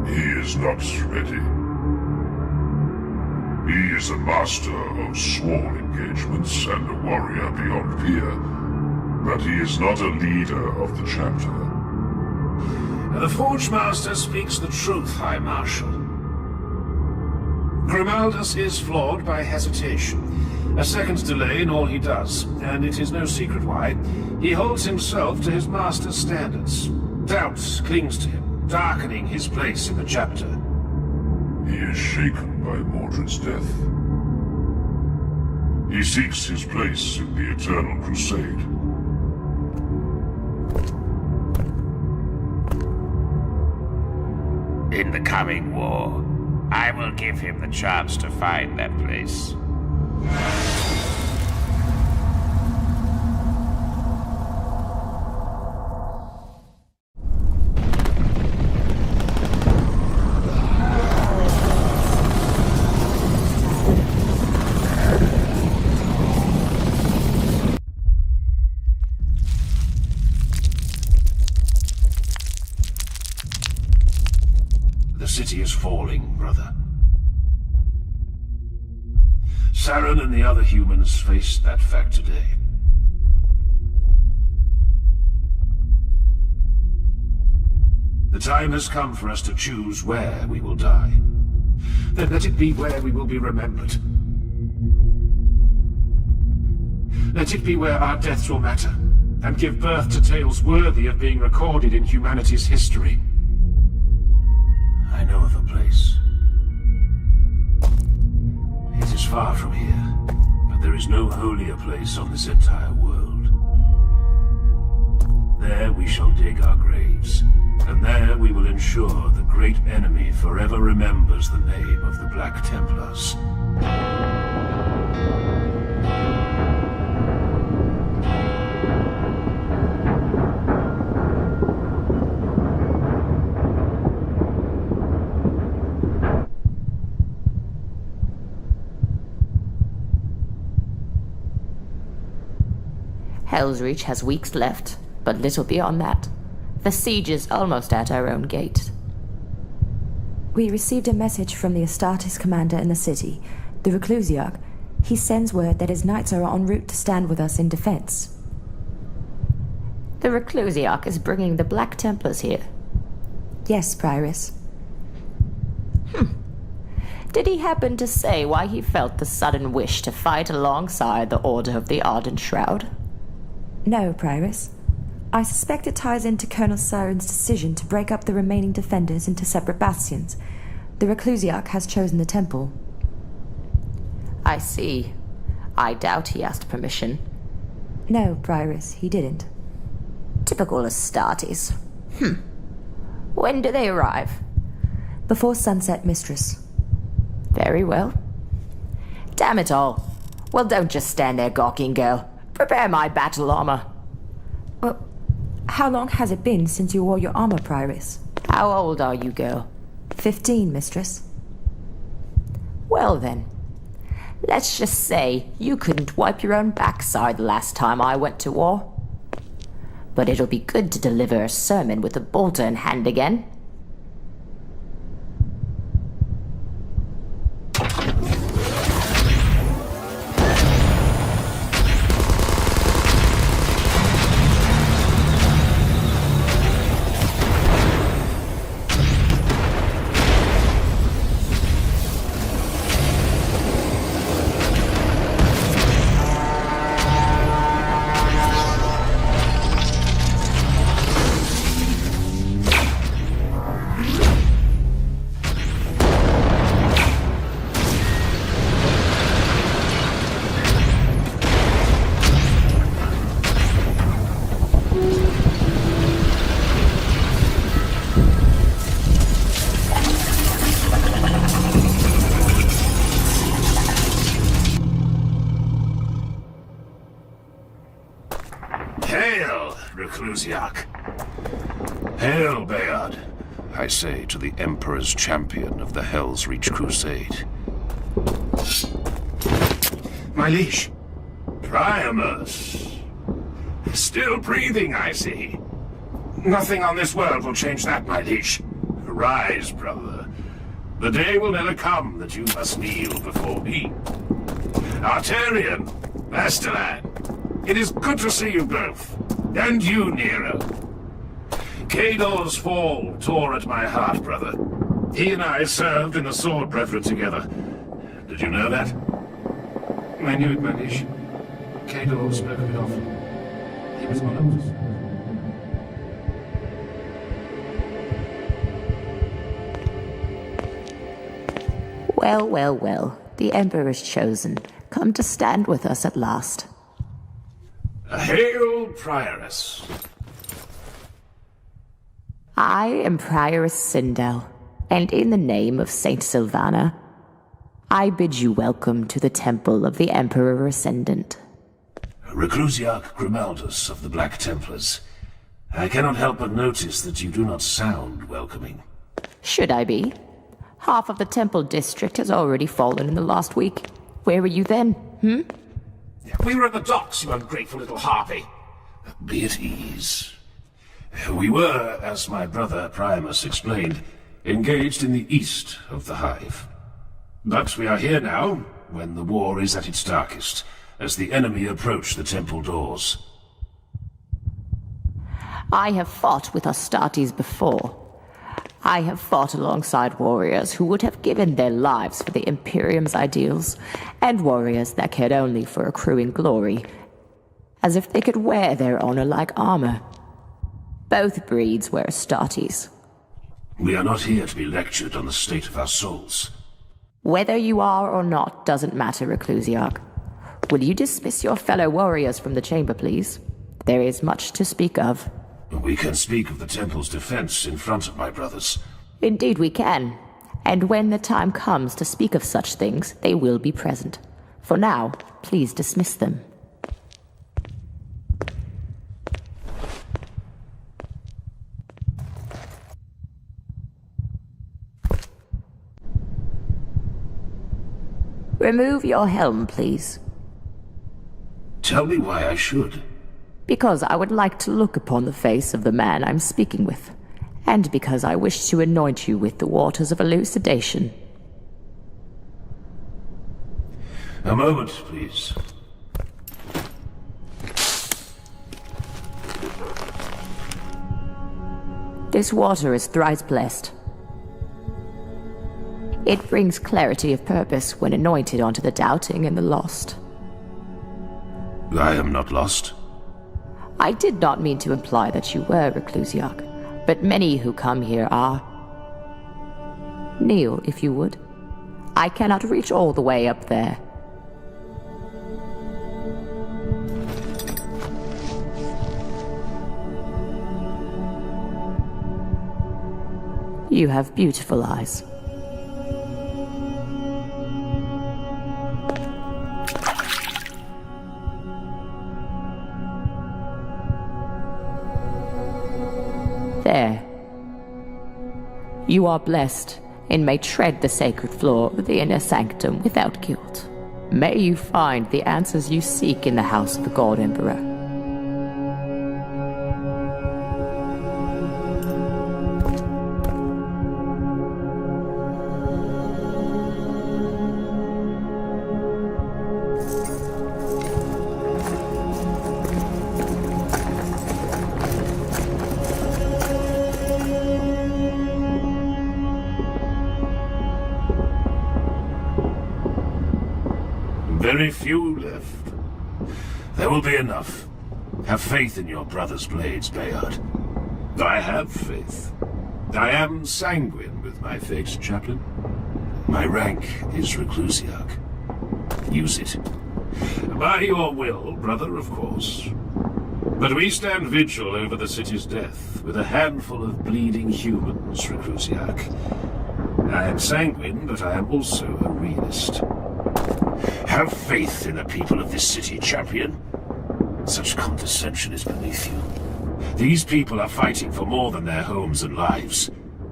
[SPEAKER 7] He is not ready. He is a master of small engagements and a warrior beyond peer, but he is not a leader of the chapter.
[SPEAKER 4] The Forge Master speaks the truth, High Marshal. Grimaldus is flawed by hesitation. A second's delay in all he does, and it is no secret why. He holds himself to his master's standards. Doubt clings to him, darkening his place in the chapter.
[SPEAKER 7] He is shaken by Mordred's death. He seeks his place in the Eternal Crusade.
[SPEAKER 5] In the coming war, I will give him the chance to find that place.
[SPEAKER 4] The city is falling, brother. Saren and the other humans faced that fact today. The time has come for us to choose where we will die. Then let it be where we will be remembered. Let it be where our deaths will matter, and give birth to tales worthy of being recorded in humanity's history. I know of a place. It is far from here, but there is no holier place on this entire world. There we shall dig our graves, and there we will ensure the great enemy forever remembers the name of the Black Templars.
[SPEAKER 13] Hell's has weeks left, but little beyond that. The siege is almost at our own gate.
[SPEAKER 14] We received a message from the Astartes commander in the city, the Reclusiarch. He sends word that his knights are en route to stand with us in defense.
[SPEAKER 13] The Reclusiarch is bringing the Black Templars here.
[SPEAKER 14] Yes, Prioress.
[SPEAKER 13] Did he happen to say why he felt the sudden wish to fight alongside the Order of the Ardent Shroud?
[SPEAKER 14] No, Prioress. I suspect it ties into Colonel Siren's decision to break up the remaining defenders into separate bastions. The Reclusiarch has chosen the temple.
[SPEAKER 13] I see. I doubt he asked permission.
[SPEAKER 14] No, Prioress, he didn't.
[SPEAKER 13] Typical Astartes. When do they arrive?
[SPEAKER 14] Before sunset, Mistress.
[SPEAKER 13] Very well. Damn it all. Well, don't just stand there gawking, girl. Prepare my battle armor.
[SPEAKER 14] Well, how long has it been since you wore your armor, Prioress?
[SPEAKER 13] How old are you, girl?
[SPEAKER 14] 15, Mistress.
[SPEAKER 13] Well then, let's just say you couldn't wipe your own backside the last time I went to war. But it'll be good to deliver a sermon with a bolter in hand again.
[SPEAKER 2] Hail, Bayard, I say to the Emperor's champion of the Hell's Reach Crusade.
[SPEAKER 4] My liege, Priamus. Still breathing, I see. Nothing on this world will change that, my liege.
[SPEAKER 2] Rise, brother. The day will never come that you must kneel before me. Arterian, Masterland, it is good to see you both. And you, Nero. Cador's fall tore at my heart, brother. He and I served in the Sword Brethren together. Did you know that?
[SPEAKER 4] I knew it, Manish. Cador spoke of it often. He was one of us.
[SPEAKER 13] Well, well, well. The Emperor's chosen. Come to stand with us at last.
[SPEAKER 2] Hail, Prioress.
[SPEAKER 13] I am Prioress Sindel, and in the name of Saint Sylvana, I bid you welcome to the Temple of the Emperor Ascendant.
[SPEAKER 2] Reclusiarch Grimaldus of the Black Templars. I cannot help but notice that you do not sound welcoming.
[SPEAKER 13] Should I be? Half of the Temple District has already fallen in the last week. Where were you then,
[SPEAKER 2] We were at the docks, you ungrateful little harpy. Be at ease. We were, as my brother Primus explained, engaged in the east of the Hive. But we are here now, when the war is at its darkest, as the enemy approach the temple doors.
[SPEAKER 13] I have fought with Astartes before. I have fought alongside warriors who would have given their lives for the Imperium's ideals, and warriors that cared only for accruing glory, as if they could wear their honor like armor. Both breeds were Astartes.
[SPEAKER 2] We are not here to be lectured on the state of our souls.
[SPEAKER 13] Whether you are or not doesn't matter, Reclusiarch. Will you dismiss your fellow warriors from the chamber, please? There is much to speak of.
[SPEAKER 2] We can speak of the temple's defense in front of my brothers.
[SPEAKER 13] Indeed we can. And when the time comes to speak of such things, they will be present. For now, please dismiss them. Remove your helm, please.
[SPEAKER 2] Tell me why I should.
[SPEAKER 13] Because I would like to look upon the face of the man I'm speaking with, and because I wish to anoint you with the waters of elucidation.
[SPEAKER 2] A moment, please.
[SPEAKER 13] This water is thrice blessed. It brings clarity of purpose when anointed onto the doubting and the lost.
[SPEAKER 2] I am not lost.
[SPEAKER 13] I did not mean to imply that you were, Reclusiarch, but many who come here are. Kneel, if you would. I cannot reach all the way up there. You have beautiful eyes. There. You are blessed, and may tread the sacred floor of the inner sanctum without guilt. May you find the answers you seek in the house of the God Emperor.
[SPEAKER 2] Very few left. There will be enough. Have faith in your brother's blades, Bayard. I have faith. I am sanguine with my fate, Chaplain. My rank is Reclusiarch. Use it. By your will, brother, of course. But we stand vigil over the city's death, with a handful of bleeding humans, Reclusiarch. I am sanguine, but I am also a realist. Have faith in the people of this city, champion. Such condescension is beneath you. These people are fighting for more than their homes and lives.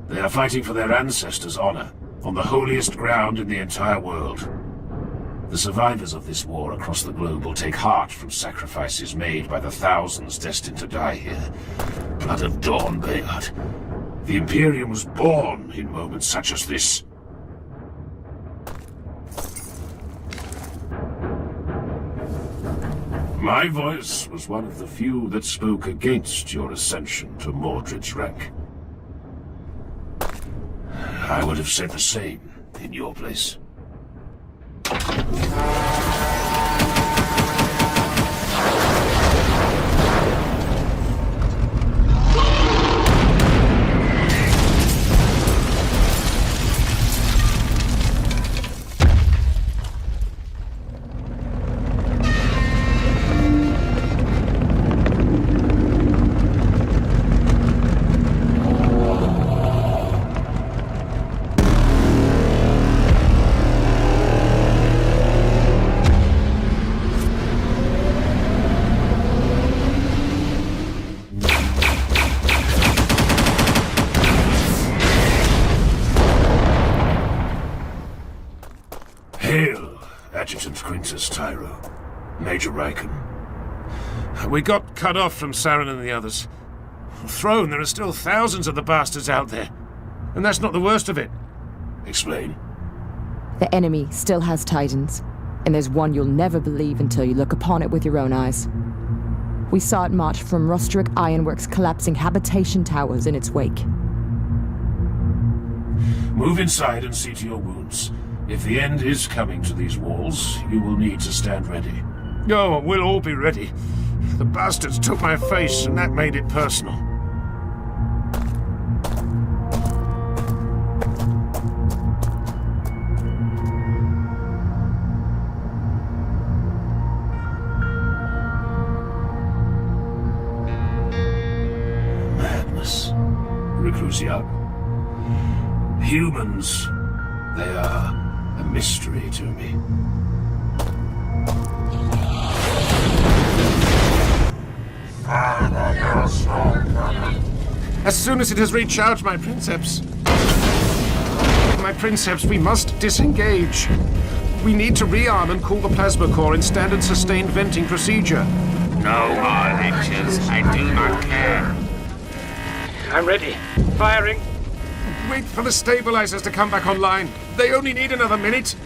[SPEAKER 2] They are fighting for their ancestors' honor, on the holiest ground in the entire world. The survivors of this war across the globe will take heart from sacrifices made by the thousands destined to die here. Blood of Dawn, Bayard. The Imperium was born in moments such as this. My voice was one of the few that spoke against your ascension to Mordred's rank. I would have said the same in your place. Hail, Adjutant Quintus Tyro, Major Rykon.
[SPEAKER 4] We got cut off from Saren and the others. Throne, there are still thousands of the bastards out there. And that's not the worst of it.
[SPEAKER 2] Explain.
[SPEAKER 8] The enemy still has Titans, and there's one you'll never believe until you look upon it with your own eyes. We saw it march from Rostrick Ironworks, collapsing habitation towers in its wake.
[SPEAKER 2] Move inside and see to your wounds. If the end is coming to these walls, you will need to stand ready.
[SPEAKER 4] Oh, we'll all be ready. The bastards took my face, and that made it personal.
[SPEAKER 2] Madness. Reclusiac. Humans, they are a mystery to me.
[SPEAKER 4] As soon as it has recharged my princeps. My princeps, we must disengage. We need to rearm and cool the plasma core in standard sustained venting procedure.
[SPEAKER 5] No more lectures. I do not care.
[SPEAKER 6] I'm ready. Firing.
[SPEAKER 4] Wait for the stabilizers to come back online. They only need another minute.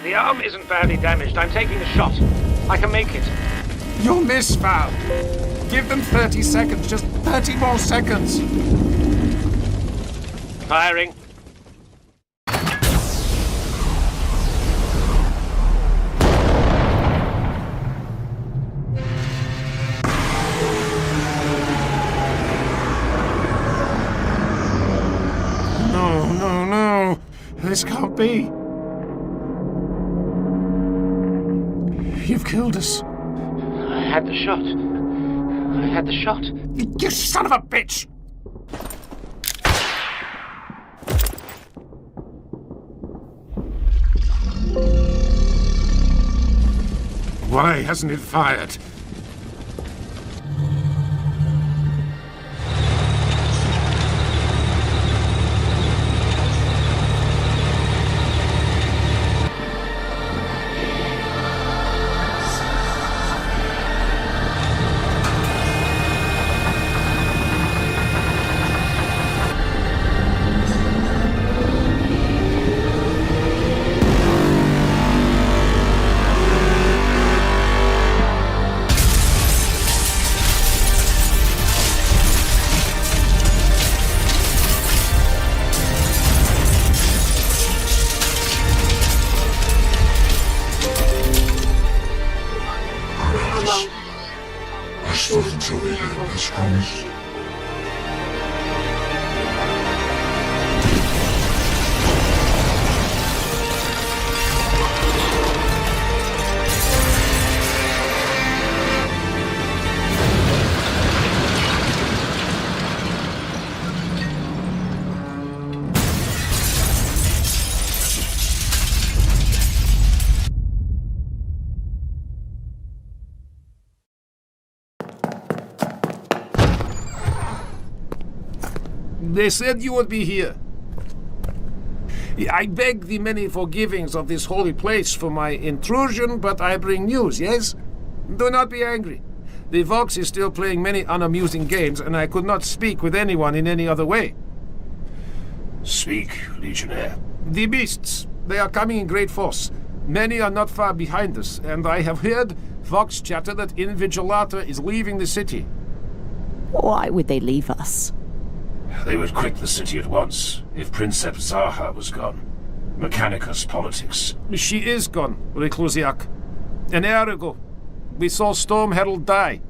[SPEAKER 6] The arm isn't badly damaged. I'm taking the shot. I can make it.
[SPEAKER 4] You'll miss, Val. Give them 30 seconds. Just 30 more seconds.
[SPEAKER 6] Firing.
[SPEAKER 4] No. This can't be. You've killed us.
[SPEAKER 6] I had the shot.
[SPEAKER 4] You son of a bitch! Why hasn't it fired? They said you would be here. I beg the many forgivings of this holy place for my intrusion, but I bring news, yes? Do not be angry. The Vox is still playing many unamusing games, and I could not speak with anyone in any other way.
[SPEAKER 2] Speak, Legionnaire.
[SPEAKER 4] The beasts. They are coming in great force. Many are not far behind us, and I have heard Vox chatter that Invigilata is leaving the city.
[SPEAKER 13] Why would they leave us?
[SPEAKER 2] They would quit the city at once if Princeps Zaha was gone. Mechanicus politics.
[SPEAKER 4] She is gone, Reclusiac. An hour ago, we saw Storm Herald die.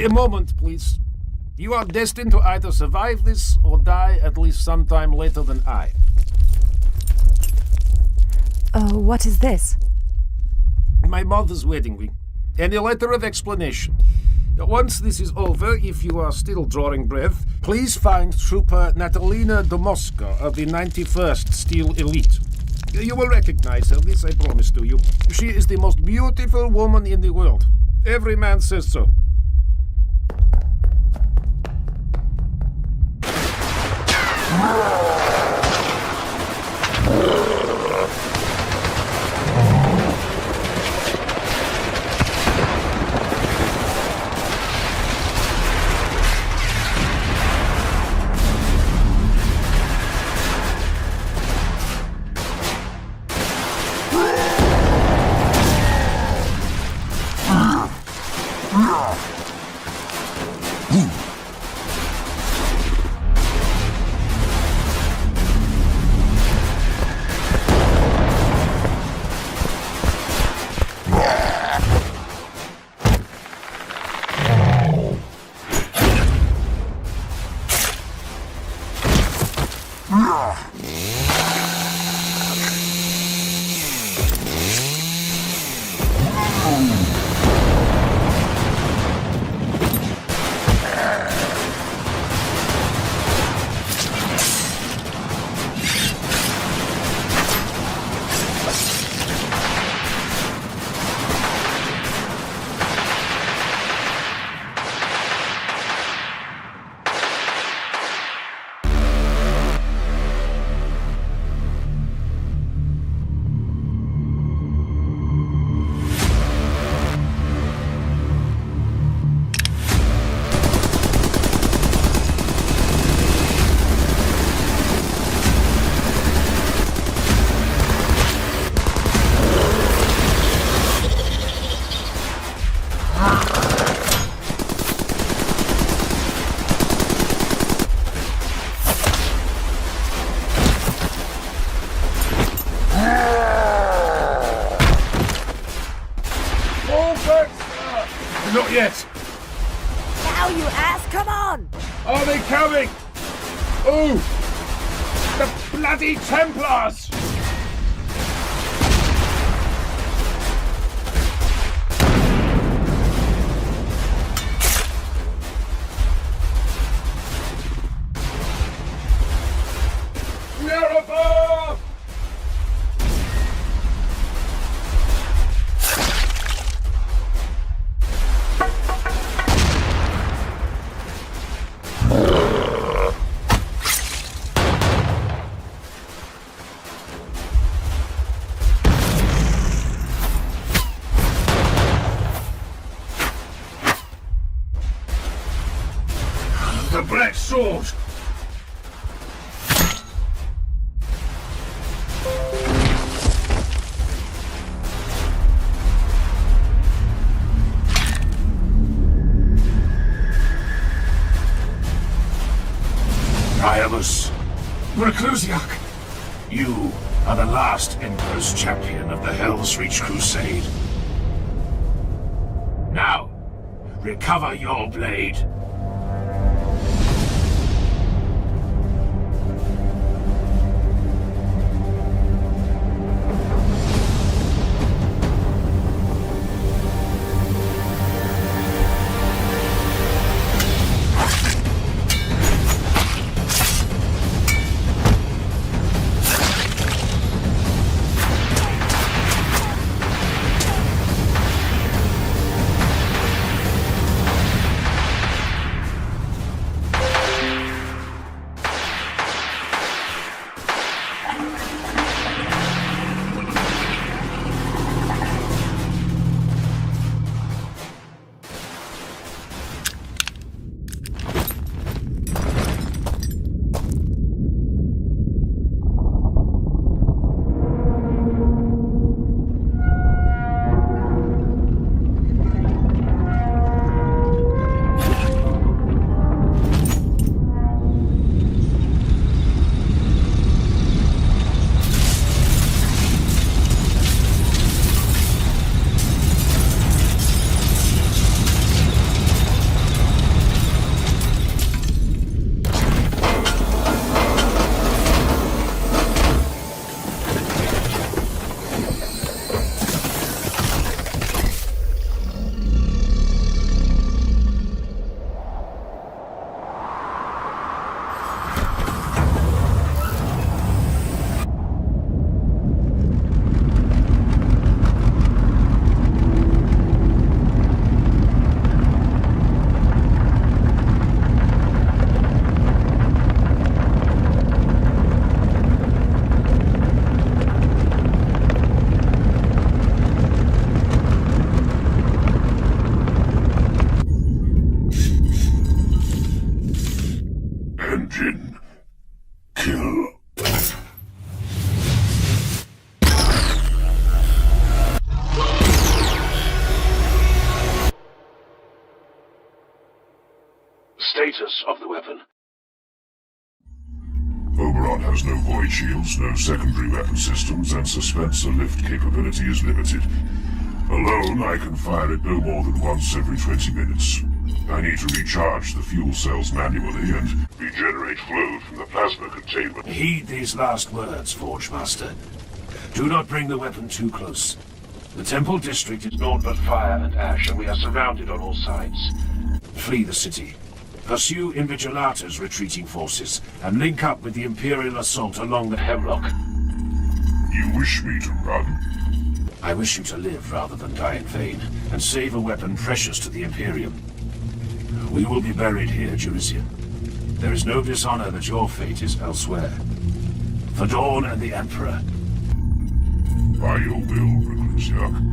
[SPEAKER 4] A moment, please. You are destined to either survive this or die at least sometime later than I.
[SPEAKER 14] Oh, what is this?
[SPEAKER 4] My mother's wedding ring, and a letter of explanation. Once this is over, if you are still drawing breath, please find Trooper Natalina Domoska of the 91st Steel Elite. You will recognize her, this I promise to you. She is the most beautiful woman in the world. Every man says so. Not yet.
[SPEAKER 8] Now, you ass, come on!
[SPEAKER 4] Are they coming? Oh! The bloody Templars! They're above!
[SPEAKER 9] sword!
[SPEAKER 2] Priamus,
[SPEAKER 9] Reclusiac!
[SPEAKER 2] you are the last Emperor's champion of the Hell's Reach Crusade. Now, recover your blade.
[SPEAKER 7] Engine. Kill.
[SPEAKER 3] Status of the weapon.
[SPEAKER 7] Oberon has no void shields, no secondary weapon systems, and Suspenser lift capability is limited. Alone, I can fire it no more than once every 20 minutes. I need to recharge the fuel cells manually and regenerate flow from the plasma containment.
[SPEAKER 2] Heed these last words, Forge Master. Do not bring the weapon too close. The Temple District is naught but fire and ash, and we are surrounded on all sides. Flee the city. Pursue Invigilata's retreating forces, and link up with the Imperial assault along the Hemlock.
[SPEAKER 7] You wish me to run?
[SPEAKER 2] I wish you to live rather than die in vain, and save a weapon precious to the Imperium. We will be buried here, Jurisian. There is no dishonor that your fate is elsewhere. For Dawn and the Emperor.
[SPEAKER 7] By your will, Reclusiac.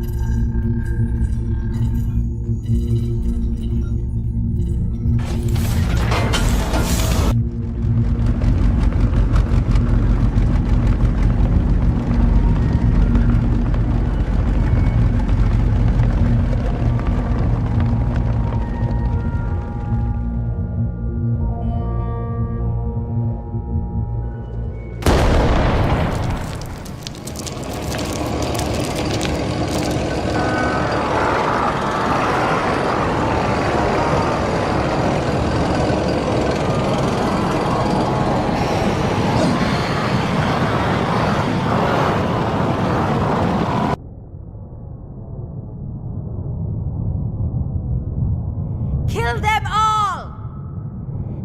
[SPEAKER 11] Kill them all!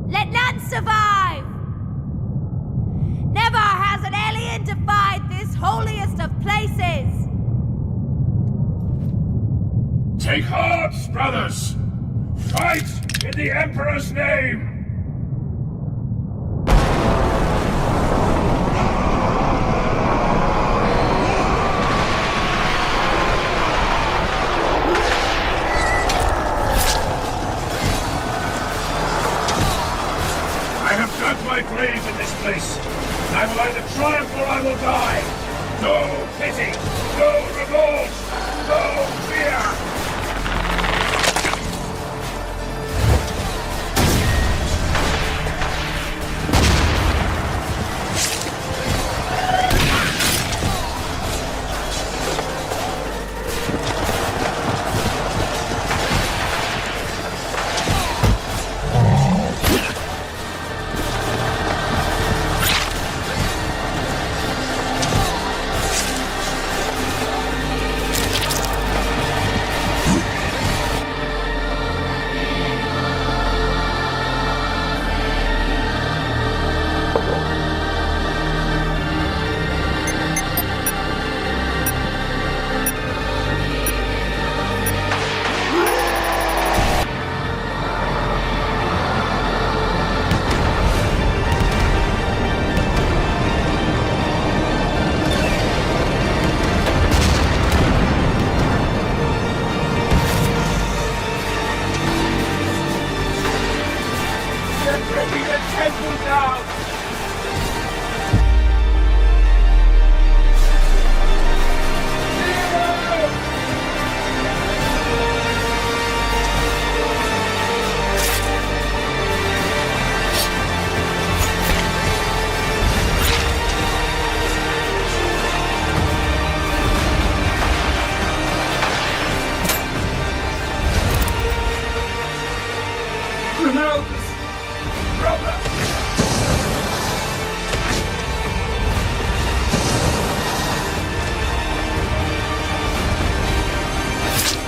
[SPEAKER 11] Let none survive! Never has an alien defied this holiest of places!
[SPEAKER 2] Take heart, brothers! Fight in the Emperor's name!
[SPEAKER 3] my grave in this place. I will either triumph or I will die. No pity, no remorse, no fear.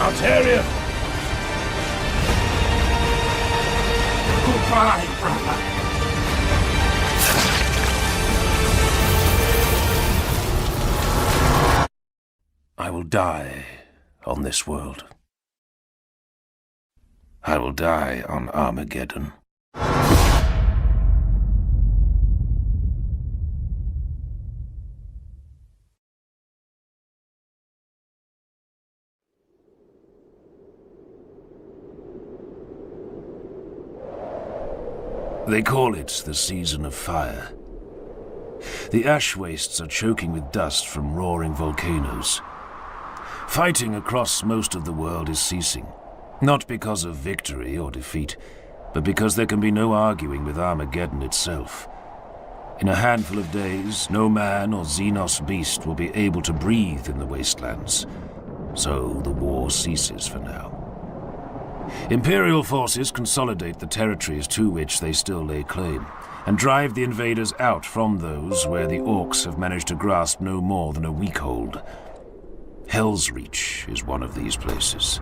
[SPEAKER 3] Ontario! Goodbye, brother.
[SPEAKER 2] I will die on this world. I will die on Armageddon. They call it the season of fire. The ash wastes are choking with dust from roaring volcanoes. Fighting across most of the world is ceasing, not because of victory or defeat, but because there can be no arguing with Armageddon itself. In a handful of days, no man or Xenos beast will be able to breathe in the wastelands, so the war ceases for now. Imperial forces consolidate the territories to which they still lay claim, and drive the invaders out from those where the orcs have managed to grasp no more than a weak hold. Hell's Reach is one of these places.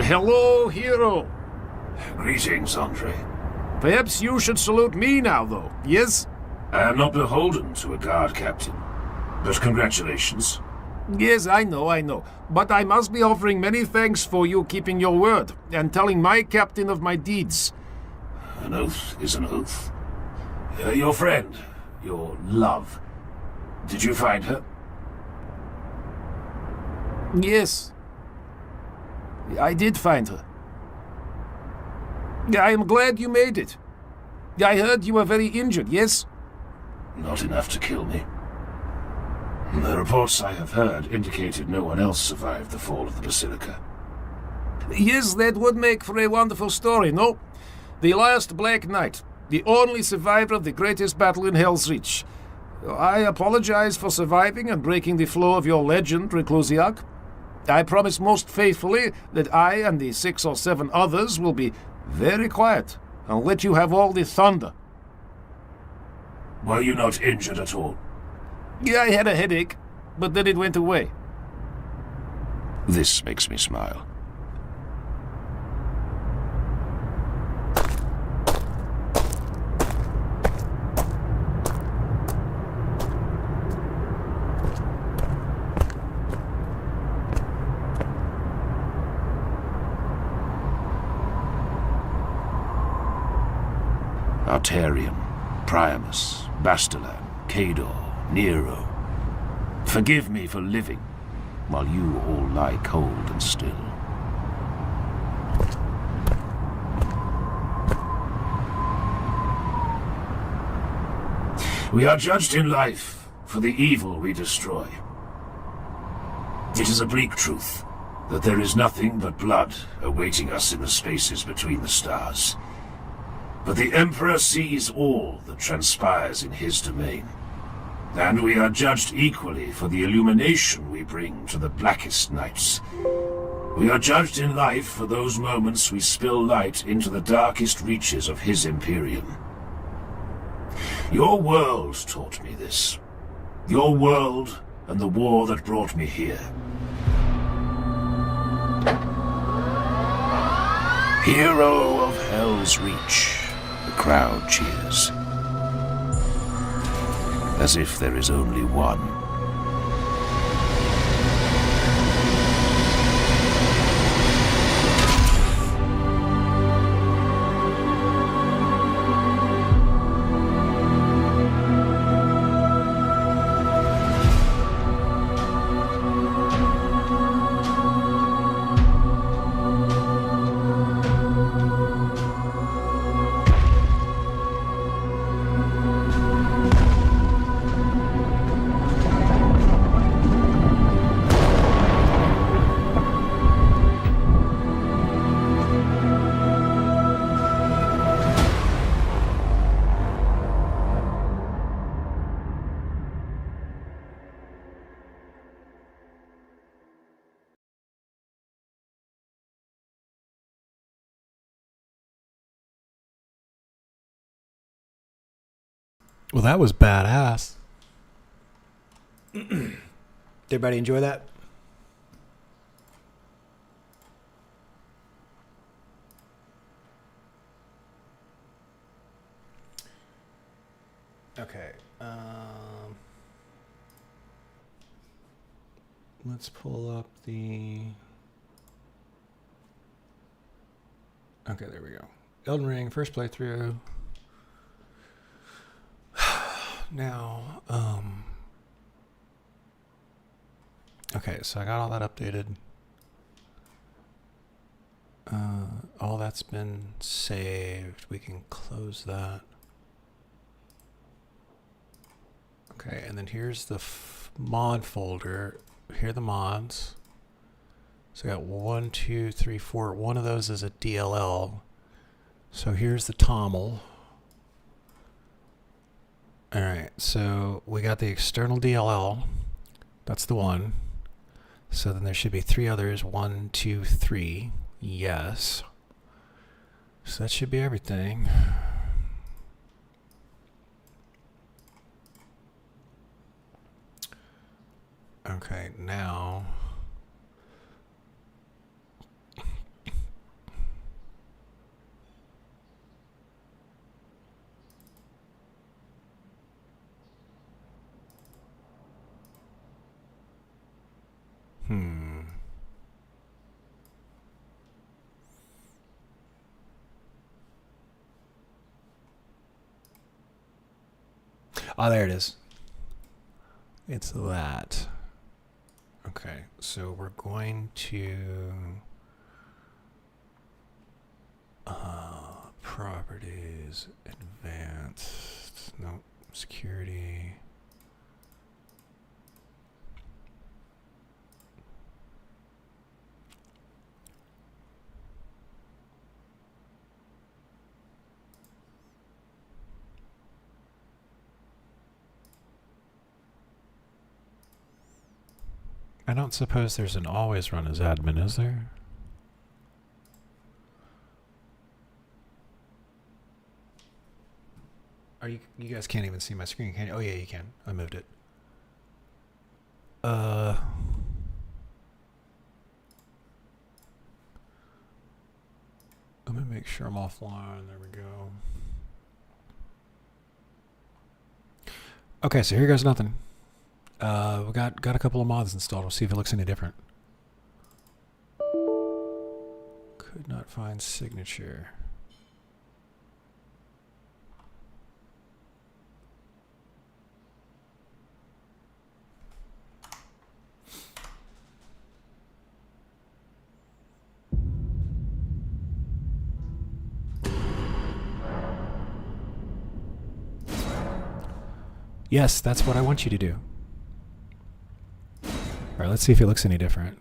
[SPEAKER 4] Hello, hero.
[SPEAKER 2] Greetings, Andre.
[SPEAKER 4] Perhaps you should salute me now, though, yes?
[SPEAKER 2] I am not beholden to a guard captain, but congratulations.
[SPEAKER 4] Yes, I know. But I must be offering many thanks for you keeping your word and telling my captain of my deeds.
[SPEAKER 2] An oath is an oath. Your friend, your love, did you find her?
[SPEAKER 4] Yes. I did find her. I am glad you made it. I heard you were very injured, yes?
[SPEAKER 2] Not enough to kill me. The reports I have heard indicated no one else survived the fall of the Basilica.
[SPEAKER 4] Yes, that would make for a wonderful story, no? The last Black Knight, the only survivor of the greatest battle in Hell's Reach. I apologize for surviving and breaking the flow of your legend, Reclusiac. I promise most faithfully that I and the 6 or 7 others will be very quiet and let you have all the thunder.
[SPEAKER 2] Were you not injured at all?
[SPEAKER 4] Yeah, I had a headache, but then it went away.
[SPEAKER 2] This makes me smile. Mortarion, Priamus, Bastalan, Cador, Nero. Forgive me for living, while you all lie cold and still. We are judged in life for the evil we destroy. It is a bleak truth that there is nothing but blood awaiting us in the spaces between the stars. But the Emperor sees all that transpires in his domain, and we are judged equally for the illumination we bring to the blackest nights. We are judged in life for those moments we spill light into the darkest reaches of his Imperium. Your world taught me this. Your world and the war that brought me here. Hero of Hell's Reach, the crowd cheers. As if there is only one.
[SPEAKER 1] Well, that was badass. Did everybody enjoy that? Okay. Let's pull up the... Okay, there we go. Elden Ring, first playthrough. Now, okay, so I got all that updated. All that's been saved. We can close that. Okay, and then here's the mod folder. Here are the mods. So I got 1, 2, 3, 4. One of those is a DLL. So here's the TOML. Alright, so we got the external DLL. That's the one. So then there should be 3 others. 1, 2, 3. Yes. So that should be everything. Okay, now... Oh, there it is. It's that. Okay, so we're going to properties, advanced, no, security. I don't suppose there's an always run as admin, is there? Are you guys can't even see my screen, can you? Oh yeah, you can. I moved it. Let me make sure I'm offline. There we go. Okay, so here goes nothing. We got a couple of mods installed. We'll see if it looks any different. Could not find signature. Yes, that's what I want you to do. Alright, let's see if it looks any different.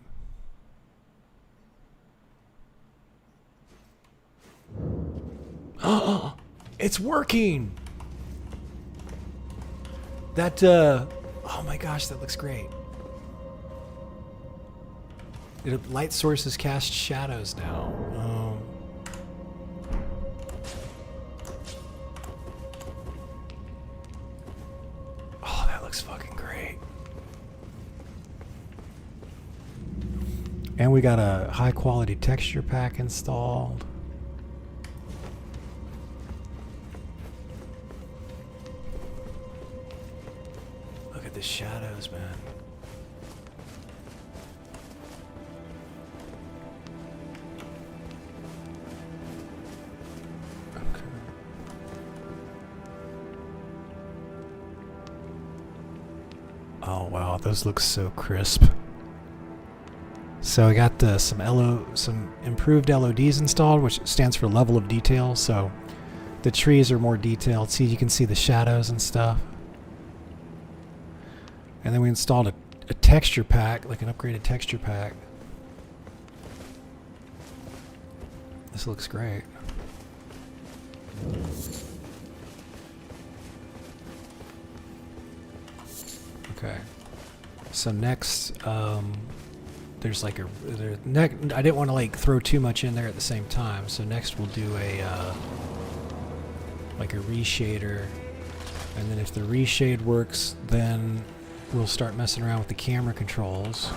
[SPEAKER 1] Oh, it's working! That, oh my gosh, that looks great. Light sources cast shadows now. Oh, that looks fucking great. And we got a high quality texture pack installed. Look at the shadows, man. Oh wow, those look so crisp. So I got some improved LODs installed, which stands for level of detail. So the trees are more detailed. See, you can see the shadows and stuff. And then we installed a texture pack, like an upgraded texture pack. This looks great. Okay. So next, there's like I didn't want to like throw too much in there at the same time. So next we'll do like a reshader, and then if the reshade works, then we'll start messing around with the camera controls.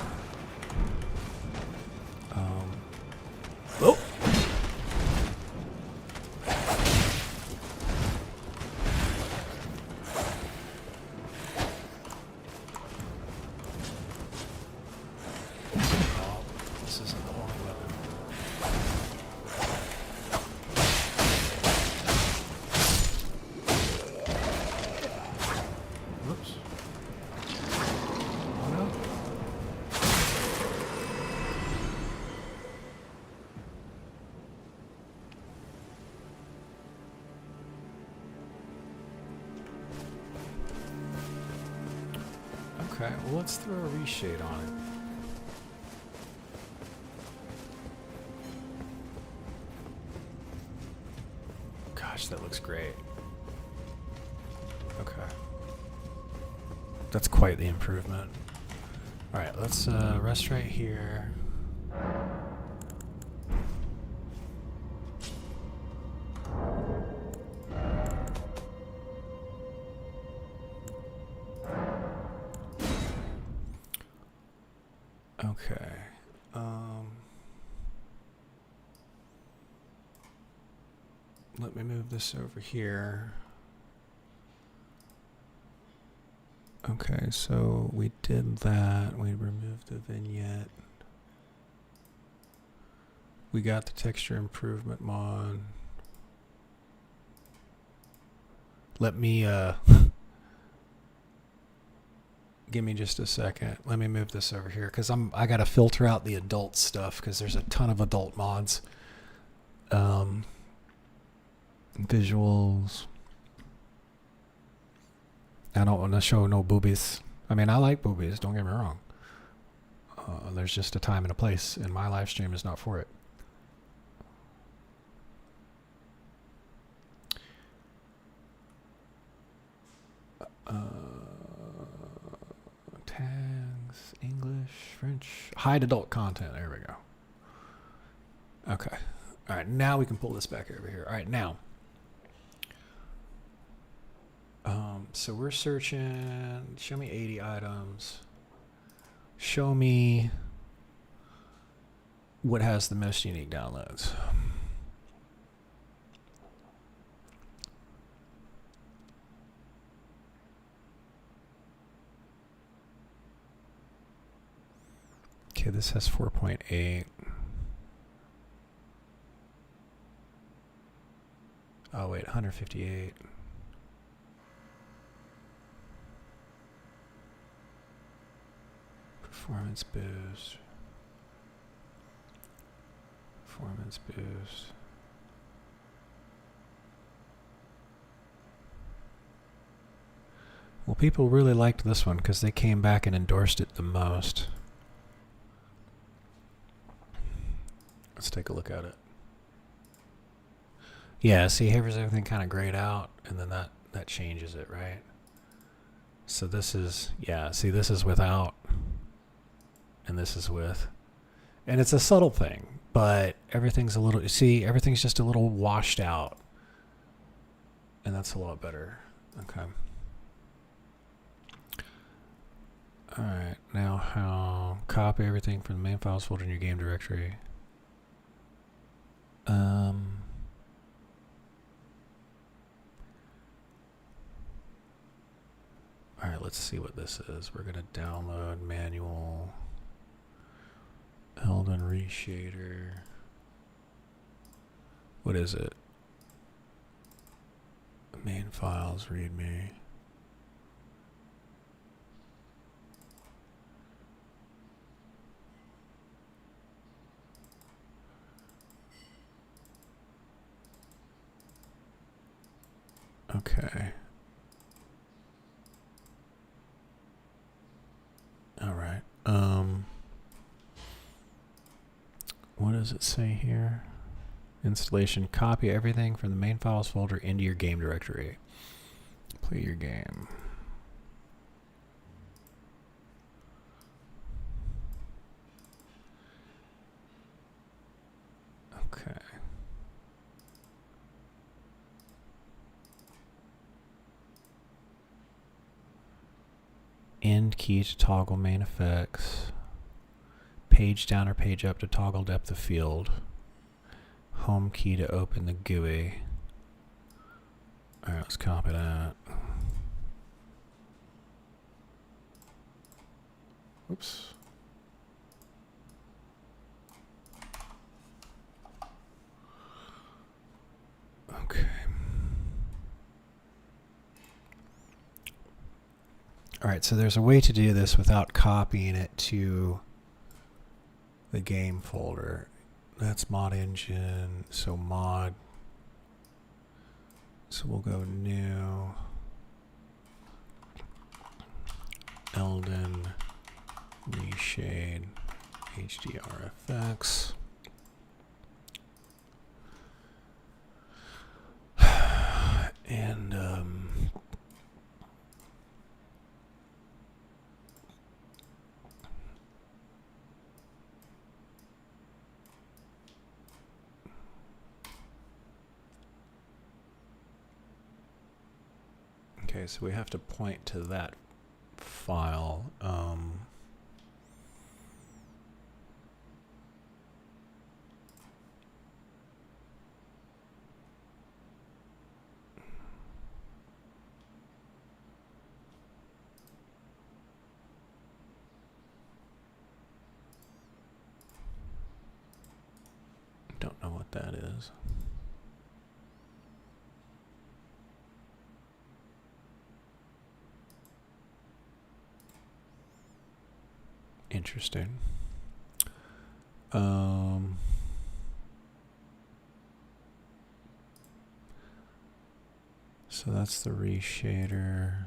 [SPEAKER 1] Oh. Okay, well let's throw a reshade on it. Gosh, that looks great. Okay. That's quite the improvement. Alright, let's rest right here. Okay. Let me move this over here. Okay, so we did that. We removed the vignette. We got the texture improvement mod. Let me give me just a second. Let me move this over here because I gotta filter out the adult stuff because there's a ton of adult mods. Visuals. I don't want to show no boobies. I mean, I like boobies, don't get me wrong. There's just a time and a place, and my live stream is not for it. Tags, English, French, hide adult content. There we go. Okay. All right, now we can pull this back over here. All right, now. So we're searching. Show me 80 items. Show me what has the most unique downloads. Okay, this has 4.8. Oh wait, 158. Performance boost. Performance boost. Well, people really liked this one because they came back and endorsed it the most. Let's take a look at it. Yeah, see, here's everything kind of grayed out, and then that changes it, right? So this is, yeah, see, this is without, and this is with. And it's a subtle thing, but everything's a little, see, everything's just a little washed out. And that's a lot better. Okay. Alright, now how copy everything from the main files folder in your game directory. Alright, let's see what this is. We're gonna download manual Elden Reshader. What is it? Main files, readme. Okay. All right. What does it say here? Installation. Copy everything from the main files folder into your game directory. Play your game. Okay. End key to toggle main effects. Page down or page up to toggle depth of field. Home key to open the GUI. Alright, let's copy that. Oops. Okay. Alright, so there's a way to do this without copying it to the game folder. That's mod engine, so mod. So we'll go new Elden Reshade HDRFX. And okay, so we have to point to that file. Don't know what that is. Interesting. So that's the reshader.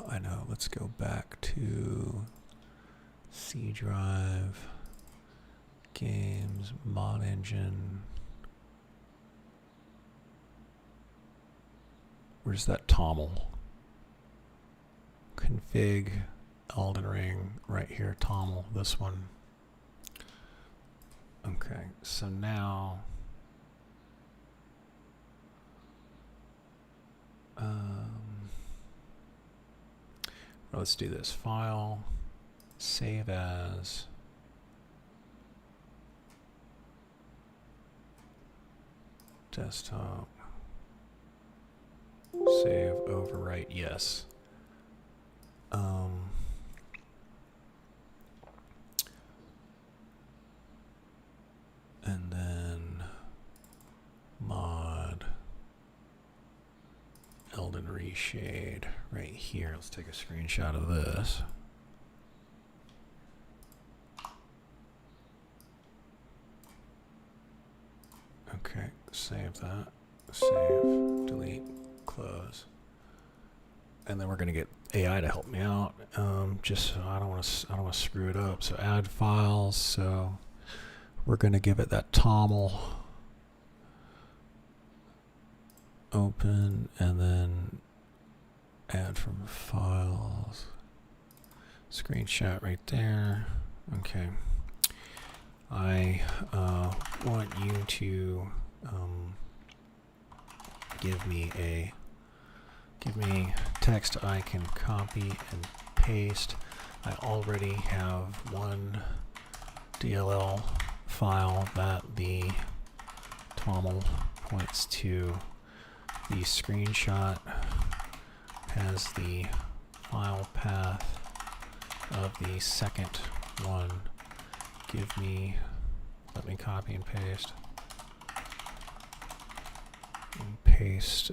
[SPEAKER 1] I know. Let's go back to C drive, games, mod engine. Where's that TOML? Config Elden Ring right here, TOML, this one. Okay, so now let's do this. File, save as, desktop, save, overwrite, yes. And then mod Elden Reshade right here. Let's take a screenshot of this. Okay, save that. Save, delete, close. And then we're gonna get AI to help me out. Just so I don't want to screw it up. So add files. So we're gonna give it that toml. Open and then add from files. Screenshot right there. Okay. I want you to give me text I can copy and paste. I already have one DLL file that the toml points to. The screenshot has the file path of the second one. Let me copy and paste. And paste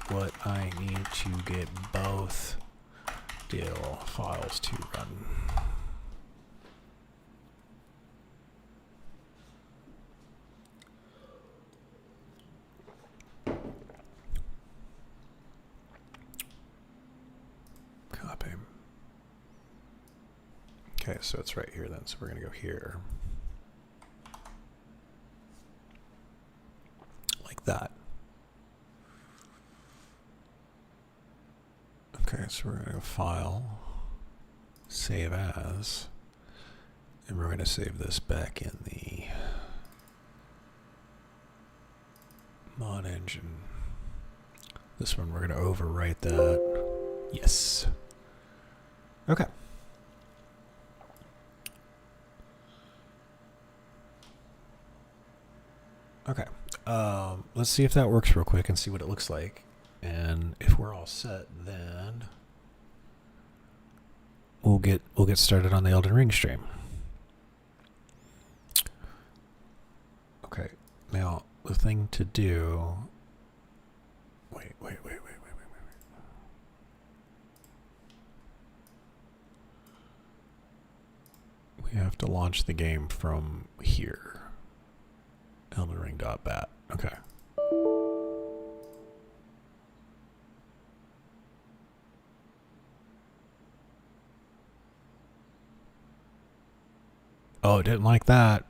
[SPEAKER 1] what I need to get both DLL files to run. Copy. Okay, so it's right here then, so we're going to go here. Like that. Okay, so we're going to go File, Save As, and we're going to save this back in the mod engine. This one, we're going to overwrite that. Yes. Okay. Okay. Let's see if that works real quick and see what it looks like. And if we're all set, then we'll get started on the Elden Ring stream. Okay. Now the thing to do. Wait. We have to launch the game from here. EldenRing.bat. Okay. Oh, it didn't like that.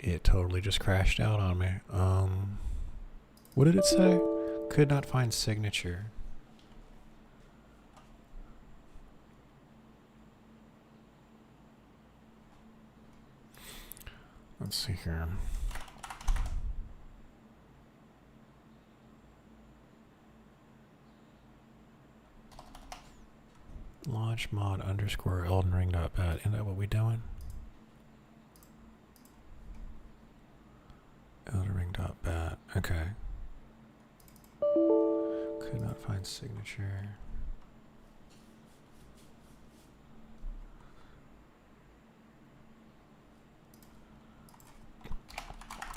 [SPEAKER 1] It totally just crashed out on me. What did it say? Could not find signature. Let's see here. Launch mod underscore eldenring.bat. Isn't that what we doing? EldenRing.bat. Okay. Could not find signature.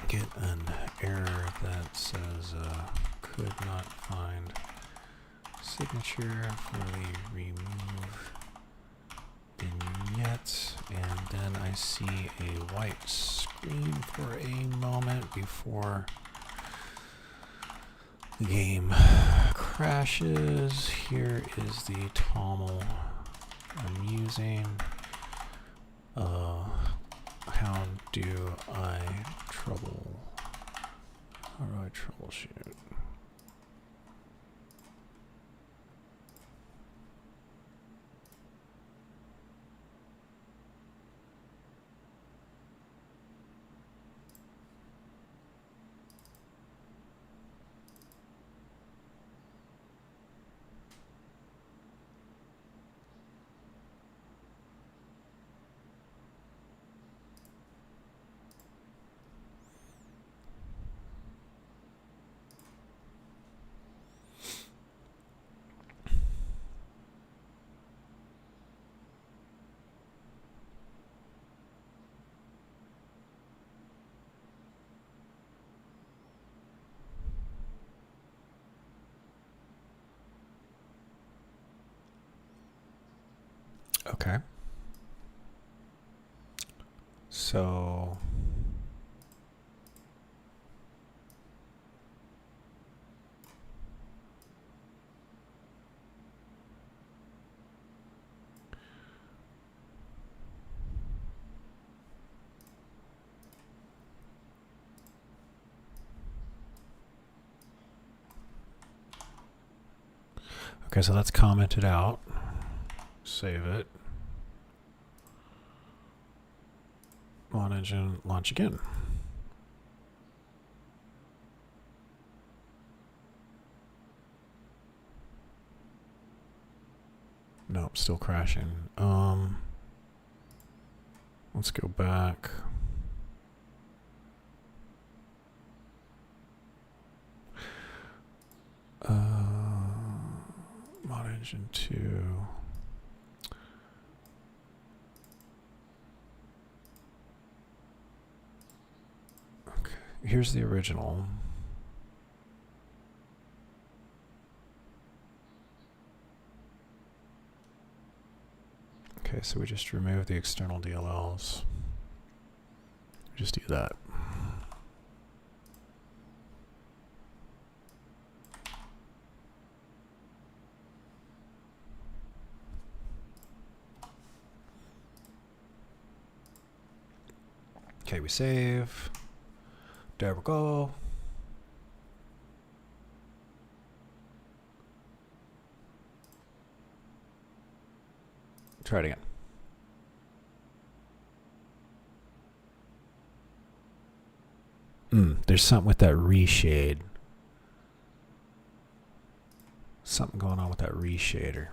[SPEAKER 1] Get an error that says could not find signature for the remove vignette, and then I see a white screen for a moment before the game crashes. Here is the toml I'm using. How do I troubleshoot? Okay. So okay, so that's commented out. Save it. On engine, launch again. Nope, still crashing. Let's go back. Mod engine 2. Okay, here's the original. Okay, so we just remove the external DLLs. Just do that. Okay, we save. There we go. Try it again. There's something with that reshade. Something going on with that reshader.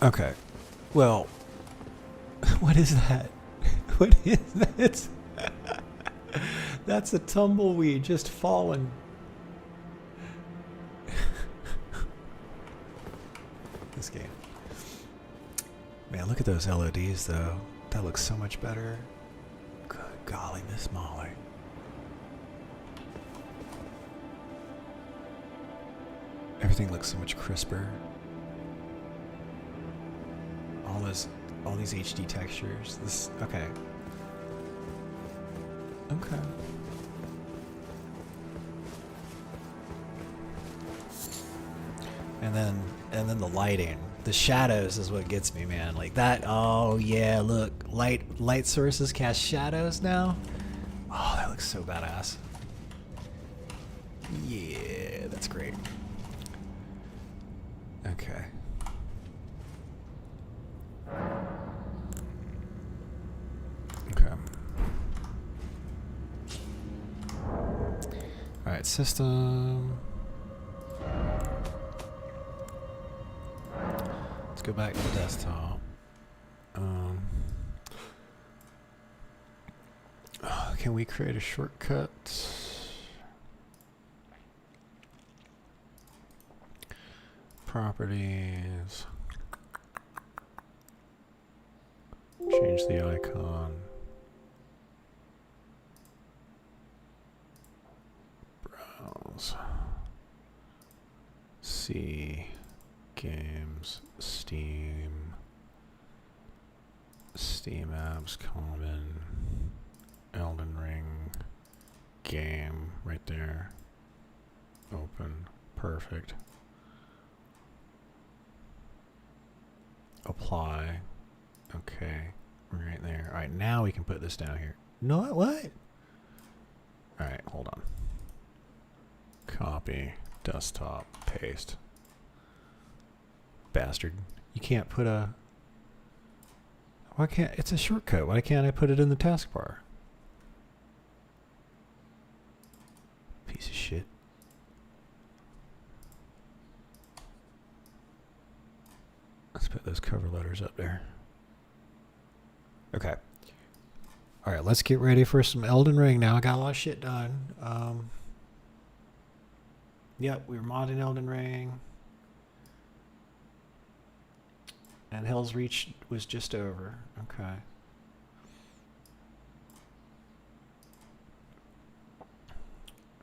[SPEAKER 1] Okay. Well, what is that? What is that? That's a tumbleweed just falling. This game. Man, look at those LODs though. That looks so much better. Good golly, Miss Molly. Everything looks so much crisper. All these HD textures. This okay. Okay. And then the lighting. The shadows is what gets me, man. Like that. Oh yeah, look. Light sources cast shadows now. Oh, that looks so badass. Yeah, that's great. Okay. Alright, system. Let's go back to the desktop. Can we create a shortcut? Properties. Change the icon. Browse. See. Games. Steam. Steam apps. Common. Elden Ring. Game. Right there. Open. Perfect. Apply. Okay. Right there. Alright, now we can put this down here. No, what? Alright, hold on. Copy. Desktop. Paste. Bastard. You can't put a... Why can't... It's a shortcut. Why can't I put it in the taskbar? Piece of shit. Let's put those cover letters up there. Okay. Alright, let's get ready for some Elden Ring now. I got a lot of shit done. Yep, we were modding Elden Ring. And Hell's Reach was just over. Okay.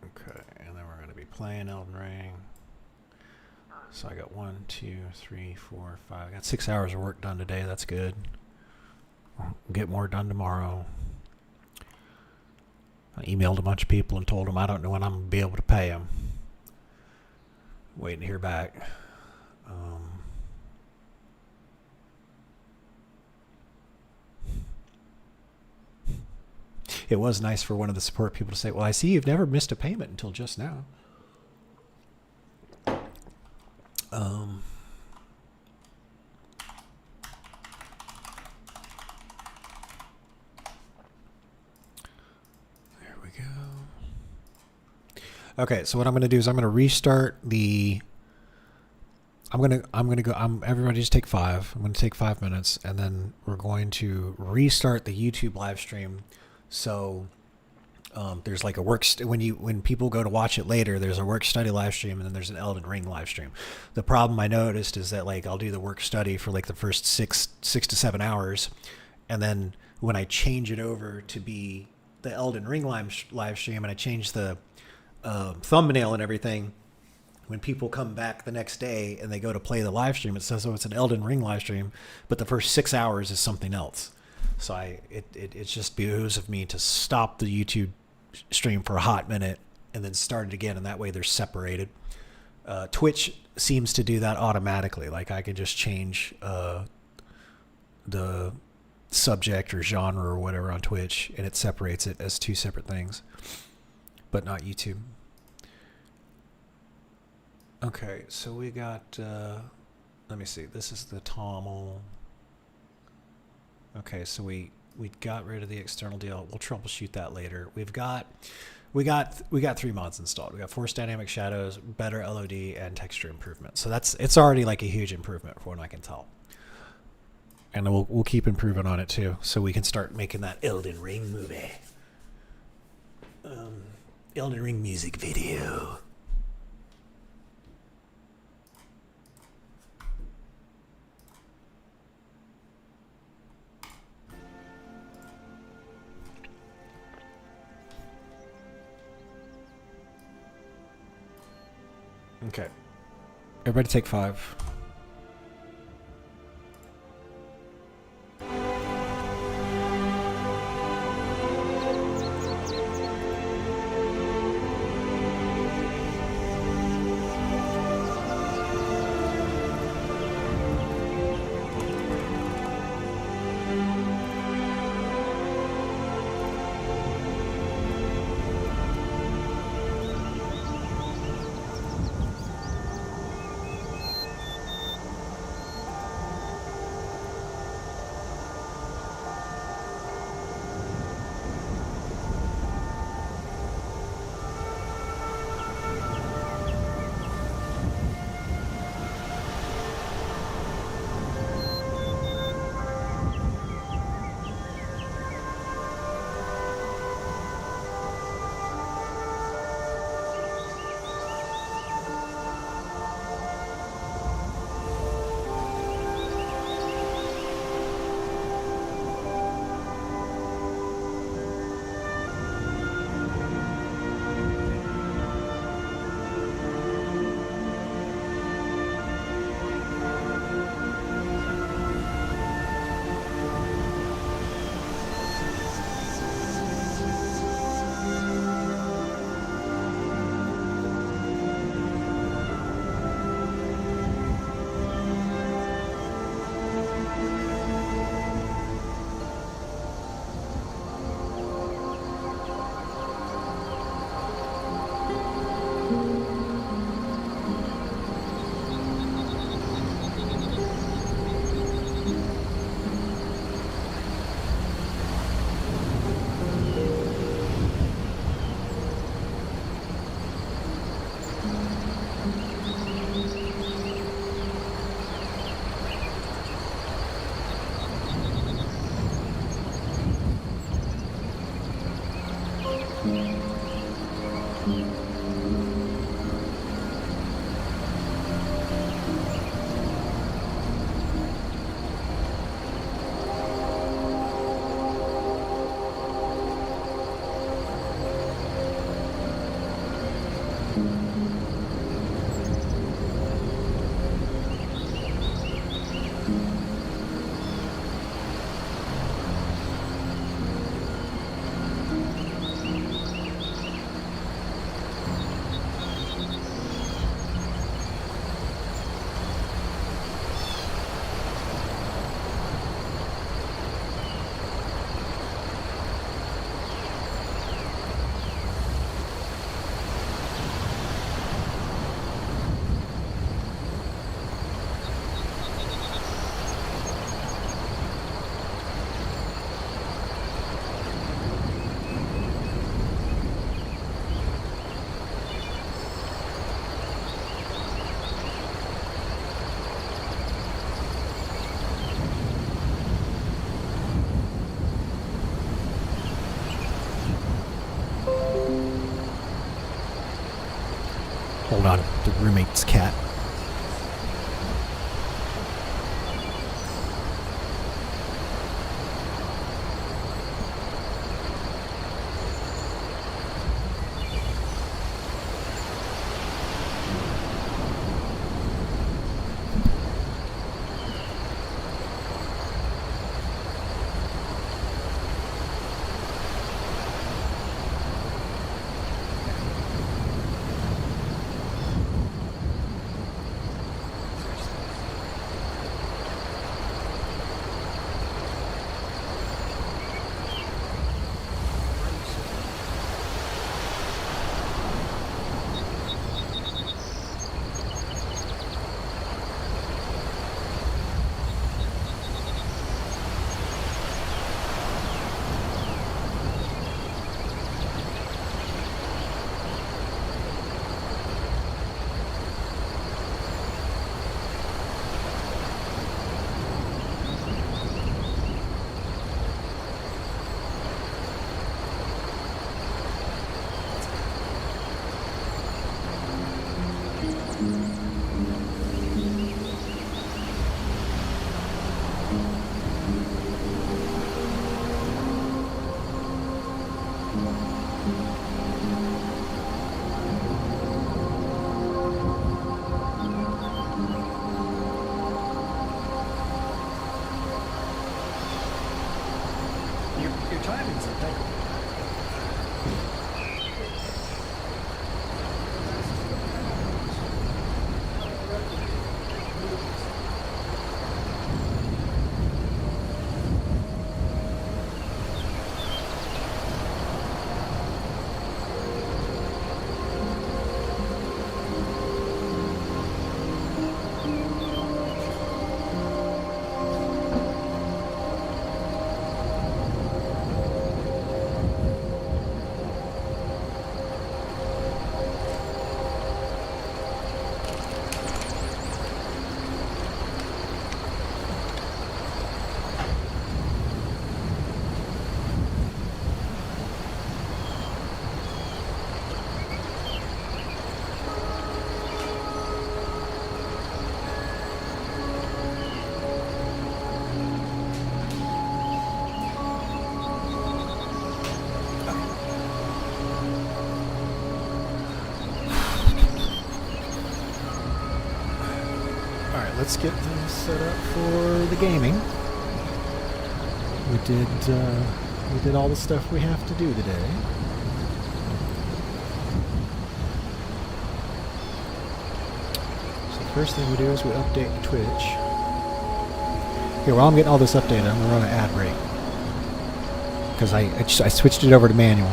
[SPEAKER 1] Okay, and then we're going to be playing Elden Ring. So I got 1, 2, 3, 4, 5. I got 6 hours of work done today. That's good. I'll get more done tomorrow. I emailed a bunch of people and told them I don't know when I'm going to be able to pay them. Waiting to hear back. It was nice for one of the support people to say, well, I see you've never missed a payment until just now. There we go. Okay, so what I'm going to do is I'm going to restart the... everybody just take 5. I'm going to take 5 minutes, and then we're going to restart the YouTube live stream. So there's like a when people go to watch it later, there's a work study live stream, and then there's an Elden Ring live stream. The problem I noticed is that like I'll do the work study for like the first 6 to 7 hours, and then when I change it over to be the Elden Ring live stream, and I change the thumbnail and everything, when people come back the next day and they go to play the live stream, it says, oh, it's an Elden Ring live stream, but the first 6 hours is something else. So it just behooves of me to stop the YouTube stream for a hot minute and then start it again, and that way they're separated. Twitch seems to do that automatically. Like I can just change the subject or genre or whatever on Twitch, and it separates it as 2 separate things, but not YouTube. Okay, so we got, let me see, this is the Tommel. Okay, so we got rid of the external deal. We'll troubleshoot that later. We got 3 mods installed. We got Force Dynamic Shadows, better LOD, and texture improvement. So it's already like a huge improvement from what I can tell. And we'll keep improving on it too, so we can start making that Elden Ring movie. Elden Ring music video. Okay. Everybody take 5. Hold on, the roommate's cat. Your timing's impeccable. Let's get things set up for the gaming. We did all the stuff we have to do today. So the first thing we do is we update Twitch. Here, while I'm getting all this updated, I'm gonna run an ad break because I switched it over to manual.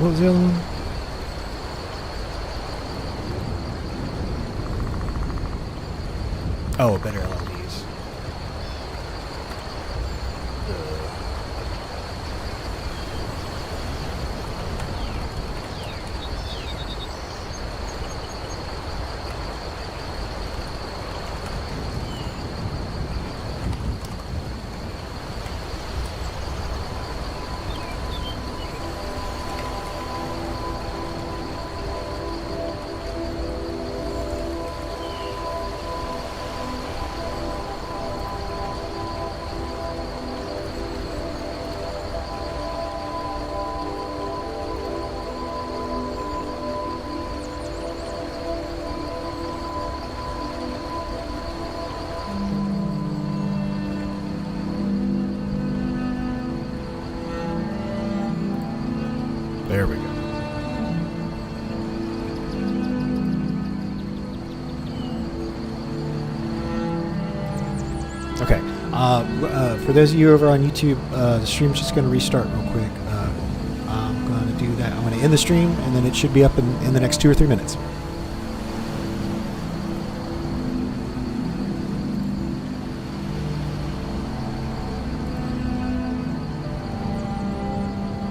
[SPEAKER 1] What was the other one? Oh, better LLDs. There we go. Okay. For those of you over on YouTube, the stream's just going to restart real quick. I'm going to do that. I'm going to end the stream, and then it should be up in the next 2 or 3 minutes.